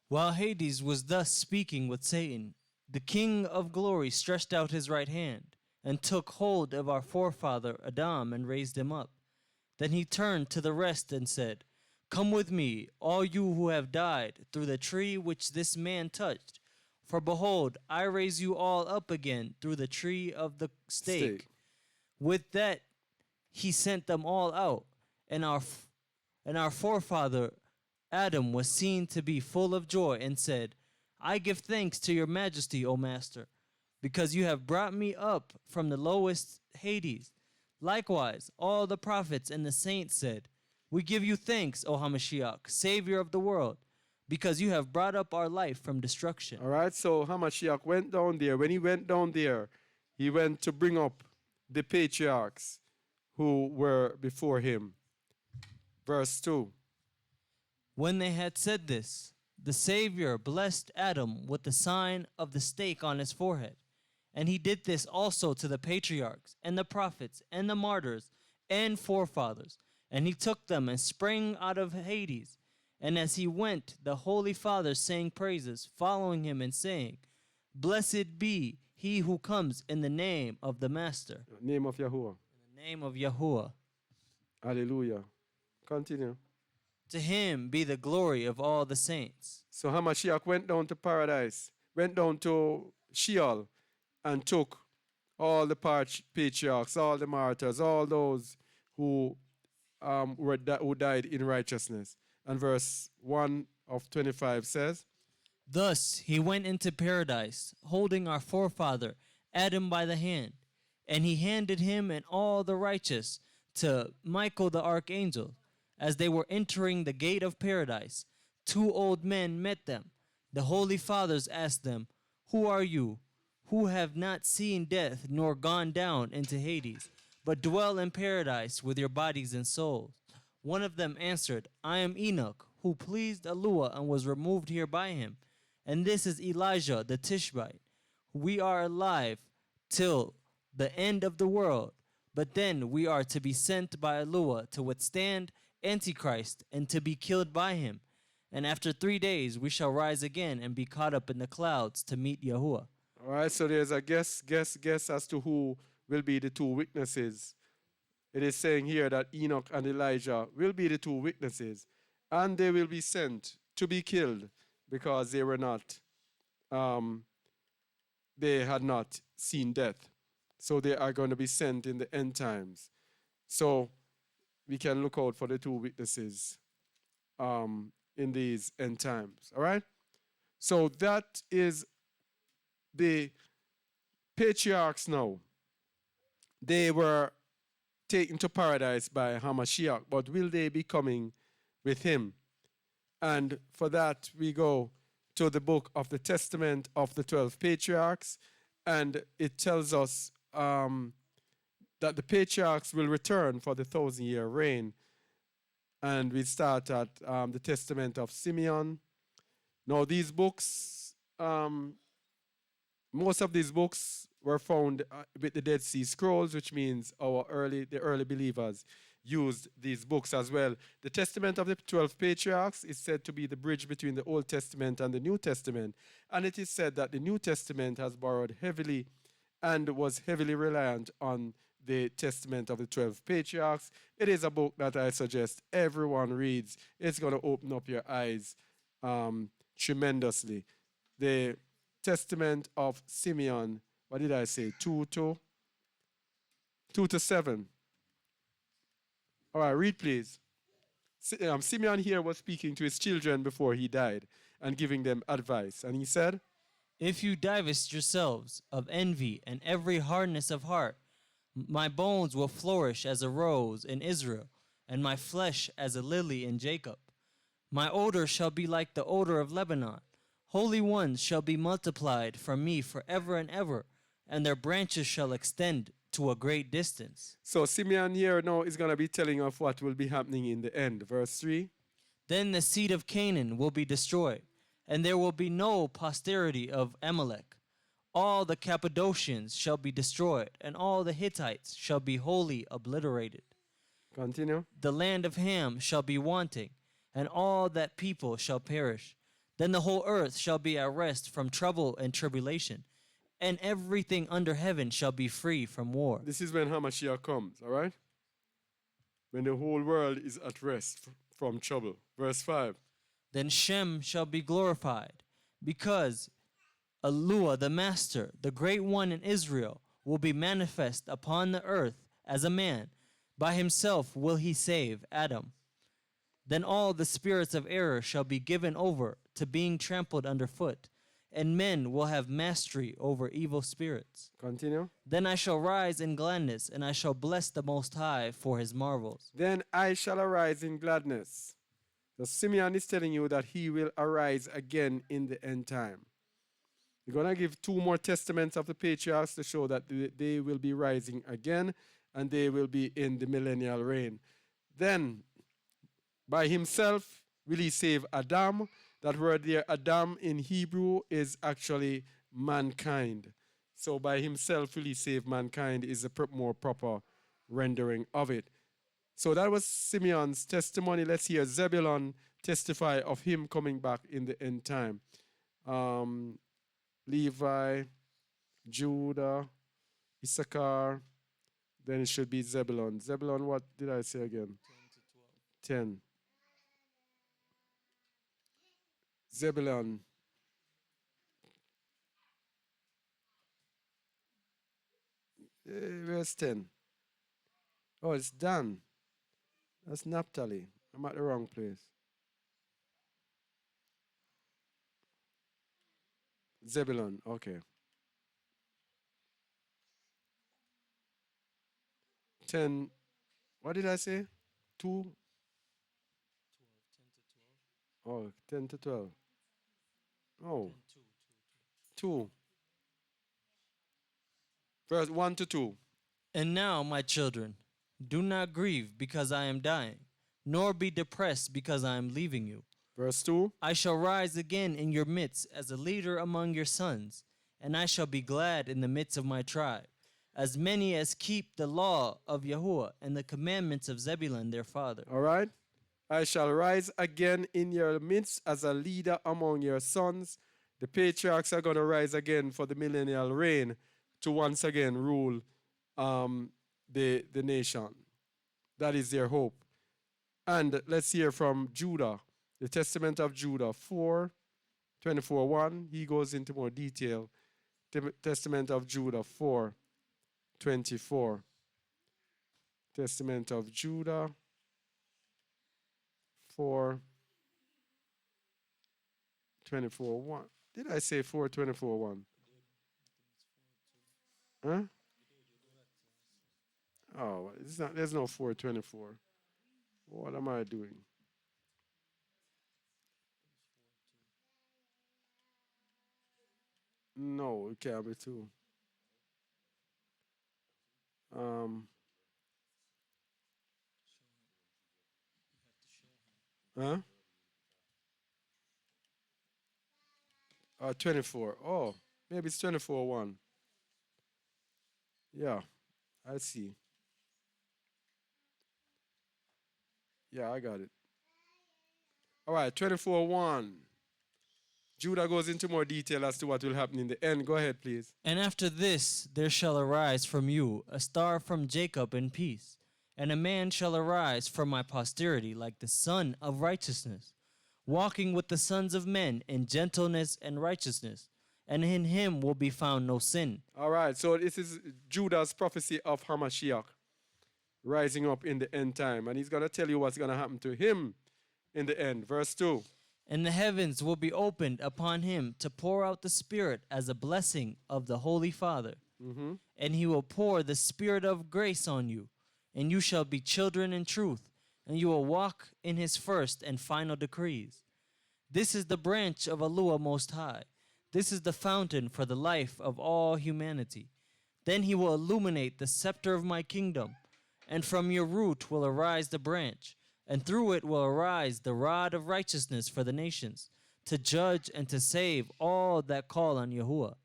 While Hades was thus speaking with Satan, the King of glory stretched out his right hand and took hold of our forefather Adam and raised him up. Then he turned to the rest and said, "Come with me, all you who have died, through the tree which this man touched. For behold, I raise you all up again through the tree of the stake." With that he sent them all out, and our forefather Adam was seen to be full of joy and said, "I give thanks to your majesty, O master, because you have brought me up from the lowest Hades." Likewise, all the prophets and the saints said, "We give you thanks, O HaMashiach, Savior of the world, because you have brought up our life from destruction." All right, so HaMashiach went down there. When he went down there, he went to bring up the patriarchs who were before him. Verse 2. When they had said this, the Savior blessed Adam with the sign of the stake on his forehead. And he did this also to the patriarchs and the prophets and the martyrs and forefathers. And he took them and sprang out of Hades. And as he went, the Holy Father sang praises, following him and saying, "Blessed be he who comes in the name of the Master." Name of Yahuwah. In the name of Yahuwah. Hallelujah. Continue. To him be the glory of all the saints. So HaMashiach went down to paradise, went down to Sheol, and took all the patriarchs, all the martyrs, all those who who died in righteousness. And verse 1 of 25 says, Thus he went into paradise, holding our forefather Adam by the hand, and he handed him and all the righteous to Michael the archangel. As they were entering the gate of paradise, two old men met them. The holy fathers asked them, "Who are you, who have not seen death nor gone down into Hades, but dwell in paradise with your bodies and souls?" One of them answered, "I am Enoch, who pleased Allah and was removed here by him. And this is Elijah the Tishbite. We are alive till the end of the world, but then we are to be sent by Allah to withstand antichrist and to be killed by him. And after 3 days we shall rise again and be caught up in the clouds to meet Yahuwah." all right, so there's a guess as to who will be the two witnesses. It is saying here that Enoch and Elijah will be the two witnesses, and they will be sent to be killed because they were not, they had not seen death. So they are going to be sent in the end times. So we can look out for the two witnesses in these end times. All right? So that is the patriarchs now. They were taken to paradise by HaMashiach, but will they be coming with him? And for that, we go to the book of the Testament of the 12 patriarchs, and it tells us that the patriarchs will return for the 1,000-year reign. And we start at the Testament of Simeon. Now, these books, most of these books were found with the Dead Sea Scrolls, which means the early believers used these books as well. The Testament of the 12 Patriarchs is said to be the bridge between the Old Testament and the New Testament. And it is said that the New Testament has borrowed heavily and was heavily reliant on the Testament of the 12 Patriarchs. It is a book that I suggest everyone reads. It's going to open up your eyes tremendously. The Testament of Simeon, what did I say? 2 to 7. All right, read please. Simeon here was speaking to his children before he died and giving them advice. And he said, If you divest yourselves of envy and every hardness of heart, my bones will flourish as a rose in Israel, and my flesh as a lily in Jacob. My odor shall be like the odor of Lebanon. Holy ones shall be multiplied from me forever and ever, and their branches shall extend to a great distance. so Simeon here now is going to be telling of what will be happening in the end. Verse 3. Then the seed of Canaan will be destroyed, and there will be no posterity of Amalek. All the Cappadocians shall be destroyed, and all the Hittites shall be wholly obliterated. Continue. The land of Ham shall be wanting, and all that people shall perish. Then the whole earth shall be at rest from trouble and tribulation, and everything under heaven shall be free from war. This is when Hamashiach comes, all right? When the whole world is at rest from trouble. Verse 5. Then Shem shall be glorified, because Eluah the Master, the Great One in Israel, will be manifest upon the earth as a man. By himself will he save Adam. Then all the spirits of error shall be given over to being trampled underfoot, and men will have mastery over evil spirits. Continue. Then I shall rise in gladness, and I shall bless the Most High for his marvels. Then I shall arise in gladness. So Simeon is telling you that he will arise again in the end time. We're going to give 2 more testaments of the patriarchs to show that they will be rising again and they will be in the millennial reign. Then, by himself will he save Adam. That word there, Adam in Hebrew, is actually mankind. So by himself will he save mankind is a more proper rendering of it. So that was Simeon's testimony. Let's hear Zebulun testify of him coming back in the end time. Levi, Judah, Issachar, then it should be Zebulun. Zebulun, what did I say again? 10 to 12. 10. Zebulun. Where's 10? Oh, it's Dan. That's Naphtali. I'm at the wrong place. Zebulun, okay. 10, what did I say? 2? 12, 10 to 12. Oh, 2. Verse 1 to 2. And now, my children, do not grieve because I am dying, nor be depressed because I am leaving you. Verse 2. I shall rise again in your midst as a leader among your sons, and I shall be glad in the midst of my tribe, as many as keep the law of Yahuwah and the commandments of Zebulun their father. All right. I shall rise again in your midst as a leader among your sons. The patriarchs are going to rise again for the millennial reign to once again rule the nation. That is their hope. And let's hear from Judah, the Testament of Judah 4:24-1. He goes into more detail. The Testament of Judah 4:24. Testament of Judah 4:24-1. Did I say 4:24-1? Huh? Oh, it's not, there's no 4:24. What am I doing? No, it can't be 2. Huh? 24. Oh, maybe it's 24:1. Yeah, I see. Yeah, I got it. All right, 24:1. Judah goes into more detail as to what will happen in the end. Go ahead, please. And after this there shall arise from you a star from Jacob in peace, and a man shall arise from my posterity like the Son of Righteousness, walking with the sons of men in gentleness and righteousness, and in him will be found no sin. All right, so this is Judah's prophecy of HaMashiach rising up in the end time. And he's going to tell you what's going to happen to him in the end. Verse 2. And the heavens will be opened upon him to pour out the Spirit as a blessing of the Holy Father. And he will pour the Spirit of grace on you, and you shall be children in truth, and you will walk in his first and final decrees. This is the branch of Alua Most High. This is the fountain for the life of all humanity. Then he will illuminate the scepter of my kingdom, and from your root will arise the branch, and through it will arise the rod of righteousness for the nations, to judge and to save all that call on Yahuwah.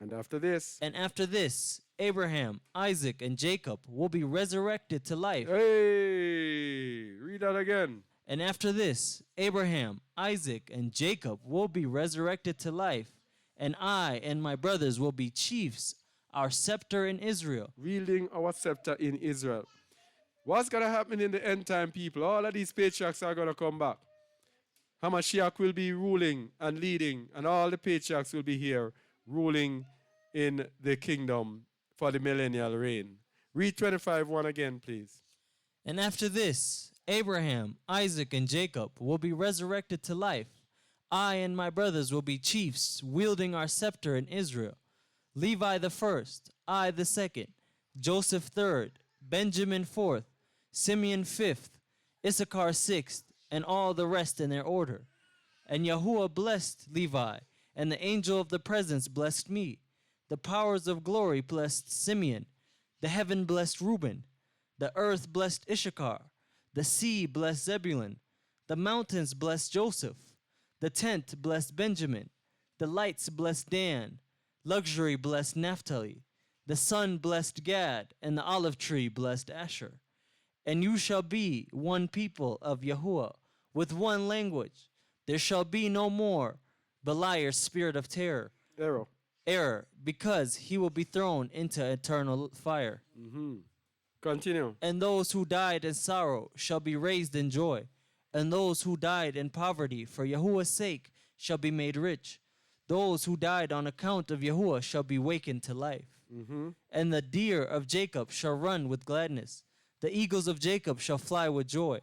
And after this. And after this, Abraham, Isaac, and Jacob will be resurrected to life. Hey, read that again. And after this, Abraham, Isaac, and Jacob will be resurrected to life, and I and my brothers will be chiefs, our scepter in Israel. Wielding our scepter in Israel. What's going to happen in the end time, people? All of these patriarchs are going to come back. HaMashiach will be ruling and leading, and all the patriarchs will be here ruling in the kingdom for the millennial reign. Read 25:1 again, please. And after this, Abraham, Isaac, and Jacob will be resurrected to life. I and my brothers will be chiefs, wielding our scepter in Israel. Levi the first, I the second, Joseph third, Benjamin fourth, Simeon fifth, Issachar sixth, and all the rest in their order. And Yahuwah blessed Levi, and the angel of the presence blessed me. The powers of glory blessed Simeon. The heaven blessed Reuben. The earth blessed Issachar. The sea blessed Zebulun. The mountains blessed Joseph. The tent blessed Benjamin. The lights blessed Dan. Luxury blessed Naphtali. The sun blessed Gad, and the olive tree blessed Asher. And you shall be one people of Yahuwah, with one language. There shall be no more Beliar's spirit of terror. Error, because he will be thrown into eternal fire. Continue. And those who died in sorrow shall be raised in joy, and those who died in poverty for Yahuwah's sake shall be made rich. Those who died on account of Yahuwah shall be wakened to life. And the deer of Jacob shall run with gladness. The eagles of Jacob shall fly with joy.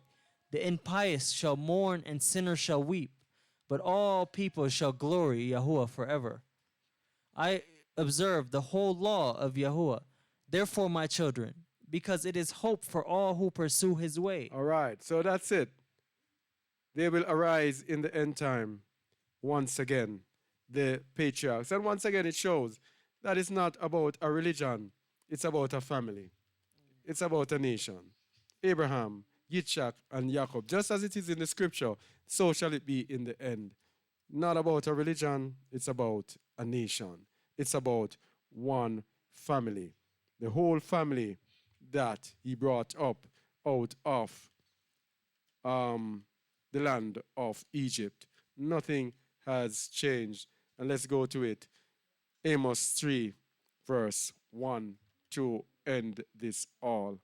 The impious shall mourn, and sinners shall weep. But all people shall glory Yahuwah forever. I observe the whole law of Yahuwah. Therefore, my children, because it is hope for all who pursue his way. All right, so that's it. They will arise in the end time once again, the patriarchs. And once again, it shows that it's not about a religion, it's about a family. It's about a nation. Abraham, Yitzchak, and Jacob. Just as it is in the scripture, so shall it be in the end. Not about a religion, it's about a nation. It's about one family. The whole family that he brought up out of the land of Egypt. Nothing has changed. And let's go to it. Amos 3, verse 1 to end this all.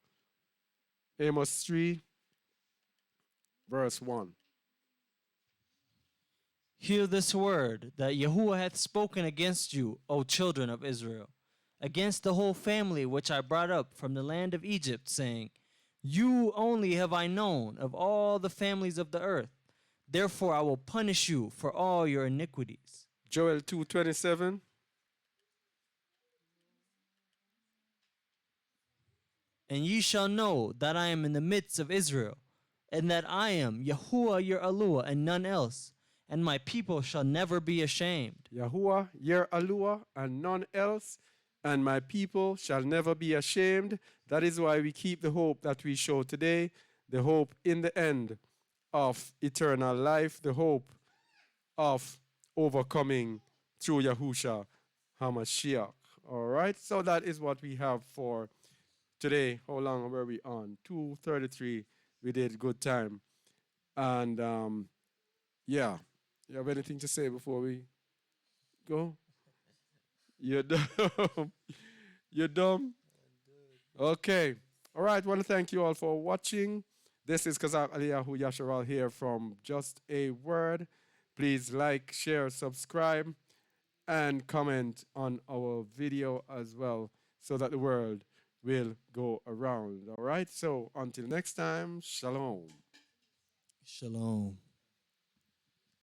Amos 3, verse 1. Hear this word that Yahuwah hath spoken against you, O children of Israel, against the whole family which I brought up from the land of Egypt, saying, You only have I known of all the families of the earth. Therefore I will punish you for all your iniquities. Joel 2:27. And ye shall know that I am in the midst of Israel, and that I am Yahuwah your Alua, and none else, and my people shall never be ashamed. Yahuwah, your Alua, and none else, and my people shall never be ashamed. That is why we keep the hope that we show today, the hope in the end of eternal life, the hope of overcoming through Yahusha HaMashiach. All right, so that is what we have for today. How long were we on? 2:33. We did good time. And yeah, you have anything to say before we go? You're dumb. You're dumb. Okay. All right. Want to thank you all for watching. This is Kazak Aliyahu Yasharal here from Just a Word. Please like, share, subscribe, and comment on our video as well so that the world will go around. All right. So until next time, shalom. Shalom.